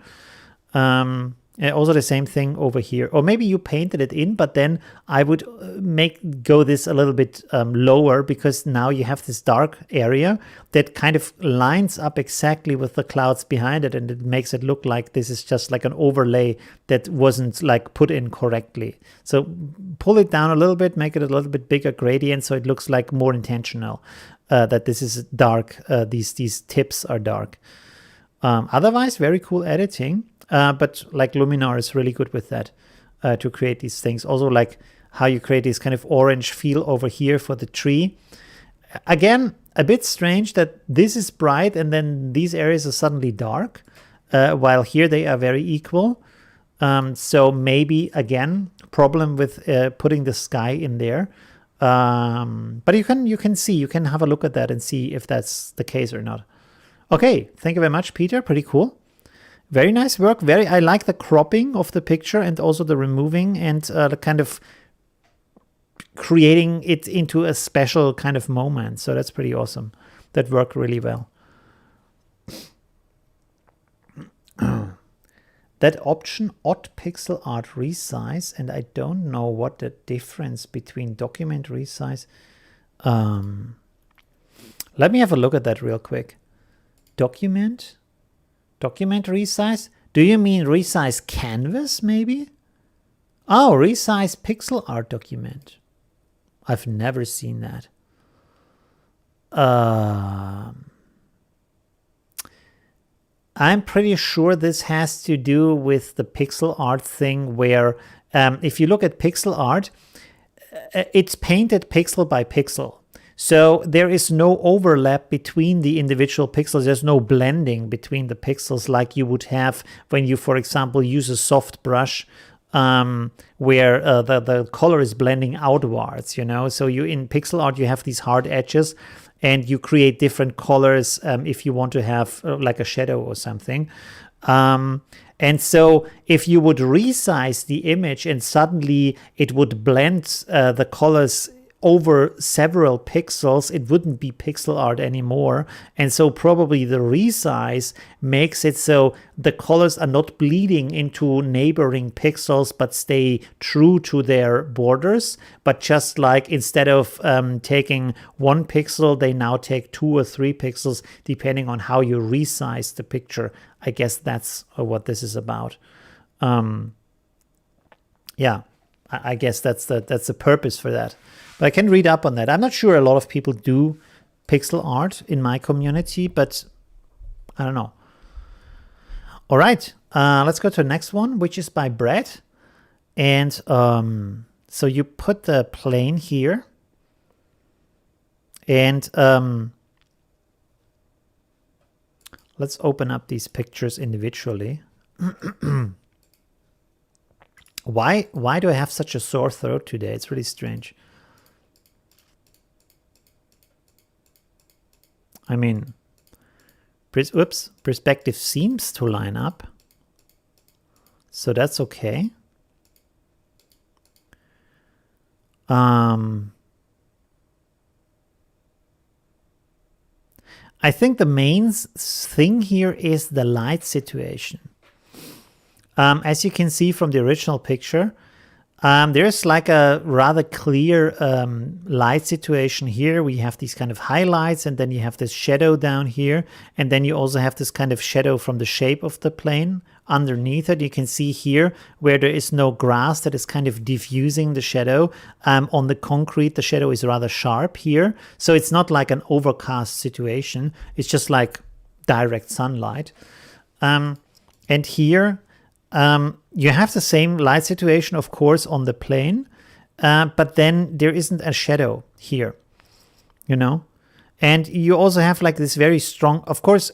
Also the same thing over here, or maybe you painted it in, but then I would go this a little bit lower, because now you have this dark area that kind of lines up exactly with the clouds behind it, and it makes it look like this is just like an overlay that wasn't like put in correctly. So pull it down a little bit, make it a little bit bigger gradient, so it looks like more intentional that this is dark. These tips are dark. Otherwise, very cool editing. But like Luminar is really good with that to create these things. Also like how you create this kind of orange feel over here for the tree. Again, a bit strange that this is bright and then these areas are suddenly dark, while here they are very equal. So maybe, again, problem with putting the sky in there. But you can have a look at that and see if that's the case or not. Okay, thank you very much, Peter. Pretty cool. Very nice work. I like the cropping of the picture and also the removing and the kind of creating it into a special kind of moment. So that's pretty awesome. That worked really well. That option, odd pixel art resize, and I don't know what the difference between document resize. Let me have a look at that real quick. Document resize? Do you mean resize canvas, maybe? Oh, resize pixel art document. I've never seen that. I'm pretty sure this has to do with the pixel art thing where if you look at pixel art, it's painted pixel by pixel. So there is no overlap between the individual pixels. There's no blending between the pixels like you would have when you, for example, use a soft brush where the color is blending outwards, you know. So in pixel art, you have these hard edges and you create different colors if you want to have like a shadow or something. And so if you would resize the image and suddenly it would blend the colors over several pixels, it wouldn't be pixel art anymore. And so probably the resize makes it so the colors are not bleeding into neighboring pixels but stay true to their borders, but just like instead of taking 1 pixel, they now take 2 or 3 pixels depending on how you resize the picture. I guess that's what this is about. Yeah, I guess that's the purpose for that. But I can read up on that. I'm not sure a lot of people do pixel art in my community, but I don't know. All right, let's go to the next one, which is by Brett. And so you put the plane here. And let's open up these pictures individually. Why do I have such a sore throat today? It's really strange. I mean, perspective seems to line up. So that's okay. I think the main thing here is the light situation. As you can see from the original picture, there's like a rather clear light situation here. We have these kind of highlights, and then you have this shadow down here, and then you also have this kind of shadow from the shape of the plane underneath it. You can see here where there is no grass that is kind of diffusing the shadow. On the concrete, the shadow is rather sharp here. So it's not like an overcast situation. It's just like direct sunlight. And here, you have the same light situation, of course, on the plane, but then there isn't a shadow here, you know? And you also have like this very strong, of course,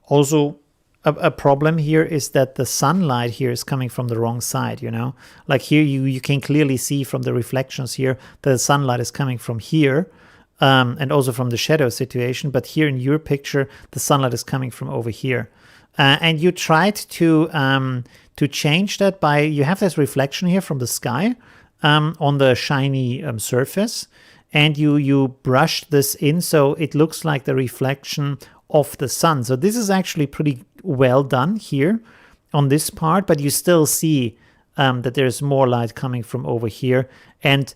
also a problem here is that the sunlight here is coming from the wrong side, you know? Like here, you can clearly see from the reflections here that the sunlight is coming from here, and also from the shadow situation. But here in your picture, the sunlight is coming from over here. And you tried to change that by, you have this reflection here from the sky on the shiny surface, and you brushed this in so it looks like the reflection of the sun. So this is actually pretty well done here on this part, but you still see that there's more light coming from over here. And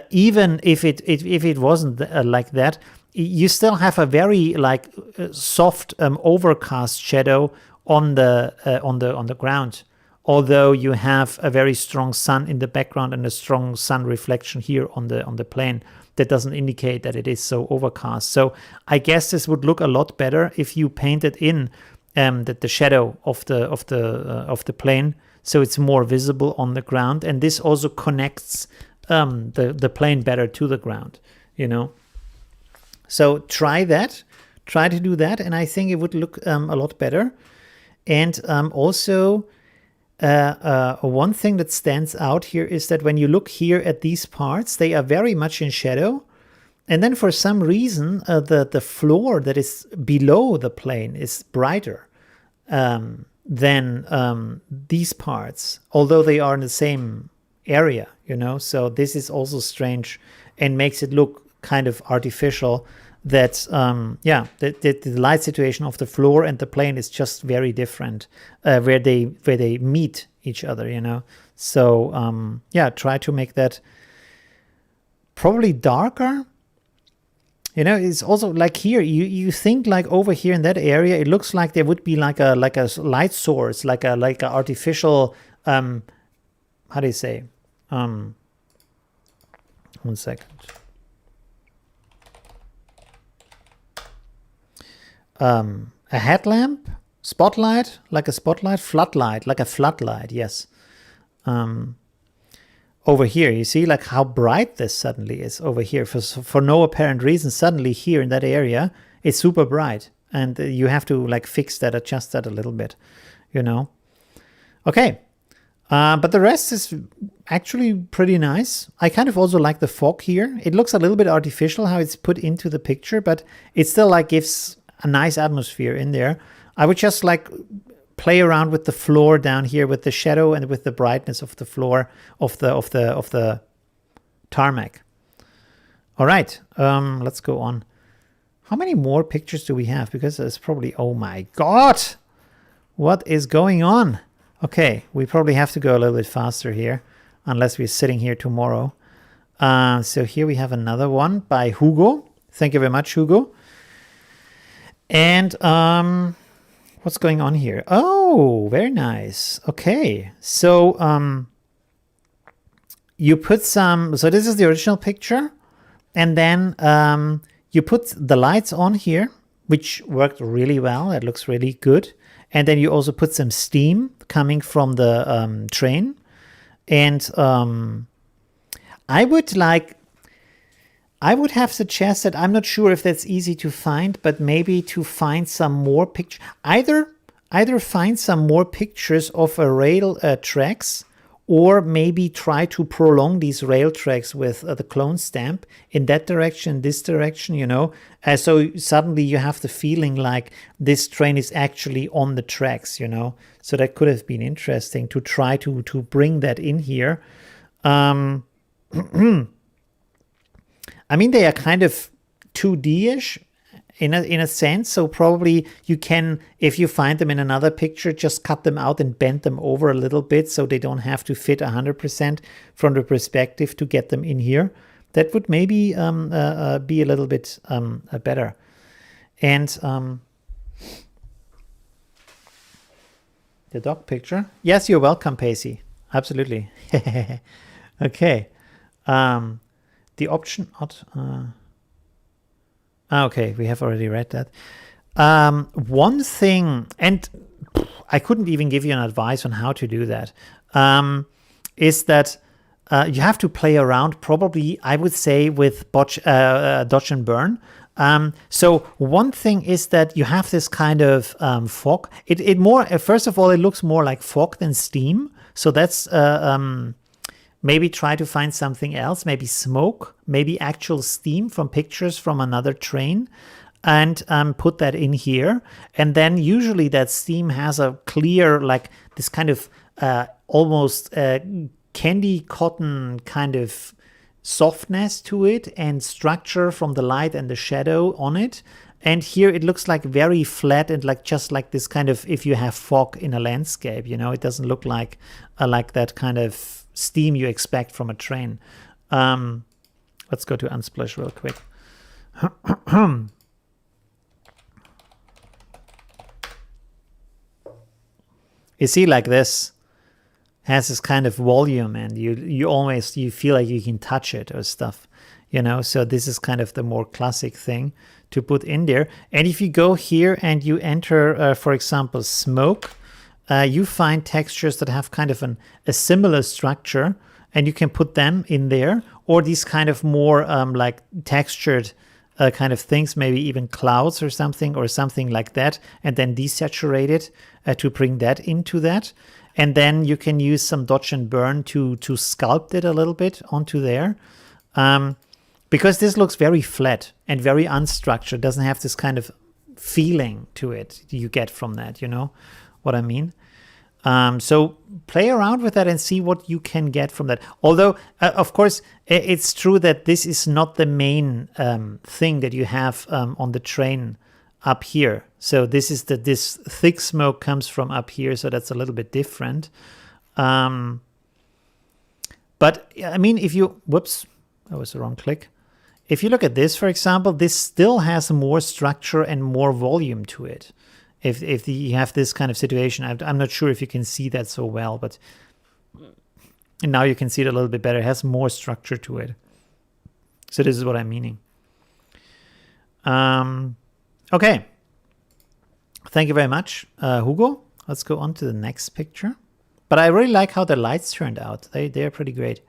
even if it wasn't like that, you still have a very like soft overcast shadow on the ground, although you have a very strong sun in the background and a strong sun reflection here on the plane. That doesn't indicate that it is so overcast. So I guess this would look a lot better if you painted in the shadow of the plane, so it's more visible on the ground, and this also connects the plane better to the ground, you know. So try to do that, and I think it would look a lot better. And also, one thing that stands out here is that when you look here at these parts, they are very much in shadow. And then for some reason, the floor that is below the plane is brighter than these parts, although they are in the same area, you know. So this is also strange and makes it look kind of artificial. That the light situation of the floor and the plane is just very different, where they meet each other, you know. So try to make that probably darker. You know, it's also like here, you think like over here in that area, it looks like there would be like a light source, like a artificial how do you say? 1 second. A headlamp, spotlight, like a spotlight, floodlight, like a floodlight, yes. Over here, you see like how bright this suddenly is over here. For no apparent reason, suddenly here in that area, it's super bright. And you have to like fix that, adjust that a little bit, you know. Okay, but the rest is actually pretty nice. I kind of also like the fog here. It looks a little bit artificial how it's put into the picture, but it still like gives a nice atmosphere in there. I would just like play around with the floor down here with the shadow and with the brightness of the floor of the tarmac. All right, let's go on. How many more pictures do we have? Because there's probably, oh my God, what is going on? Okay, we probably have to go a little bit faster here, unless we're sitting here tomorrow. So here we have another one by Hugo. Thank you very much, Hugo. And What's going on here? Oh, very nice. Okay. So you put some, so this is the original picture, and then you put the lights on here, which worked really well. It looks really good. And then you also put some steam coming from the train. And I would have suggested, I'm not sure if that's easy to find, but maybe to find some more pictures. Either find some more pictures of a rail tracks, or maybe try to prolong these rail tracks with the clone stamp in that direction, this direction, you know. So suddenly you have the feeling like this train is actually on the tracks, you know. So that could have been interesting to try to bring that in here. I mean, they are kind of 2D-ish in a sense, so probably you can, if you find them in another picture, just cut them out and bend them over a little bit so they don't have to fit 100% from the perspective to get them in here. That would maybe be a little bit better. And the dog picture. Yes, you're welcome, Pacey. Absolutely. Okay. The option, okay, we have already read that. One thing, and I couldn't even give you an advice on how to do that, is that you have to play around, probably, I would say, with dodge and burn. So one thing is that you have this kind of fog. It more, first of all, it looks more like fog than steam. So that's maybe try to find something else, maybe smoke, maybe actual steam from pictures from another train, and put that in here. And then usually that steam has a clear, like this kind of almost candy cotton kind of softness to it and structure from the light and the shadow on it. And here it looks like very flat and like just like this kind of, if you have fog in a landscape, you know, it doesn't look like that kind of steam you expect from a train. Let's go to Unsplash real quick. You see, like this has this kind of volume, and you feel like you can touch it or stuff, you know. So this is kind of the more classic thing to put in there. And if you go here and you enter, for example, smoke, you find textures that have kind of a similar structure, and you can put them in there, or these kind of more like textured kind of things, maybe even clouds or something like that, and then desaturate it to bring that into that. And then you can use some dodge and burn to sculpt it a little bit onto there. Because this looks very flat and very unstructured, doesn't have this kind of feeling to it you get from that, you know what I mean? So play around with that and see what you can get from that. Although, of course, it's true that this is not the main thing that you have on the train up here. So this is this thick smoke comes from up here, so that's a little bit different. But I mean, if you, whoops, that was the wrong click. If you look at this, for example, this still has more structure and more volume to it. If you have this kind of situation, I'm not sure if you can see that so well, but and now you can see it a little bit better. It has more structure to it. So this is what I'm meaning. Okay. Thank you very much, Hugo. Let's go on to the next picture. But I really like how the lights turned out. They're pretty great.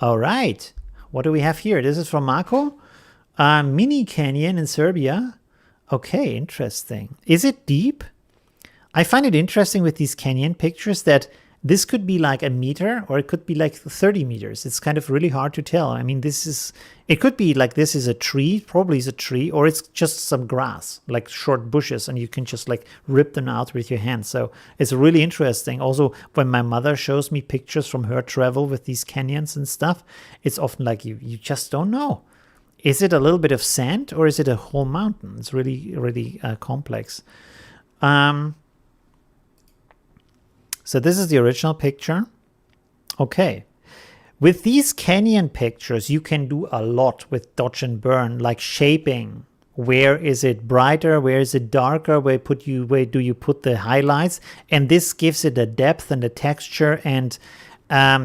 All right. What do we have here? This is from Marco. Mini canyon in Serbia. Okay, interesting. Is it deep? I find it interesting with these canyon pictures that this could be like a meter or it could be like 30 meters. It's kind of really hard to tell. I mean, it could be like this is a tree, probably is a tree, or it's just some grass, like short bushes, and you can just like rip them out with your hands. So it's really interesting. Also, when my mother shows me pictures from her travel with these canyons and stuff, it's often like you just don't know. Is it a little bit of sand or is it a whole mountain? It's really, really complex. So this is the original picture. Okay. With these canyon pictures, you can do a lot with dodge and burn, like shaping where is it brighter, where is it darker, where do you put the highlights, and this gives it a depth and a texture. And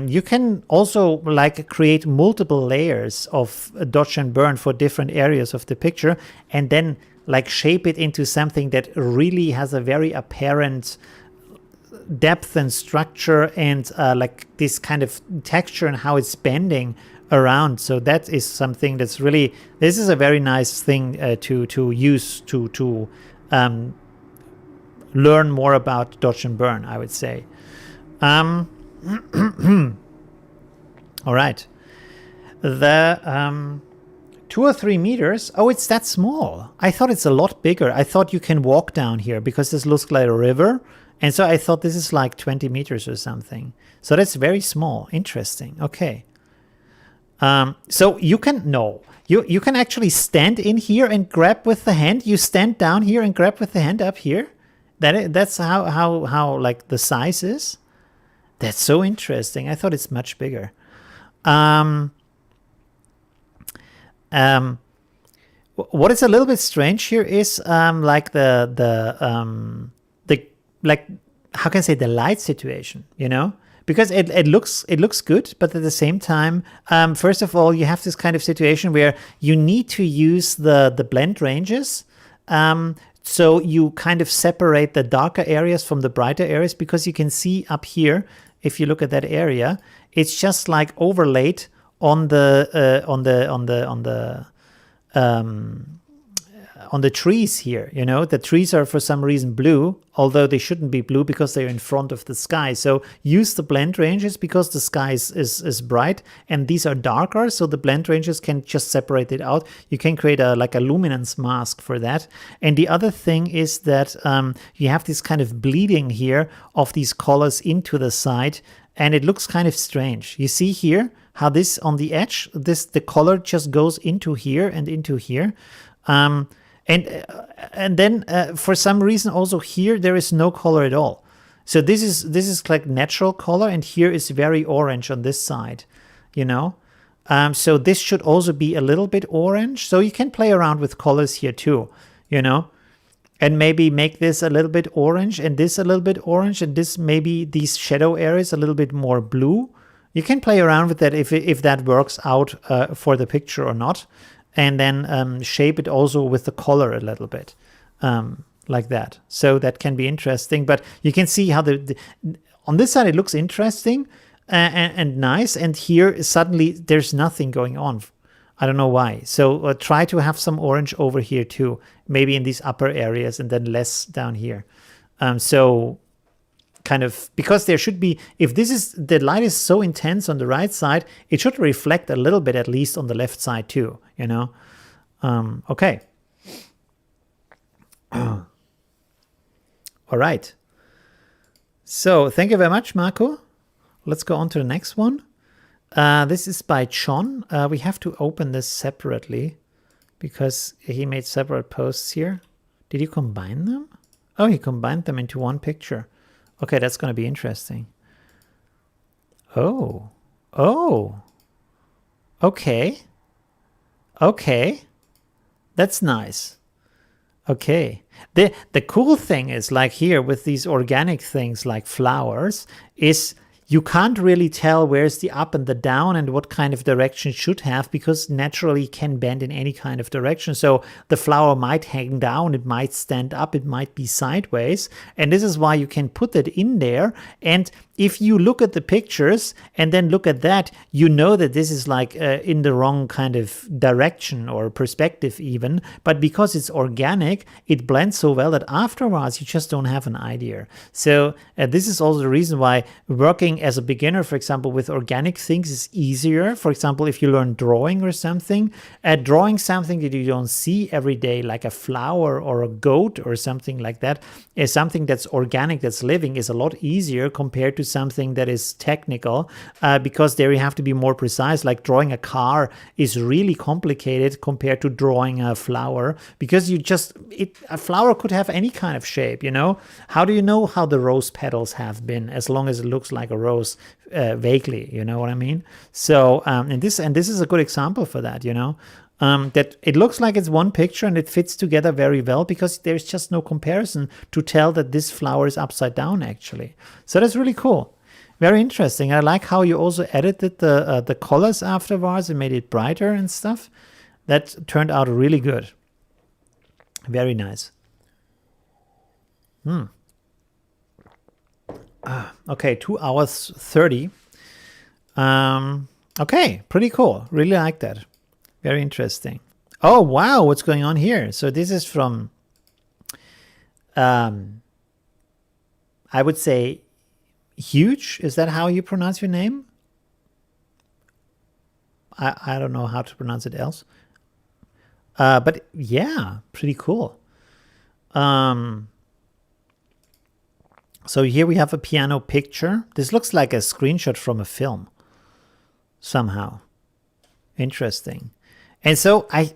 you can also like create multiple layers of dodge and burn for different areas of the picture, and then like shape it into something that really has a very apparent depth and structure, and like this kind of texture and how it's bending around. So that is something that's really, this is a very nice thing to use to learn more about dodge and burn, I would say. All right, the 2 or 3 meters. Oh, it's that small. I thought it's a lot bigger. I thought you can walk down here because this looks like a river. And so I thought this is like 20 meters or something. So that's very small. Interesting. Okay. So you can, no, you can actually stand in here and grab with the hand. You stand down here and grab with the hand up here. That's how like the size is. That's so interesting. I thought it's much bigger. What is a little bit strange here is like the like, how can I say, the light situation, you know, because it looks good, but at the same time, first of all, you have this kind of situation where you need to use the blend ranges. So you kind of separate the darker areas from the brighter areas, because you can see up here, if you look at that area, it's just like overlaid on the trees here. You know, the trees are for some reason blue, although they shouldn't be blue because they're in front of the sky. So use the blend ranges because the sky is bright and these are darker, so the blend ranges can just separate it out. You can create like a luminance mask for that. And the other thing is that you have this kind of bleeding here of these colors into the side, and it looks kind of strange. You see here how this on the edge, the color just goes into here and into here. And then for some reason also here there is no color at all. So this is like natural color, and here is very orange on this side, you know. So this should also be a little bit orange. So you can play around with colors here too, you know, and maybe make this a little bit orange and this a little bit orange and this maybe these shadow areas a little bit more blue. You can play around with that if that works out for the picture or not. And then shape it also with the color a little bit, like that. So that can be interesting. But you can see how on this side it looks interesting and nice. And here suddenly there's nothing going on. I don't know why. So try to have some orange over here too, maybe in these upper areas, and then less down here. So kind of, because there should be, if this is, the light is so intense on the right side, it should reflect a little bit at least on the left side too, you know. Okay. All right. So thank you very much, Marco. Let's go on to the next one. This is by John. We have to open this separately because he made separate posts here. Did you combine them? Oh, he combined them into one picture. Okay, that's going to be interesting. Oh. Okay. That's nice. Okay. The cool thing is, like here with these organic things like flowers, is you can't really tell where's the up and the down and what kind of direction it should have, because naturally it can bend in any kind of direction. So the flower might hang down, it might stand up, it might be sideways. And this is why you can put it in there. And if you look at the pictures and then look at that, you know that this is like in the wrong kind of direction or perspective even. But because it's organic, it blends so well that afterwards you just don't have an idea. So this is also the reason why working as a beginner, for example, with organic things is easier. For example, if you learn drawing or something, drawing something that you don't see every day, like a flower or a goat or something like that, is something that's organic, that's living, is a lot easier compared to something that is technical, because there you have to be more precise. Like drawing a car is really complicated compared to drawing a flower, because a flower could have any kind of shape, you know. How do you know how the rose petals have been, as long as it looks like a rose vaguely, you know what I mean? So and this is a good example for that, you know. that it looks like it's one picture and it fits together very well because there's just no comparison to tell that this flower is upside down actually. So that's really cool. Very interesting. I like how you also edited the colors afterwards and made it brighter and stuff. That turned out really good. Very nice. Okay, 2 hours 30. Okay, pretty cool. Really like that. Very interesting. Oh, wow, what's going on here? So this is from, I would say, Huge. Is that how you pronounce your name? I don't know how to pronounce it else. But yeah, pretty cool. So here we have a piano picture. This looks like a screenshot from a film somehow. Interesting. And so I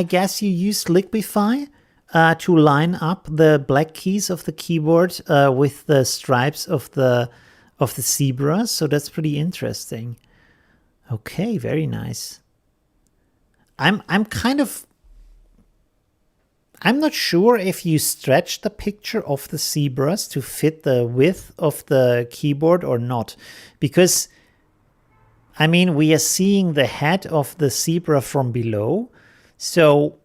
guess you used Liquify to line up the black keys of the keyboard with the stripes of the zebras. So that's pretty interesting. Okay, very nice. I'm not sure if you stretch the picture of the zebras to fit the width of the keyboard or not, because I mean, we are seeing the head of the zebra from below, so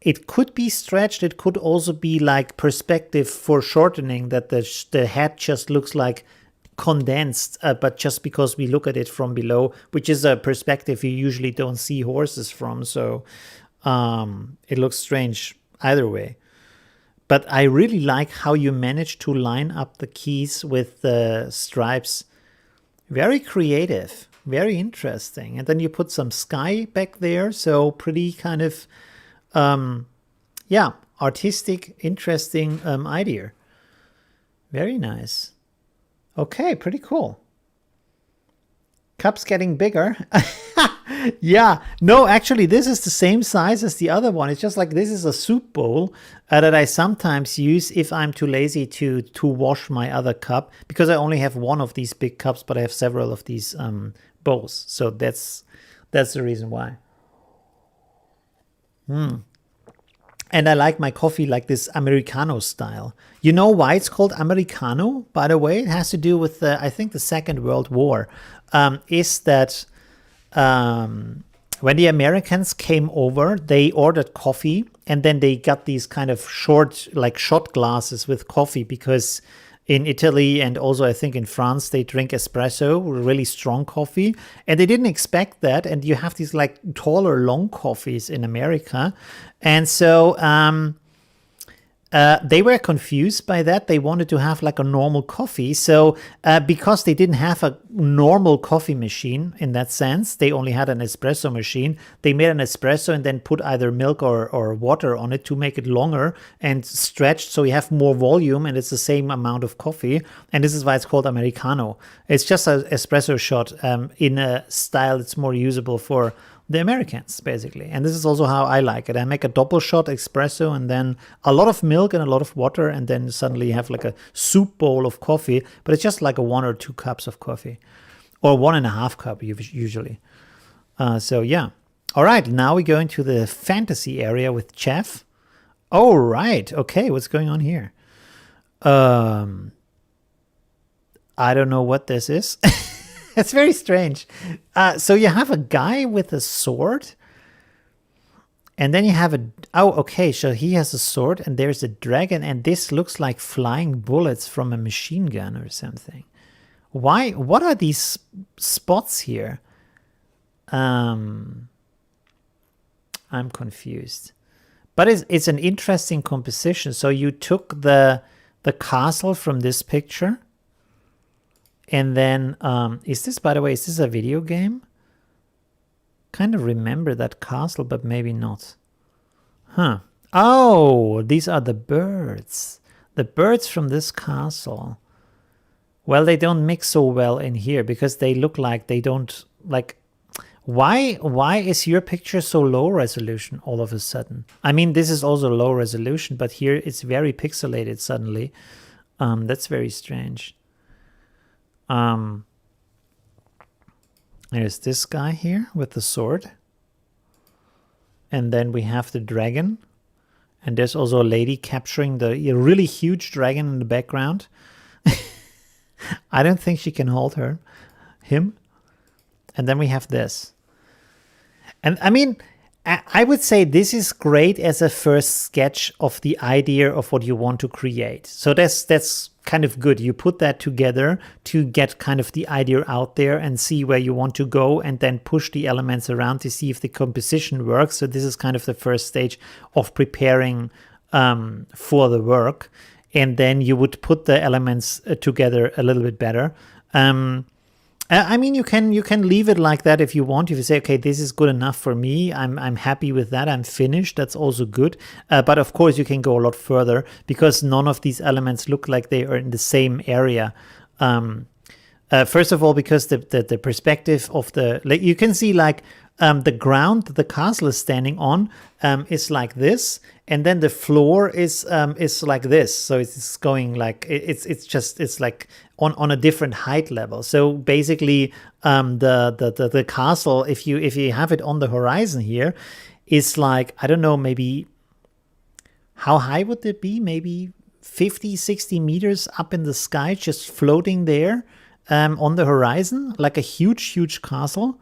it could be stretched. It could also be like perspective foreshortening, that the head just looks like condensed, but just because we look at it from below, which is a perspective you usually don't see horses from, so it looks strange either way. But I really like how you managed to line up the keys with the stripes. Very creative, very interesting. And then you put some sky back there, so pretty kind of yeah, artistic, interesting idea. Very nice. Okay, pretty cool. Cup's getting bigger. Yeah, no, actually, this is the same size as the other one. It's just like this is a soup bowl that I sometimes use if I'm too lazy to wash my other cup, because I only have one of these big cups, but I have several of these bowls. So that's the reason why. And I like my coffee like this Americano style. You know why it's called Americano, by the way? It has to do with, I think, the Second World War. Is that when the Americans came over, they ordered coffee, and then they got these kind of short, like shot glasses with coffee, because in Italy and also I think in France, they drink espresso, really strong coffee, and they didn't expect that. And you have these like taller, long coffees in America. And so they were confused by that. They wanted to have like a normal coffee. So because they didn't have a normal coffee machine in that sense, they only had an espresso machine. They made an espresso and then put either milk or water on it to make it longer and stretched, so you have more volume and it's the same amount of coffee. And this is why it's called Americano. It's just an espresso shot in a style that's more usable for the Americans, basically. And this is also how I like it. I make a double shot espresso and then a lot of milk and a lot of water, and then suddenly you have like a soup bowl of coffee, but it's just like a 1 or 2 cups of coffee, or 1.5 cup usually. So yeah. All right, now we go into the fantasy area with Jeff. Oh, right. Okay, what's going on here? I don't know what this is. It's very strange. So you have a guy with a sword, and then you have okay, so he has a sword, and there's a dragon, and this looks like flying bullets from a machine gun or something. Why? What are these spots here? I'm confused. But it's an interesting composition. So you took the castle from this picture. And then, is this, by the way, is this a video game? Kind of remember that castle, but maybe not. Huh. Oh, these are the birds. The birds from this castle. Well, they don't mix so well in here because they look like they don't, like, why is your picture so low resolution all of a sudden? I mean, this is also low resolution, but here it's very pixelated suddenly. That's very strange. There's this guy here with the sword. And then we have the dragon. And there's also a lady capturing a really huge dragon in the background. I don't think she can hold him. And then we have this. And I mean, I would say this is great as a first sketch of the idea of what you want to create. So that's kind of good. You put that together to get kind of the idea out there and see where you want to go, and then push the elements around to see if the composition works. So this is kind of the first stage of preparing for the work. And then you would put the elements together a little bit better. I mean, you can leave it like that if you want. If you say, okay, this is good enough for me, I'm happy with that, I'm finished, that's also good. But of course, you can go a lot further, because none of these elements look like they are in the same area. First of all, because the perspective of you can see like the ground the castle is standing on is like this, and then the floor is like this. So it's going like it's like on a different height level. So basically, the castle, if you have it on the horizon here, is like, I don't know, maybe how high would it be? Maybe 50, 60 meters up in the sky, just floating there on the horizon, like a huge castle.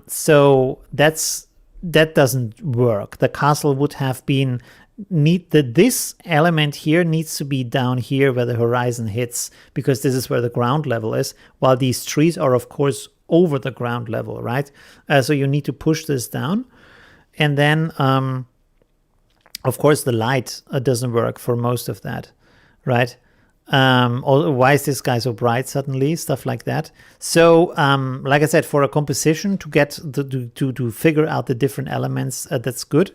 So that doesn't work. The castle would have been this element here needs to be down here where the horizon hits, because this is where the ground level is, while these trees are of course over the ground level, right? So you need to push this down. And then of course the light doesn't work for most of that, right? Why is this guy so bright suddenly, stuff like that. So like I said, for a composition, to get to figure out the different elements, that's good.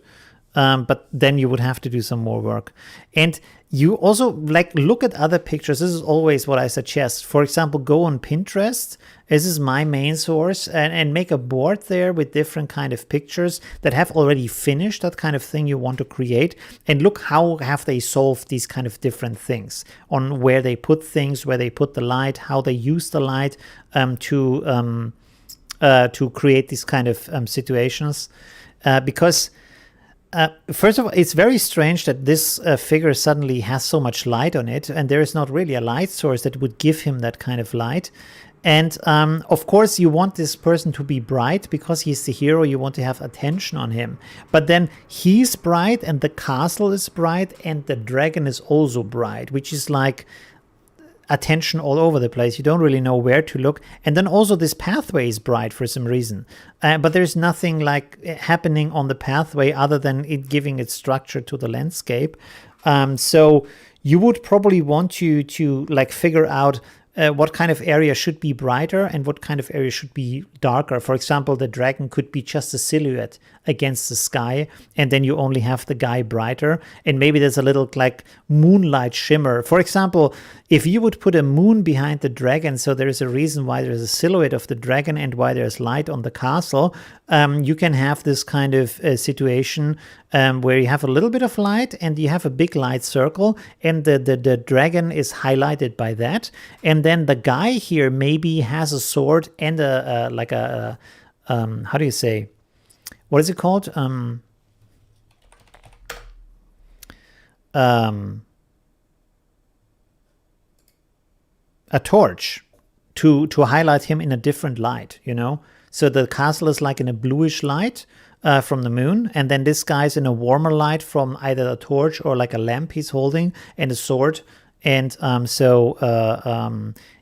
But then you would have to do some more work. And you also like look at other pictures. This is always what I suggest. For example, go on Pinterest. This is my main source, and make a board there with different kind of pictures that have already finished that kind of thing you want to create. And look how have they solved these kind of different things, on where they put things, where they put the light, how they use the light to create these kind of situations. Because first of all, it's very strange that this figure suddenly has so much light on it, and there is not really a light source that would give him that kind of light. And of course, you want this person to be bright because he's the hero. You want to have attention on him. But then he's bright, and the castle is bright, and the dragon is also bright, which is like attention all over the place. You don't really know where to look. And then also this pathway is bright for some reason. But there's nothing like happening on the pathway other than it giving its structure to the landscape. So you would probably want to like figure out what kind of area should be brighter and what kind of area should be darker. For example, the dragon could be just a silhouette against the sky, and then you only have the guy brighter, and maybe there's a little like moonlight shimmer. For example, if you would put a moon behind the dragon, so there is a reason why there's a silhouette of the dragon and why there's light on the castle, you can have this kind of situation where you have a little bit of light and you have a big light circle, and the dragon is highlighted by that. And then the guy here maybe has a sword and how do you say, what is it called? A torch to highlight him in a different light, you know? So the castle is like in a bluish light from the moon, and then this guy's in a warmer light from either a torch or like a lamp he's holding and a sword. And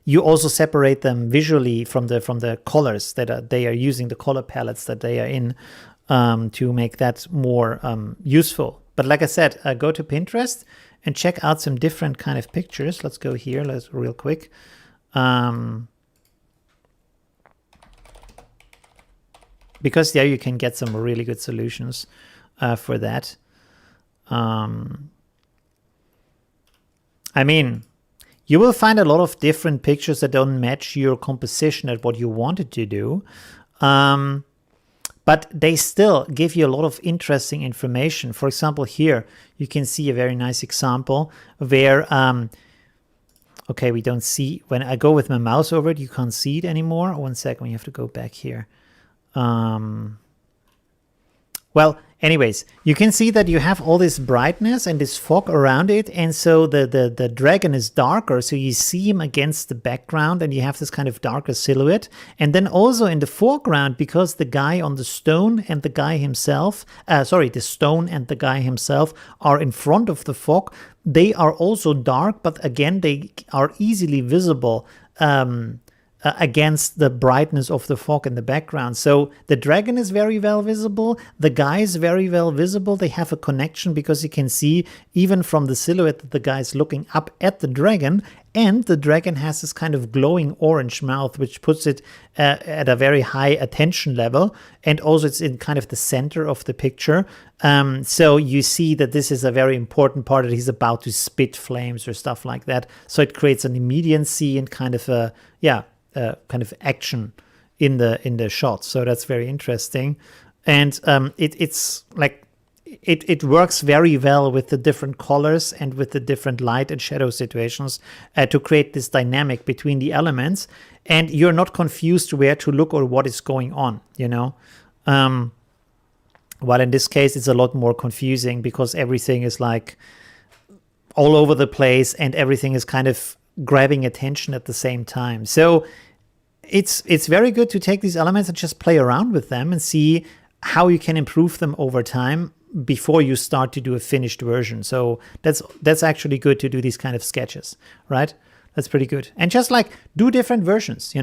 you also separate them visually from the colors that they are using, the color palettes that they are in, to make that more useful. But like I said, go to Pinterest and check out some different kind of pictures. Let's go here, let's real quick. Because there you can get some really good solutions for that. I mean, you will find a lot of different pictures that don't match your composition at what you wanted to do. But they still give you a lot of interesting information. For example, here you can see a very nice example where, okay, we don't see, when I go with my mouse over it, you can't see it anymore. 1 second, you have to go back here. Well, Well, anyways, you can see that you have all this brightness and this fog around it, and so the dragon is darker, so you see him against the background, and you have this kind of darker silhouette. And then also in the foreground, because the guy on the stone and the guy himself, the stone and the guy himself are in front of the fog, they are also dark, but again, they are easily visible against the brightness of the fog in the background. So the dragon is very well visible. The guy is very well visible. They have a connection because you can see even from the silhouette that the guy is looking up at the dragon, and the dragon has this kind of glowing orange mouth, which puts it at a very high attention level. And also it's in kind of the center of the picture. So you see that this is a very important part, that he's about to spit flames or stuff like that. So it creates an immediacy and kind of a, kind of action in the shot. So that's very interesting. And it's like it works very well with the different colors and with the different light and shadow situations to create this dynamic between the elements, and you're not confused where to look or what is going on, while in this case it's a lot more confusing because everything is like all over the place and everything is kind of grabbing attention at the same time. So it's very good to take these elements and just play around with them and see how you can improve them over time before you start to do a finished version. So that's actually good to do these kind of sketches, right? That's pretty good. And just like do different versions,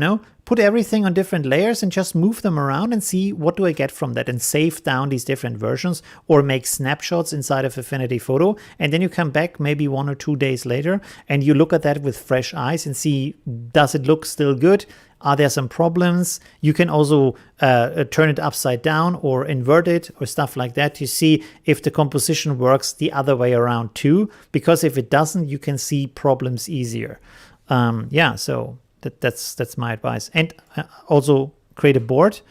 put everything on different layers and just move them around and see what do I get from that, and save down these different versions or make snapshots inside of Affinity Photo. And then you come back maybe 1 or 2 days later and you look at that with fresh eyes and see, does it look still good? Are there some problems? You can also turn it upside down or invert it or stuff like that to see if the composition works the other way around too. Because if it doesn't, you can see problems easier. So that's my advice. And also create a board.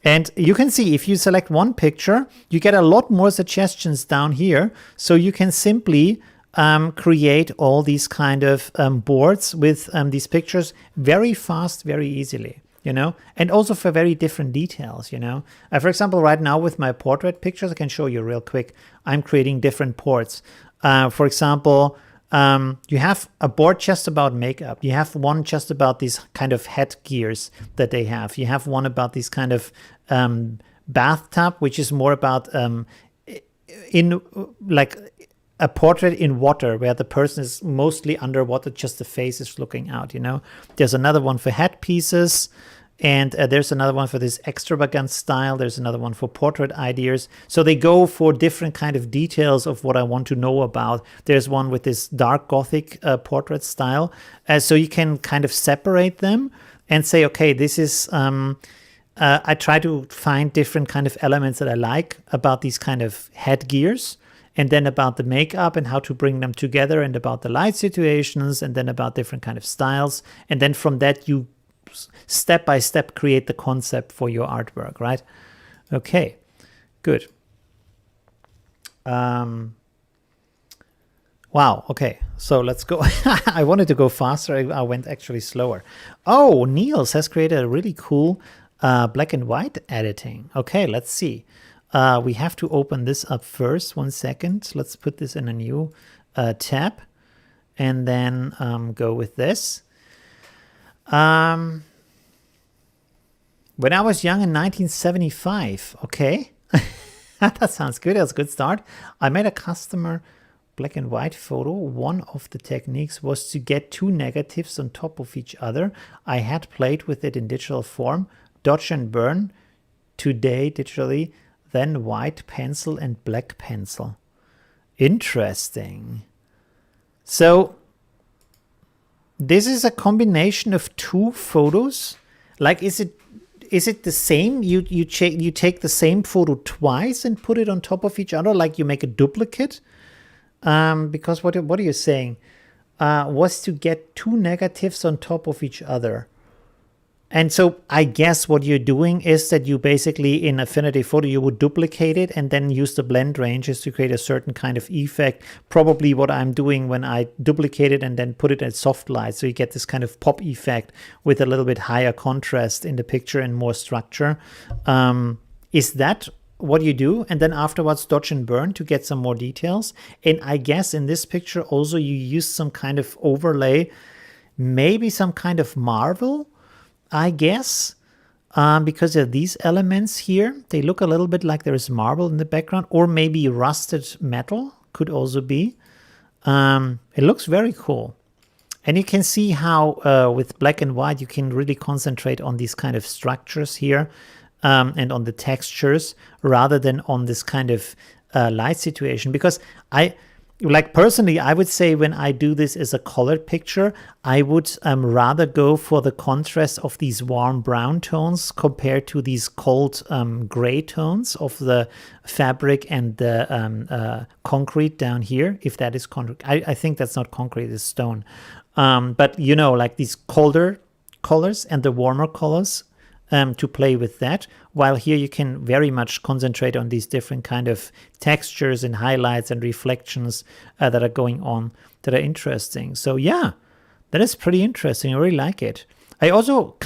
And you can see if you select one picture, you get a lot more suggestions down here. So you can simply create all these kind of boards with these pictures very fast, very easily, and also for very different details, For example, right now with my portrait pictures, I can show you real quick. I'm creating different boards. For example, you have a board just about makeup. You have one just about these kind of headgears that they have. You have one about this kind of bathtub, which is more about a portrait in water where the person is mostly underwater, just the face is looking out, There's another one for headpieces, and there's another one for this extravagant style. There's another one for portrait ideas. So they go for different kind of details of what I want to know about. There's one with this dark Gothic portrait style. So you can kind of separate them and say, okay, this is... I try to find different kind of elements that I like about these kind of headgears, and then about the makeup and how to bring them together, and about the light situations, and then about different kind of styles. And then from that, you step by step create the concept for your artwork, right? Okay, good. Wow, okay, so let's go. I wanted to go faster. I went actually slower. Oh, Niels has created a really cool black and white editing. Okay, let's see. We have to open this up first. 1 second. Let's put this in a new tab and then go with this. When I was young in 1975. Okay. That sounds good. That's a good start. I made a customer black and white photo. One of the techniques was to get 2 negatives on top of each other. I had played with it in digital form, dodge and burn, today digitally, then white pencil and black pencil. Interesting. So this is a combination of 2 photos. Like, is it the same? You take the same photo twice and put it on top of each other, like you make a duplicate? Because what are you saying? Was to get 2 negatives on top of each other. And so I guess what you're doing is that you basically, in Affinity Photo, you would duplicate it and then use the blend ranges to create a certain kind of effect. Probably what I'm doing when I duplicate it and then put it at soft light. So you get this kind of pop effect with a little bit higher contrast in the picture and more structure. Is that what you do, and then afterwards dodge and burn to get some more details. And I guess in this picture also you use some kind of overlay, maybe some kind of marble, I guess, because of these elements here. They look a little bit like there is marble in the background, or maybe rusted metal could also be. It looks very cool. And you can see how with black and white you can really concentrate on these kind of structures here, and on the textures rather than on this kind of light situation. Because personally, I would say when I do this as a colored picture, I would rather go for the contrast of these warm brown tones compared to these cold gray tones of the fabric and the concrete down here, if that is concrete. I think that's not concrete, it's stone. But you know, like these colder colors and the warmer colors, to play with that, while here you can very much concentrate on these different kind of textures and highlights and reflections that are going on that are interesting. So yeah, that is pretty interesting. I really like it. I also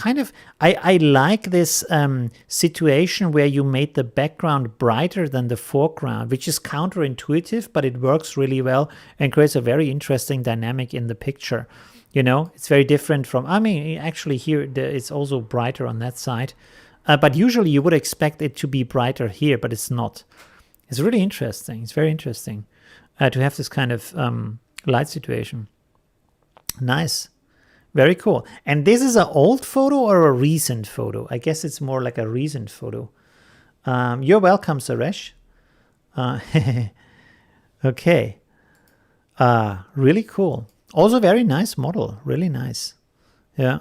I like this situation where you made the background brighter than the foreground, which is counterintuitive, but it works really well and creates a very interesting dynamic in the picture. You know, it's very different from, I mean, actually here it's also brighter on that side. But usually you would expect it to be brighter here, but it's not. It's really interesting. It's very interesting to have this kind of light situation. Nice. Very cool. And this is an old photo or a recent photo? I guess it's more like a recent photo. You're welcome, Suresh. Okay. Really cool. Also very nice model, really nice. Yeah.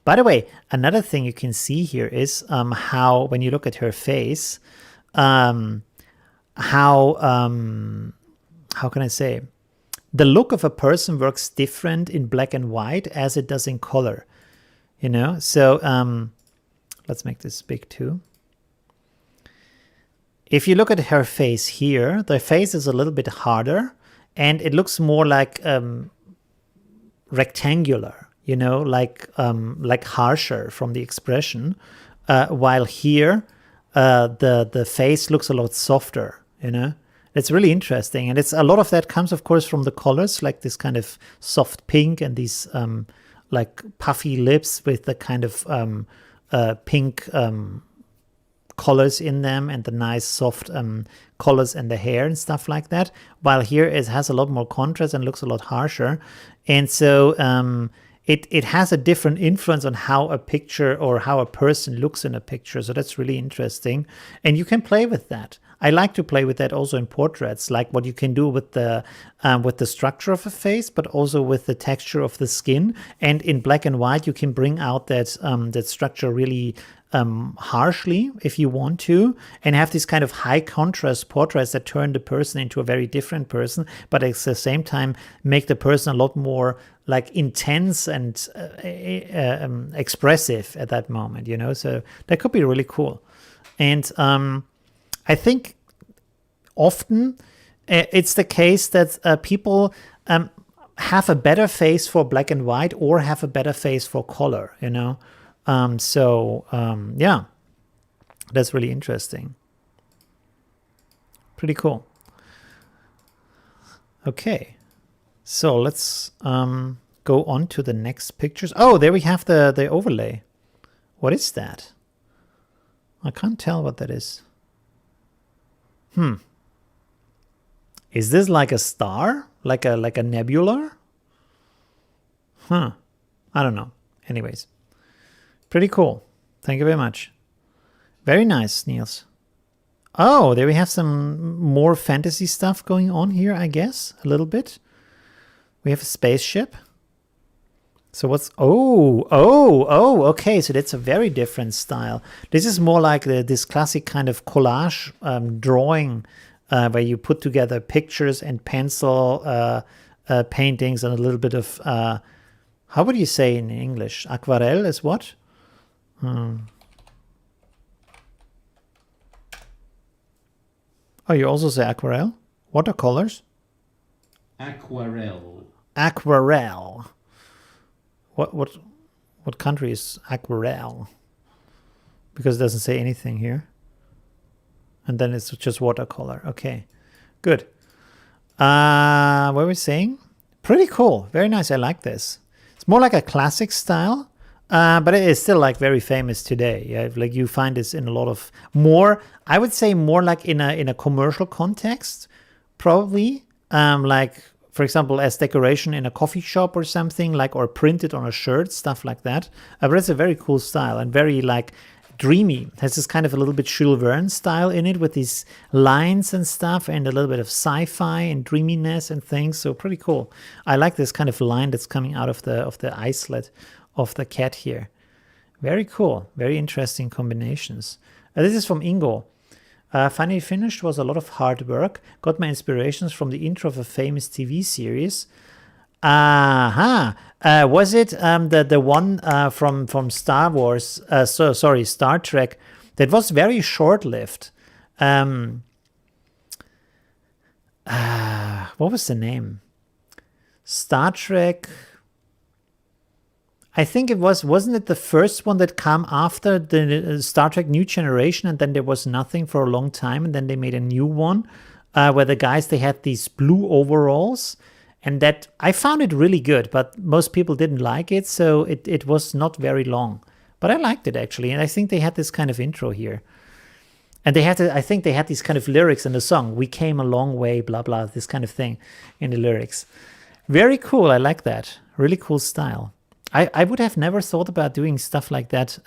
By the way, another thing you can see here is how, when you look at her face, how can I say, the look of a person works different in black and white as it does in color, you know? So let's make this big too. If you look at her face here, the face is a little bit harder, and it looks more like rectangular, you know, like harsher from the expression, while here the face looks a lot softer, you know. It's really interesting, and it's a lot of that comes, of course, from the colors, like this kind of soft pink and these like puffy lips with the kind of pink colors in them, and the nice soft colors in the hair and stuff like that, while here it has a lot more contrast and looks a lot harsher. And so it has a different influence on how a picture or how a person looks in a picture. So that's really interesting, and you can play with that. I like to play with that also in portraits, like what you can do with the structure of a face, but also with the texture of the skin. And in black and white, you can bring out that structure really harshly if you want to, and have these kind of high contrast portraits that turn the person into a very different person, but at the same time make the person a lot more like intense and expressive at that moment, you know. So that could be really cool. And I think often it's the case that people have a better face for black and white or have a better face for color, you know. Yeah, that's really interesting. Pretty cool. Okay, so let's go on to the next pictures. Oh, there we have the overlay. What is that? I can't tell what that is. Is this like a star? Like a nebula? I don't know. Anyways. Pretty cool. Thank you very much. Very nice, Niels. Oh, there we have some more fantasy stuff going on here, I guess. A little bit. We have a spaceship. So what's... okay. So that's a very different style. This is more like this classic kind of collage drawing where you put together pictures and pencil paintings and a little bit of... how would you say in English? Aquarelle is what? Oh, you also say aquarelle? Watercolors? Aquarelle. Aquarelle. What country is aquarelle? Because it doesn't say anything here. And then it's just watercolor. Okay, good. What were we saying? Pretty cool. Very nice. I like this. It's more like a classic style, but it is still like very famous today. Yeah, like you find this in a lot of more. I would say more like in a commercial context, probably. Like for example, as decoration in a coffee shop or something, like or printed on a shirt, stuff like that. But it's a very cool style and very like dreamy. It has this kind of a little bit Jules Verne style in it with these lines and stuff and a little bit of sci-fi and dreaminess and things. So pretty cool. I like this kind of line that's coming out of the eye slit of the cat here. Very cool. Very interesting combinations. This is from Ingo. Finally finished, was a lot of hard work. Got my inspirations from the intro of a famous TV series. Was it the one from Star Wars? Star Trek. That was very short-lived. What was the name? Star Trek. I think it wasn't it the first one that came after the Star Trek New Generation, and then there was nothing for a long time, and then they made a new one where the guys, they had these blue overalls. And that I found it really good, but most people didn't like it, so it was not very long. But I liked it actually, and I think they had this kind of intro here. And I think they had these kind of lyrics in the song. We came a long way, blah, blah, this kind of thing in the lyrics. Very cool, I like that. Really cool style. I would have never thought about doing stuff like that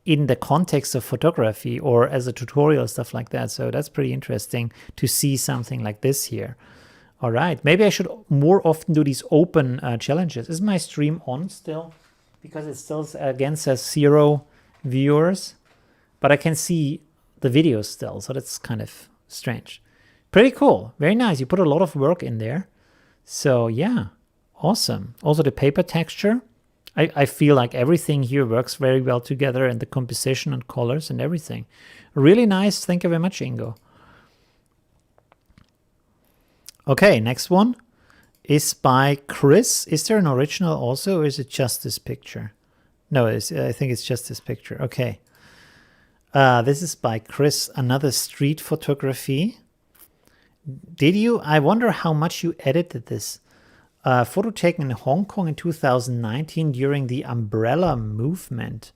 in the context of photography or as a tutorial, stuff like that. So that's pretty interesting to see something like this here. All right, maybe I should more often do these open challenges. Is my stream on still? Because it still, again, says 0 viewers, but I can see the videos still, so that's kind of strange. Pretty cool, very nice. You put a lot of work in there. So yeah, awesome. Also the paper texture. I feel like everything here works very well together, and the composition and colors and everything. Really nice, thank you very much, Ingo. Okay, next one is by Chris. Is there an original also, or is it just this picture? No, I think it's just this picture. Okay. This is by Chris, another street photography. Did you? I wonder how much you edited this. Photo taken in Hong Kong in 2019 during the umbrella movement.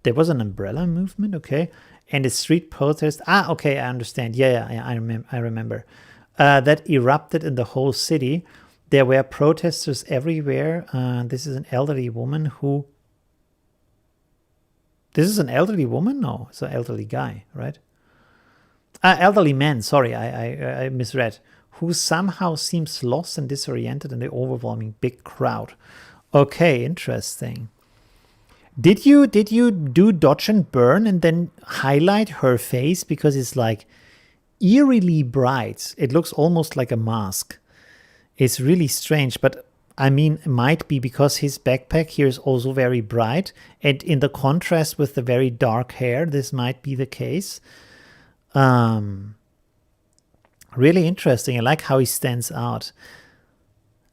There was an umbrella movement, okay. And a street protest. Okay, I understand. Yeah, I remember. That erupted in the whole city. There were protesters everywhere. This is an elderly woman who... This is an elderly woman? No, it's an elderly guy, right? Elderly man, sorry, I misread. Who somehow seems lost and disoriented in the overwhelming big crowd. Okay, interesting. Did you do dodge and burn and then highlight her face? Because it's like eerily bright. It looks almost like a mask. It's really strange, but I mean, it might be because his backpack here is also very bright, and in the contrast with the very dark hair, this might be the case. Really interesting. I like how he stands out.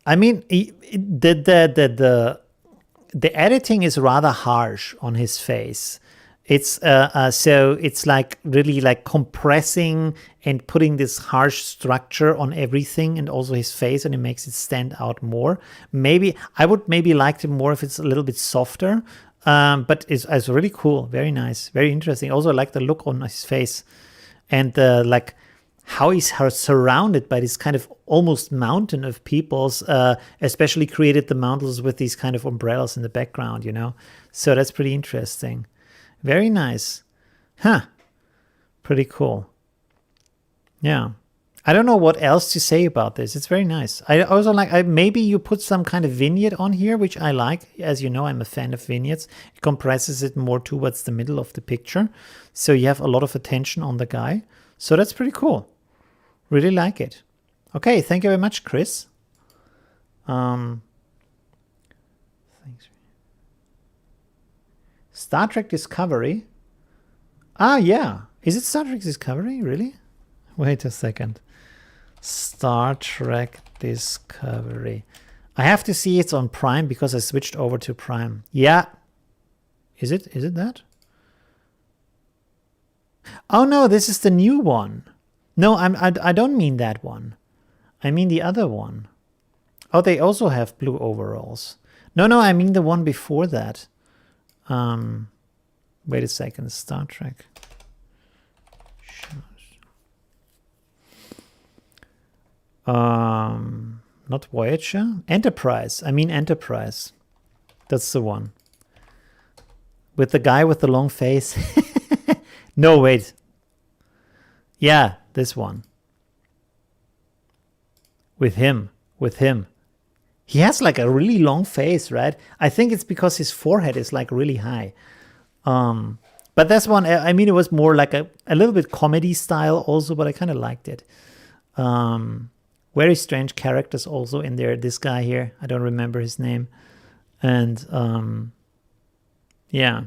I mean, the editing is rather harsh on his face. It's so it's like really like compressing and putting this harsh structure on everything and also his face, and it makes it stand out more. Maybe I would like it more if it's a little bit softer, but it's really cool, very nice, very interesting. Also, I like the look on his face and like how he's surrounded by this kind of almost mountain of peoples, especially created the mountains with these kind of umbrellas in the background, you know. So that's pretty interesting. Very nice. Huh. Pretty cool. Yeah. I don't know what else to say about this. It's very nice. I also like, maybe you put some kind of vignette on here, which I like. As you know, I'm a fan of vignettes. It compresses it more towards the middle of the picture. So you have a lot of attention on the guy. So that's pretty cool. Really like it. Okay, thank you very much, Chris. Thanks. Star Trek Discovery. Yeah. Is it Star Trek Discovery? Really? Wait a second. Star Trek Discovery. I have to see it's on Prime because I switched over to Prime. Yeah. Is it that? Oh no, this is the new one. No, I don't mean that one. I mean the other one. Oh, they also have blue overalls. No, I mean the one before that. Wait a second, Star Trek. Not Voyager. Enterprise. I mean Enterprise. That's the one. With the guy with the long face. No, wait. Yeah, this one. With him. He has like a really long face, right? I think it's because his forehead is like really high. But this one, I mean, it was more like a little bit comedy style also, but I kind of liked it. Very strange characters also in there. This guy here, I don't remember his name. And yeah.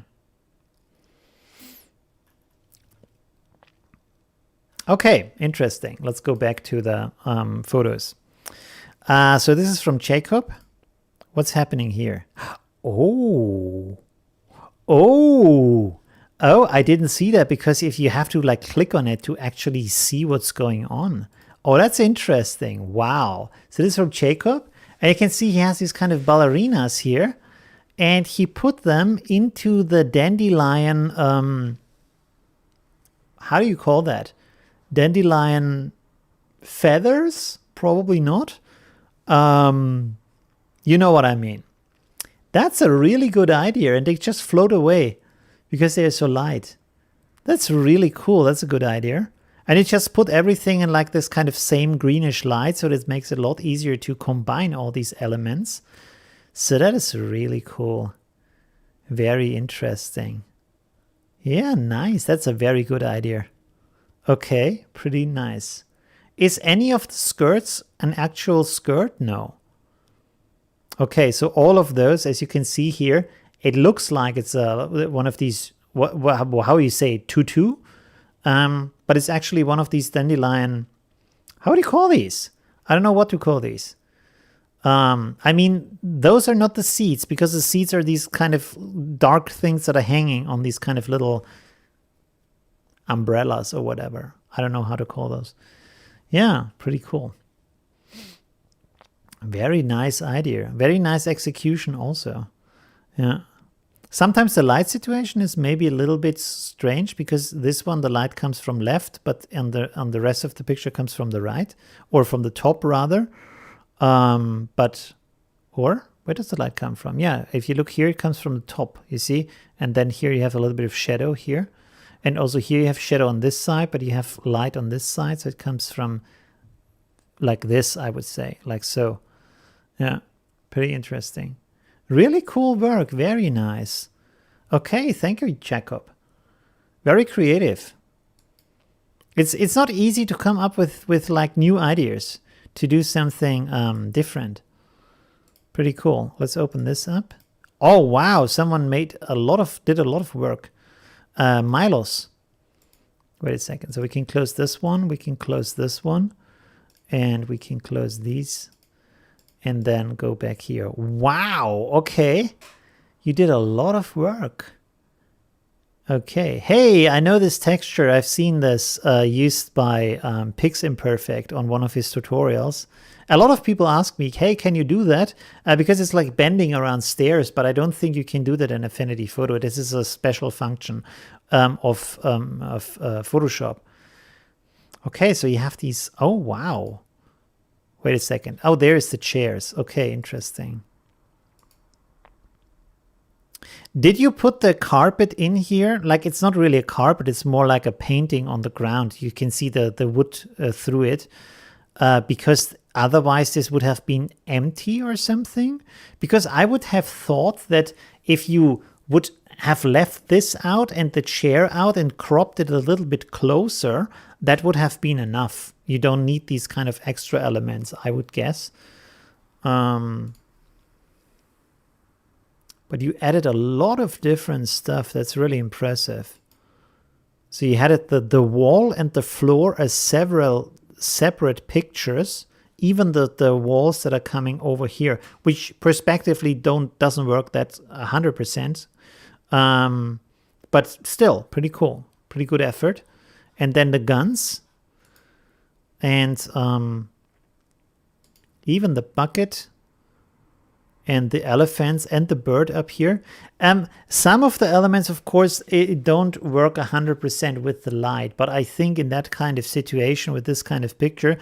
Okay, interesting. Let's go back to the photos. So this is from Jacob. What's happening here? Oh, I didn't see that, because if you have to like click on it to actually see what's going on. Oh, that's interesting. Wow. So this is from Jacob. And you can see he has these kind of ballerinas here. And he put them into the dandelion, how do you call that? Dandelion feathers? Probably not. You know what I mean. That's a really good idea. And they just float away because they're so light. That's really cool. That's a good idea. And it just put everything in like this kind of same greenish light, so this makes it a lot easier to combine all these elements. So that is really cool. Very interesting. Yeah, nice. That's a very good idea. Okay, pretty nice. Is any of the skirts an actual skirt? No. Okay, so all of those, as you can see here, it looks like it's one of these, how you say, tutu? But it's actually one of these dandelion, how do you call these? I don't know what to call these. I mean, those are not the seeds, because the seeds are these kind of dark things that are hanging on these kind of little umbrellas or whatever. I don't know how to call those. Yeah, pretty cool. Very nice idea. Very nice execution also. Yeah. Sometimes the light situation is maybe a little bit strange, because this one, the light comes from left, but on the rest of the picture comes from the right, or from the top rather. Or where does the light come from? Yeah, if you look here, it comes from the top, you see? And then here you have a little bit of shadow here. And also here you have shadow on this side, but you have light on this side. So it comes from like this, I would say, like so. Yeah, pretty interesting. Really cool work. Very nice. Okay, thank you, Jacob. Very creative. It's not easy to come up with like new ideas to do something different. Pretty cool. Let's open this up. Oh wow, someone did a lot of work. Milos. Wait a second. So we can close this one. We can close this one, and we can close these. And then go back here. Wow, okay. You did a lot of work. Okay. Hey, I know this texture. I've seen this used by Piximperfect on one of his tutorials. A lot of people ask me, hey, can you do that? Because it's like bending around stairs, but I don't think you can do that in Affinity Photo. This is a special function of Photoshop. Okay, so you have these. Oh, wow. Wait a second. Oh, there's the chairs. Okay, interesting. Did you put the carpet in here? Like, it's not really a carpet. It's more like a painting on the ground. You can see the wood through it. Because otherwise this would have been empty or something. Because I would have thought that if you would have left this out and the chair out and cropped it a little bit closer, that would have been enough. You don't need these kind of extra elements, I would guess. But you added a lot of different stuff. That's really impressive. So you had it the wall and the floor as several separate pictures, even the walls that are coming over here, which perspectively doesn't work that 100%. But still, pretty cool. Pretty good effort. and then the guns, and even the bucket, and the elephants, and the bird up here. Some of the elements, of course, it don't work 100% with the light, but I think in that kind of situation, with this kind of picture,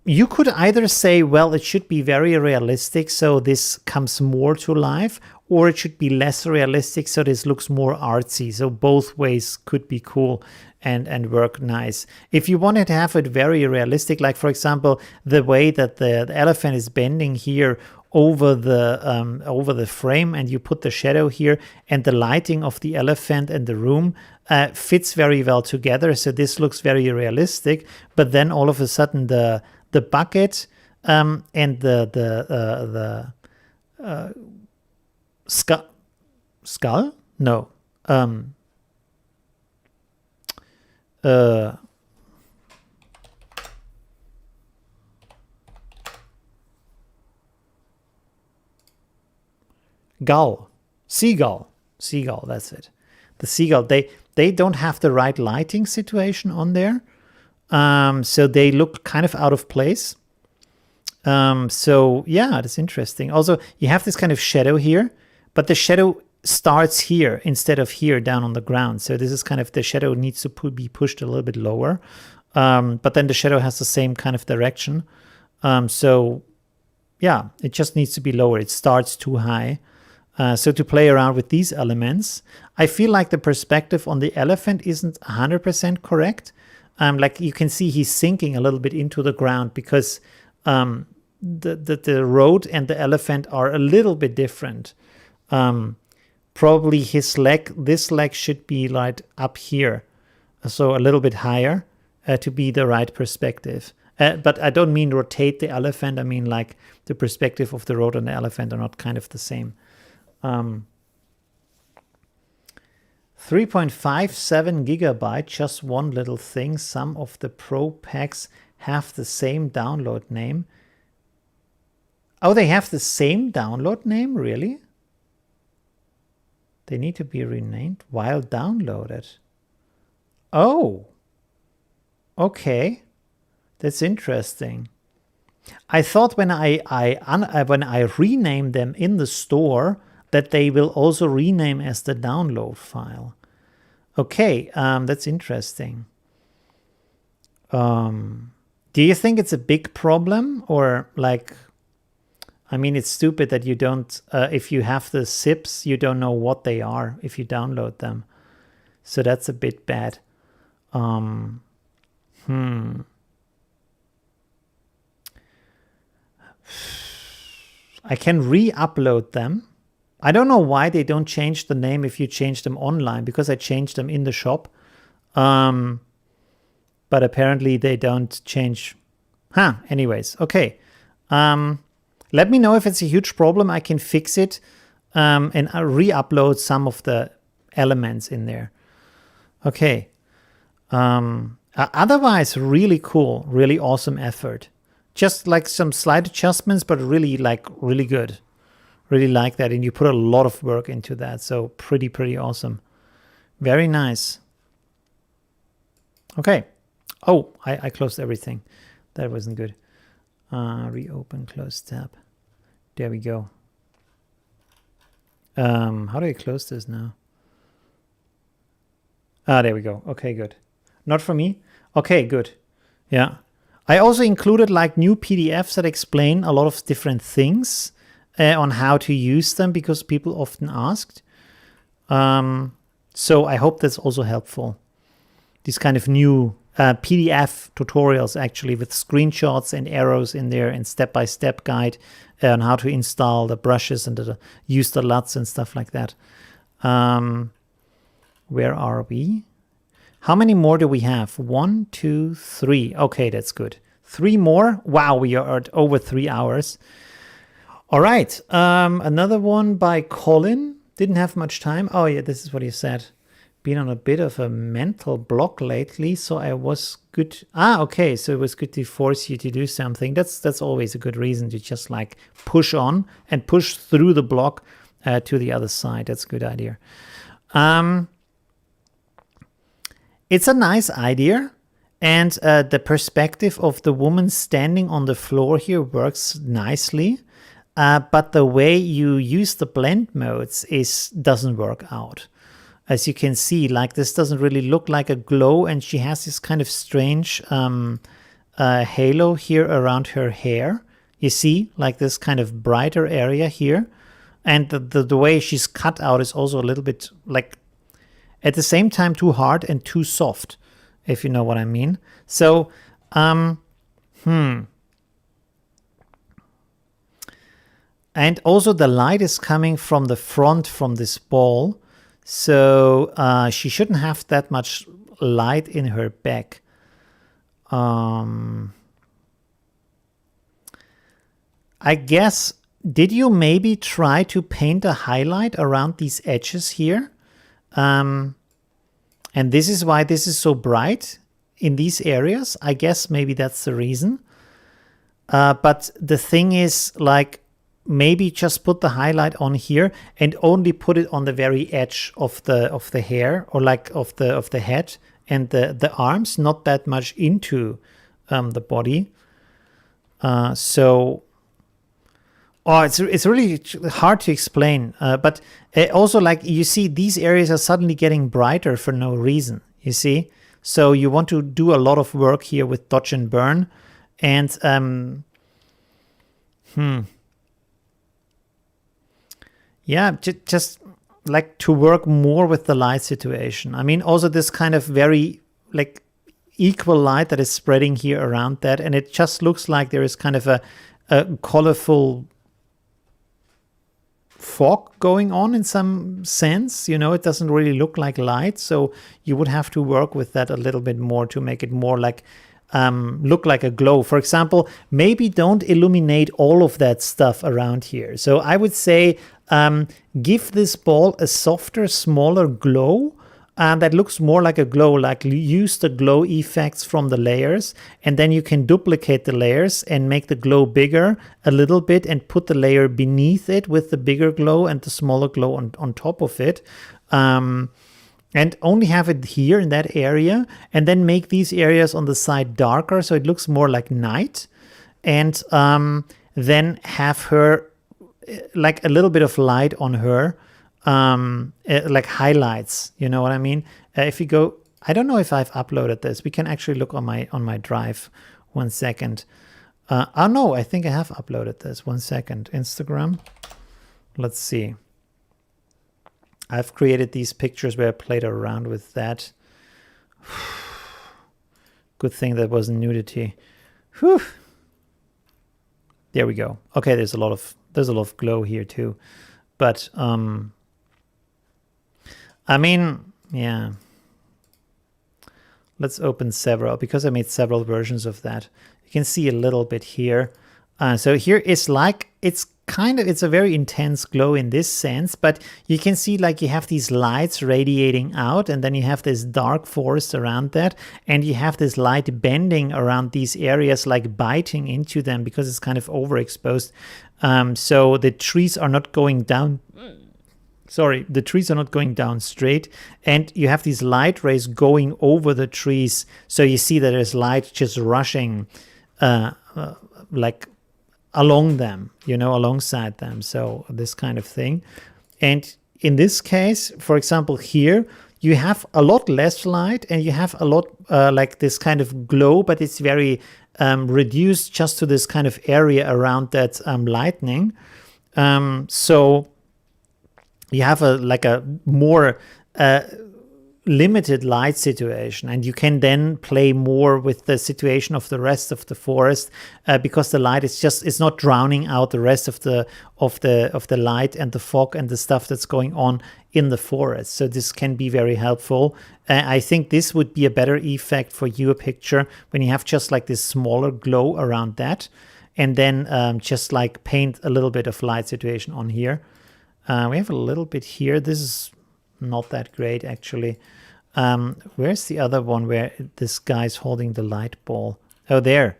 you could either say, well, it should be very realistic, so this comes more to life, or it should be less realistic, so this looks more artsy. So both ways could be cool and work nice. If you wanted to have it very realistic, like for example, the way that the elephant is bending here over the frame, and you put the shadow here, and the lighting of the elephant and the room fits very well together. So this looks very realistic. But then all of a sudden, the bucket and the skull? No. Seagull, that's it. The seagull, they don't have the right lighting situation on there, so they look kind of out of place. So yeah, that's interesting. Also, you have this kind of shadow here, but the shadow starts here instead of here down on the ground. So this is kind of, the shadow needs to be pushed a little bit lower, but then the shadow has the same kind of direction. So yeah, it just needs to be lower. It starts too high. So to play around with these elements, I feel like the perspective on the elephant isn't 100% correct. Like you can see he's sinking a little bit into the ground because the road and the elephant are a little bit different. Probably this leg should be right up here, so a little bit higher to be the right perspective. But I don't mean rotate the elephant. I mean like the perspective of the road and the elephant are not kind of the same. 3.57 gigabyte, just one little thing. Some of the Pro packs have the same download name. Oh, they have the same download name? Really? They need to be renamed while downloaded. Oh, okay. That's interesting. I thought when I rename them in the store, that they will also rename as the download file. Okay, that's interesting. Do you think it's a big problem, or like, I mean, it's stupid that you don't, if you have the zips, you don't know what they are if you download them. So that's a bit bad. I can re-upload them. I don't know why they don't change the name if you change them online, because I changed them in the shop. But apparently they don't change. Anyways, okay. Let me know if it's a huge problem. I can fix it and I'll re-upload some of the elements in there. Okay. Otherwise, really cool, really awesome effort. Just like some slight adjustments, but really good. Really like that, and you put a lot of work into that, so pretty awesome. Very nice. Okay. Oh, I closed everything. That wasn't good. Reopen, close tab. There we go. How do I close this now? There we go. Okay, good. Not for me? Okay, good. Yeah. I also included like new PDFs that explain a lot of different things on how to use them, because people often asked. So I hope that's also helpful. These kind of new PDF tutorials, actually, with screenshots and arrows in there and step-by-step guide on how to install the brushes and use the LUTs and stuff like that. Where are we? How many more do we have? 1, 2, 3. Okay, that's good. 3 more. Wow, we are at over 3 hours. All right, another one by Colin. Didn't have much time. Oh yeah, this is what he said. Been on a bit of a mental block lately, so I was good. Okay, so it was good to force you to do something. That's always a good reason to just like push on and push through the block to the other side. That's a good idea. it's a nice idea. And the perspective of the woman standing on the floor here works nicely. But the way you use the blend modes doesn't work out. As you can see, like this doesn't really look like a glow, and she has this kind of strange halo here around her hair. You see, like this kind of brighter area here. And the way she's cut out is also a little bit like at the same time too hard and too soft, if you know what I mean. So, And also the light is coming from the front from this ball. So she shouldn't have that much light in her back. I guess, did you maybe try to paint a highlight around these edges here? And this is why this is so bright in these areas. I guess maybe that's the reason. But the thing is, like, maybe just put the highlight on here and only put it on the very edge of the hair, or like of the head and the arms, not that much into the body. It's really hard to explain. But also, like, you see, these areas are suddenly getting brighter for no reason, you see? So you want to do a lot of work here with dodge and burn. And yeah, just like to work more with the light situation. I mean, also this kind of very like equal light that is spreading here around that, and it just looks like there is kind of a colorful fog going on in some sense. You know, it doesn't really look like light, so you would have to work with that a little bit more to make it more like look like a glow. For example, maybe don't illuminate all of that stuff around here. So I would say give this ball a softer, smaller glow that looks more like a glow, like use the glow effects from the layers, and then you can duplicate the layers and make the glow bigger a little bit and put the layer beneath it with the bigger glow and the smaller glow on top of it. And only have it here in that area, and then make these areas on the side darker so it looks more like night. And then have her like a little bit of light on her, like highlights, you know what I mean? If you go, I don't know if I've uploaded this. We can actually look on my drive. 1 second. Oh no, I think I have uploaded this. 1 second. Instagram. Let's see. I've created these pictures where I played around with that. Good thing that wasn't nudity. Whew. There we go. Okay, there's a lot of glow here too. But I mean, yeah. Let's open several, because I made several versions of that. You can see a little bit here. So here is like, it's a very intense glow in this sense, but you can see like you have these lights radiating out, and then you have this dark forest around that, and you have this light bending around these areas, like biting into them because it's kind of overexposed. So the trees are not going down. Sorry, the trees are not going down straight, and you have these light rays going over the trees. So you see that there's light just rushing like along them, you know, alongside them. So this kind of thing. And in this case, for example, here, you have a lot less light, and you have a lot like this kind of glow, but it's very reduced just to this kind of area around that lightning. So you have a more limited light situation, and you can then play more with the situation of the rest of the forest, because the light is not drowning out the rest of the light and the fog and the stuff that's going on in the forest. So this can be very helpful. I think this would be a better effect for your picture when you have just like this smaller glow around that, and then just like paint a little bit of light situation on here. We have a little bit here. This is not that great, actually. Where's the other one where this guy's holding the light ball? Oh, there.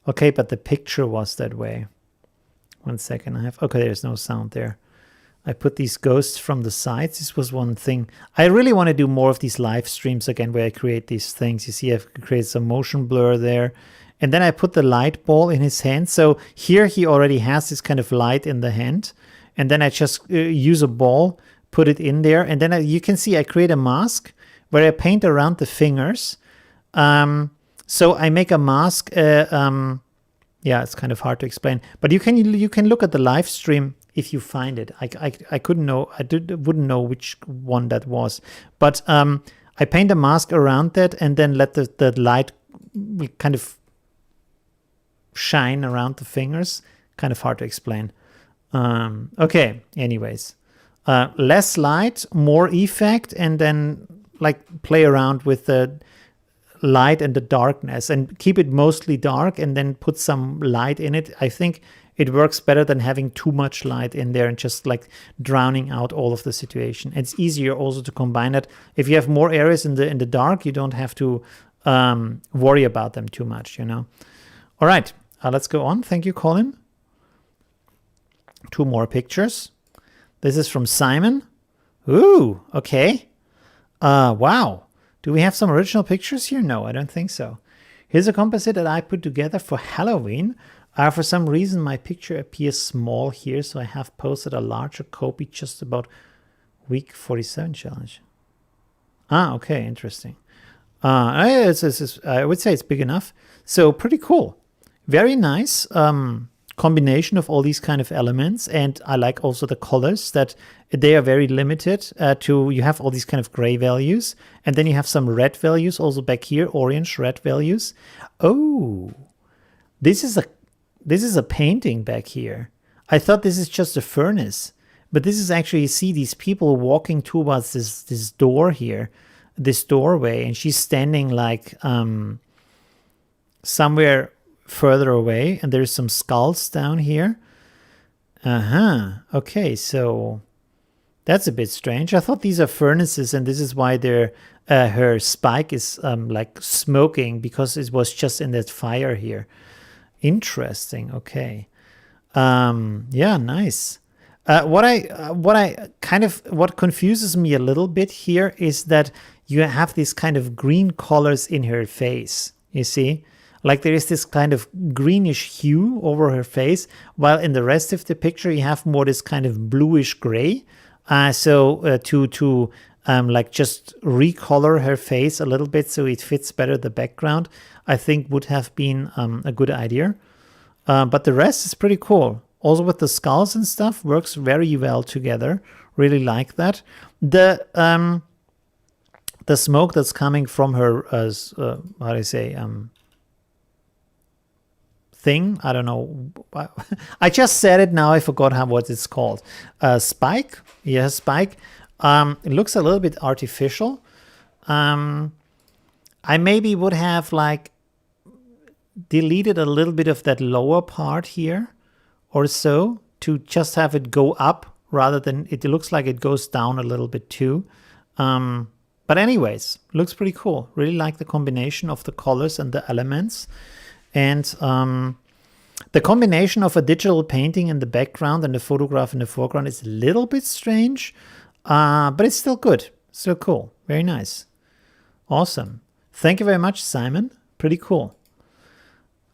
Okay, but the picture was that way. 1 second. Okay, there's no sound there. I put these ghosts from the sides. This was one thing. I really want to do more of these live streams again where I create these things. You see, I've created some motion blur there. And then I put the light ball in his hand. So here he already has this kind of light in the hand. And then I just use a ball, put it in there. And then you can see I create a mask where I paint around the fingers. So I make a mask. Yeah, it's kind of hard to explain. But you can look at the live stream if you find it. I couldn't know. Wouldn't know which one that was. But I paint a mask around that and then let the light kind of shine around the fingers. Kind of hard to explain. Okay, anyways. Less light, more effect, and then like play around with the light and the darkness and keep it mostly dark and then put some light in it. I think it works better than having too much light in there and just like drowning out all of the situation. It's easier also to combine that. If you have more areas in the dark, you don't have to worry about them too much, you know. All right, let's go on. Thank you, Colin. 2 more pictures. This is from Simon. Ooh, okay. Wow. Do we have some original pictures here? No, I don't think so. Here's a composite that I put together for Halloween. For some reason, my picture appears small here, so I have posted a larger copy just about week 47 challenge. Okay, interesting. I would say it's big enough. So pretty cool. Very nice combination of all these kind of elements. And I like also the colors that they are very limited you have all these kind of gray values. And then you have some red values also back here, orange, red values. Oh, this is a painting back here. I thought this is just a furnace, but this is actually, you see these people walking towards this door here, this doorway, and she's standing like somewhere further away, and there's some skulls down here. Okay, so that's a bit strange. I thought these are furnaces, and this is why her spike is like smoking, because it was just in that fire here. Interesting. Okay. Yeah, nice. What confuses me a little bit here is that you have this kind of green colors in her face. You see, like there is this kind of greenish hue over her face, while in the rest of the picture you have more this kind of bluish gray. To like just recolor her face a little bit so it fits better the background, I think would have been a good idea. But the rest is pretty cool. Also with the skulls and stuff, works very well together. Really like that. The smoke that's coming from her, how do I say, thing. I don't know. I just said it now. I forgot what it's called. Spike. Yeah, spike. It looks a little bit artificial. I maybe would have like deleted a little bit of that lower part here or so to just have it go up rather than it looks like it goes down a little bit too. But anyways, looks pretty cool. Really like the combination of the colors and the elements. And the combination of a digital painting in the background and the photograph in the foreground is a little bit strange, but it's still good. Still cool. Very nice. Awesome. Thank you very much, Simon. Pretty cool.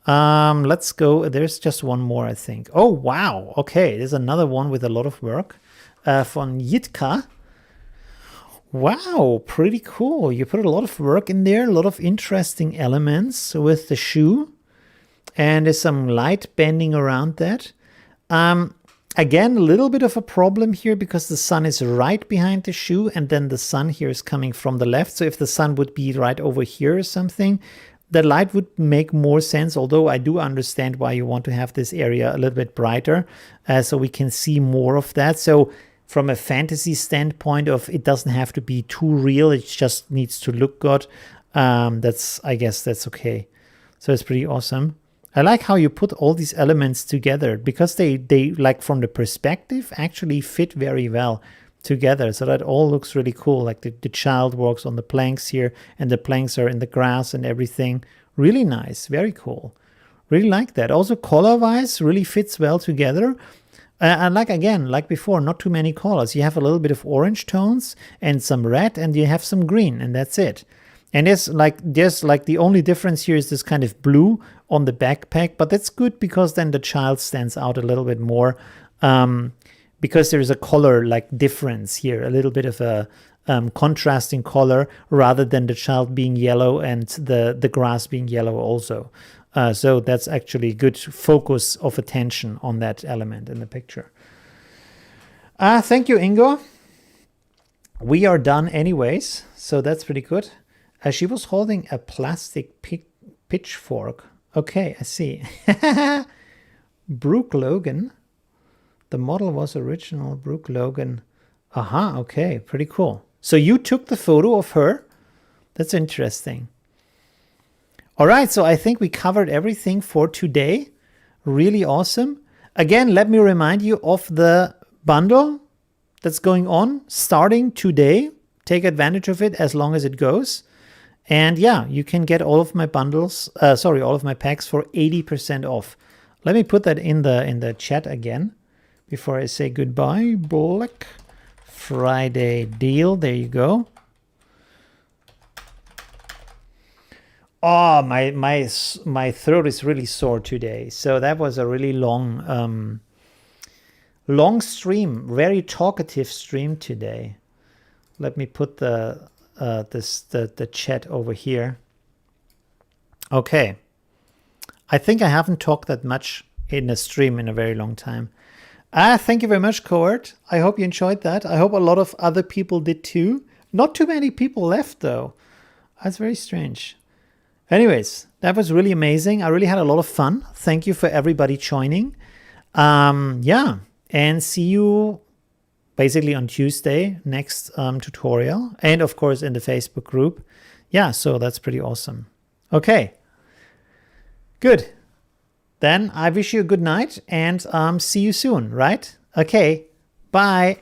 Let's go. There's just one more, I think. Oh, wow. Okay, there's another one with a lot of work from Yitka. Wow, pretty cool. You put a lot of work in there, a lot of interesting elements with the shoe. And there's some light bending around that. Again, a little bit of a problem here because the sun is right behind the shoe and then the sun here is coming from the left. So if the sun would be right over here or something, the light would make more sense, although I do understand why you want to have this area a little bit brighter so we can see more of that. So from a fantasy standpoint it doesn't have to be too real. It just needs to look good. I guess that's okay. So it's pretty awesome. I like how you put all these elements together because they like from the perspective actually fit very well together. So that all looks really cool. Like the child walks on the planks here and the planks are in the grass and everything. Really nice. Very cool. Really like that. Also color-wise really fits well together. And like before, not too many colors. You have a little bit of orange tones and some red, and you have some green, and that's it. And there's like the only difference here is this kind of blue on the backpack, but that's good because then the child stands out a little bit more, because there's a color like difference here, a little bit of a contrasting color rather than the child being yellow and the grass being yellow also. So that's actually good focus of attention on that element in the picture. Thank you, Ingo. We are done anyways, so that's pretty good. She was holding a plastic pitchfork. Okay, I see. Brooke Logan. The model was original Brooke Logan. Aha, okay, pretty cool. So you took the photo of her? That's interesting. All right, so I think we covered everything for today. Really awesome. Again, let me remind you of the bundle that's going on starting today. Take advantage of it as long as it goes. And yeah, you can get all of my bundles, all of my packs for 80% off. Let me put that in the chat again before I say goodbye. Black Friday deal. There you go. Oh, my throat is really sore today. So that was a really long stream, very talkative stream today. Let me put the chat over here. Okay. I think I haven't talked that much in a stream in a very long time. Thank you very much, Court. I hope you enjoyed that. I hope a lot of other people did too. Not too many people left though. That's very strange. Anyways, that was really amazing. I really had a lot of fun. Thank you for everybody joining. Yeah, and see you basically on Tuesday, next tutorial. And of course in the Facebook group. Yeah, so that's pretty awesome. Okay, good. Then I wish you a good night and see you soon, right? Okay, bye.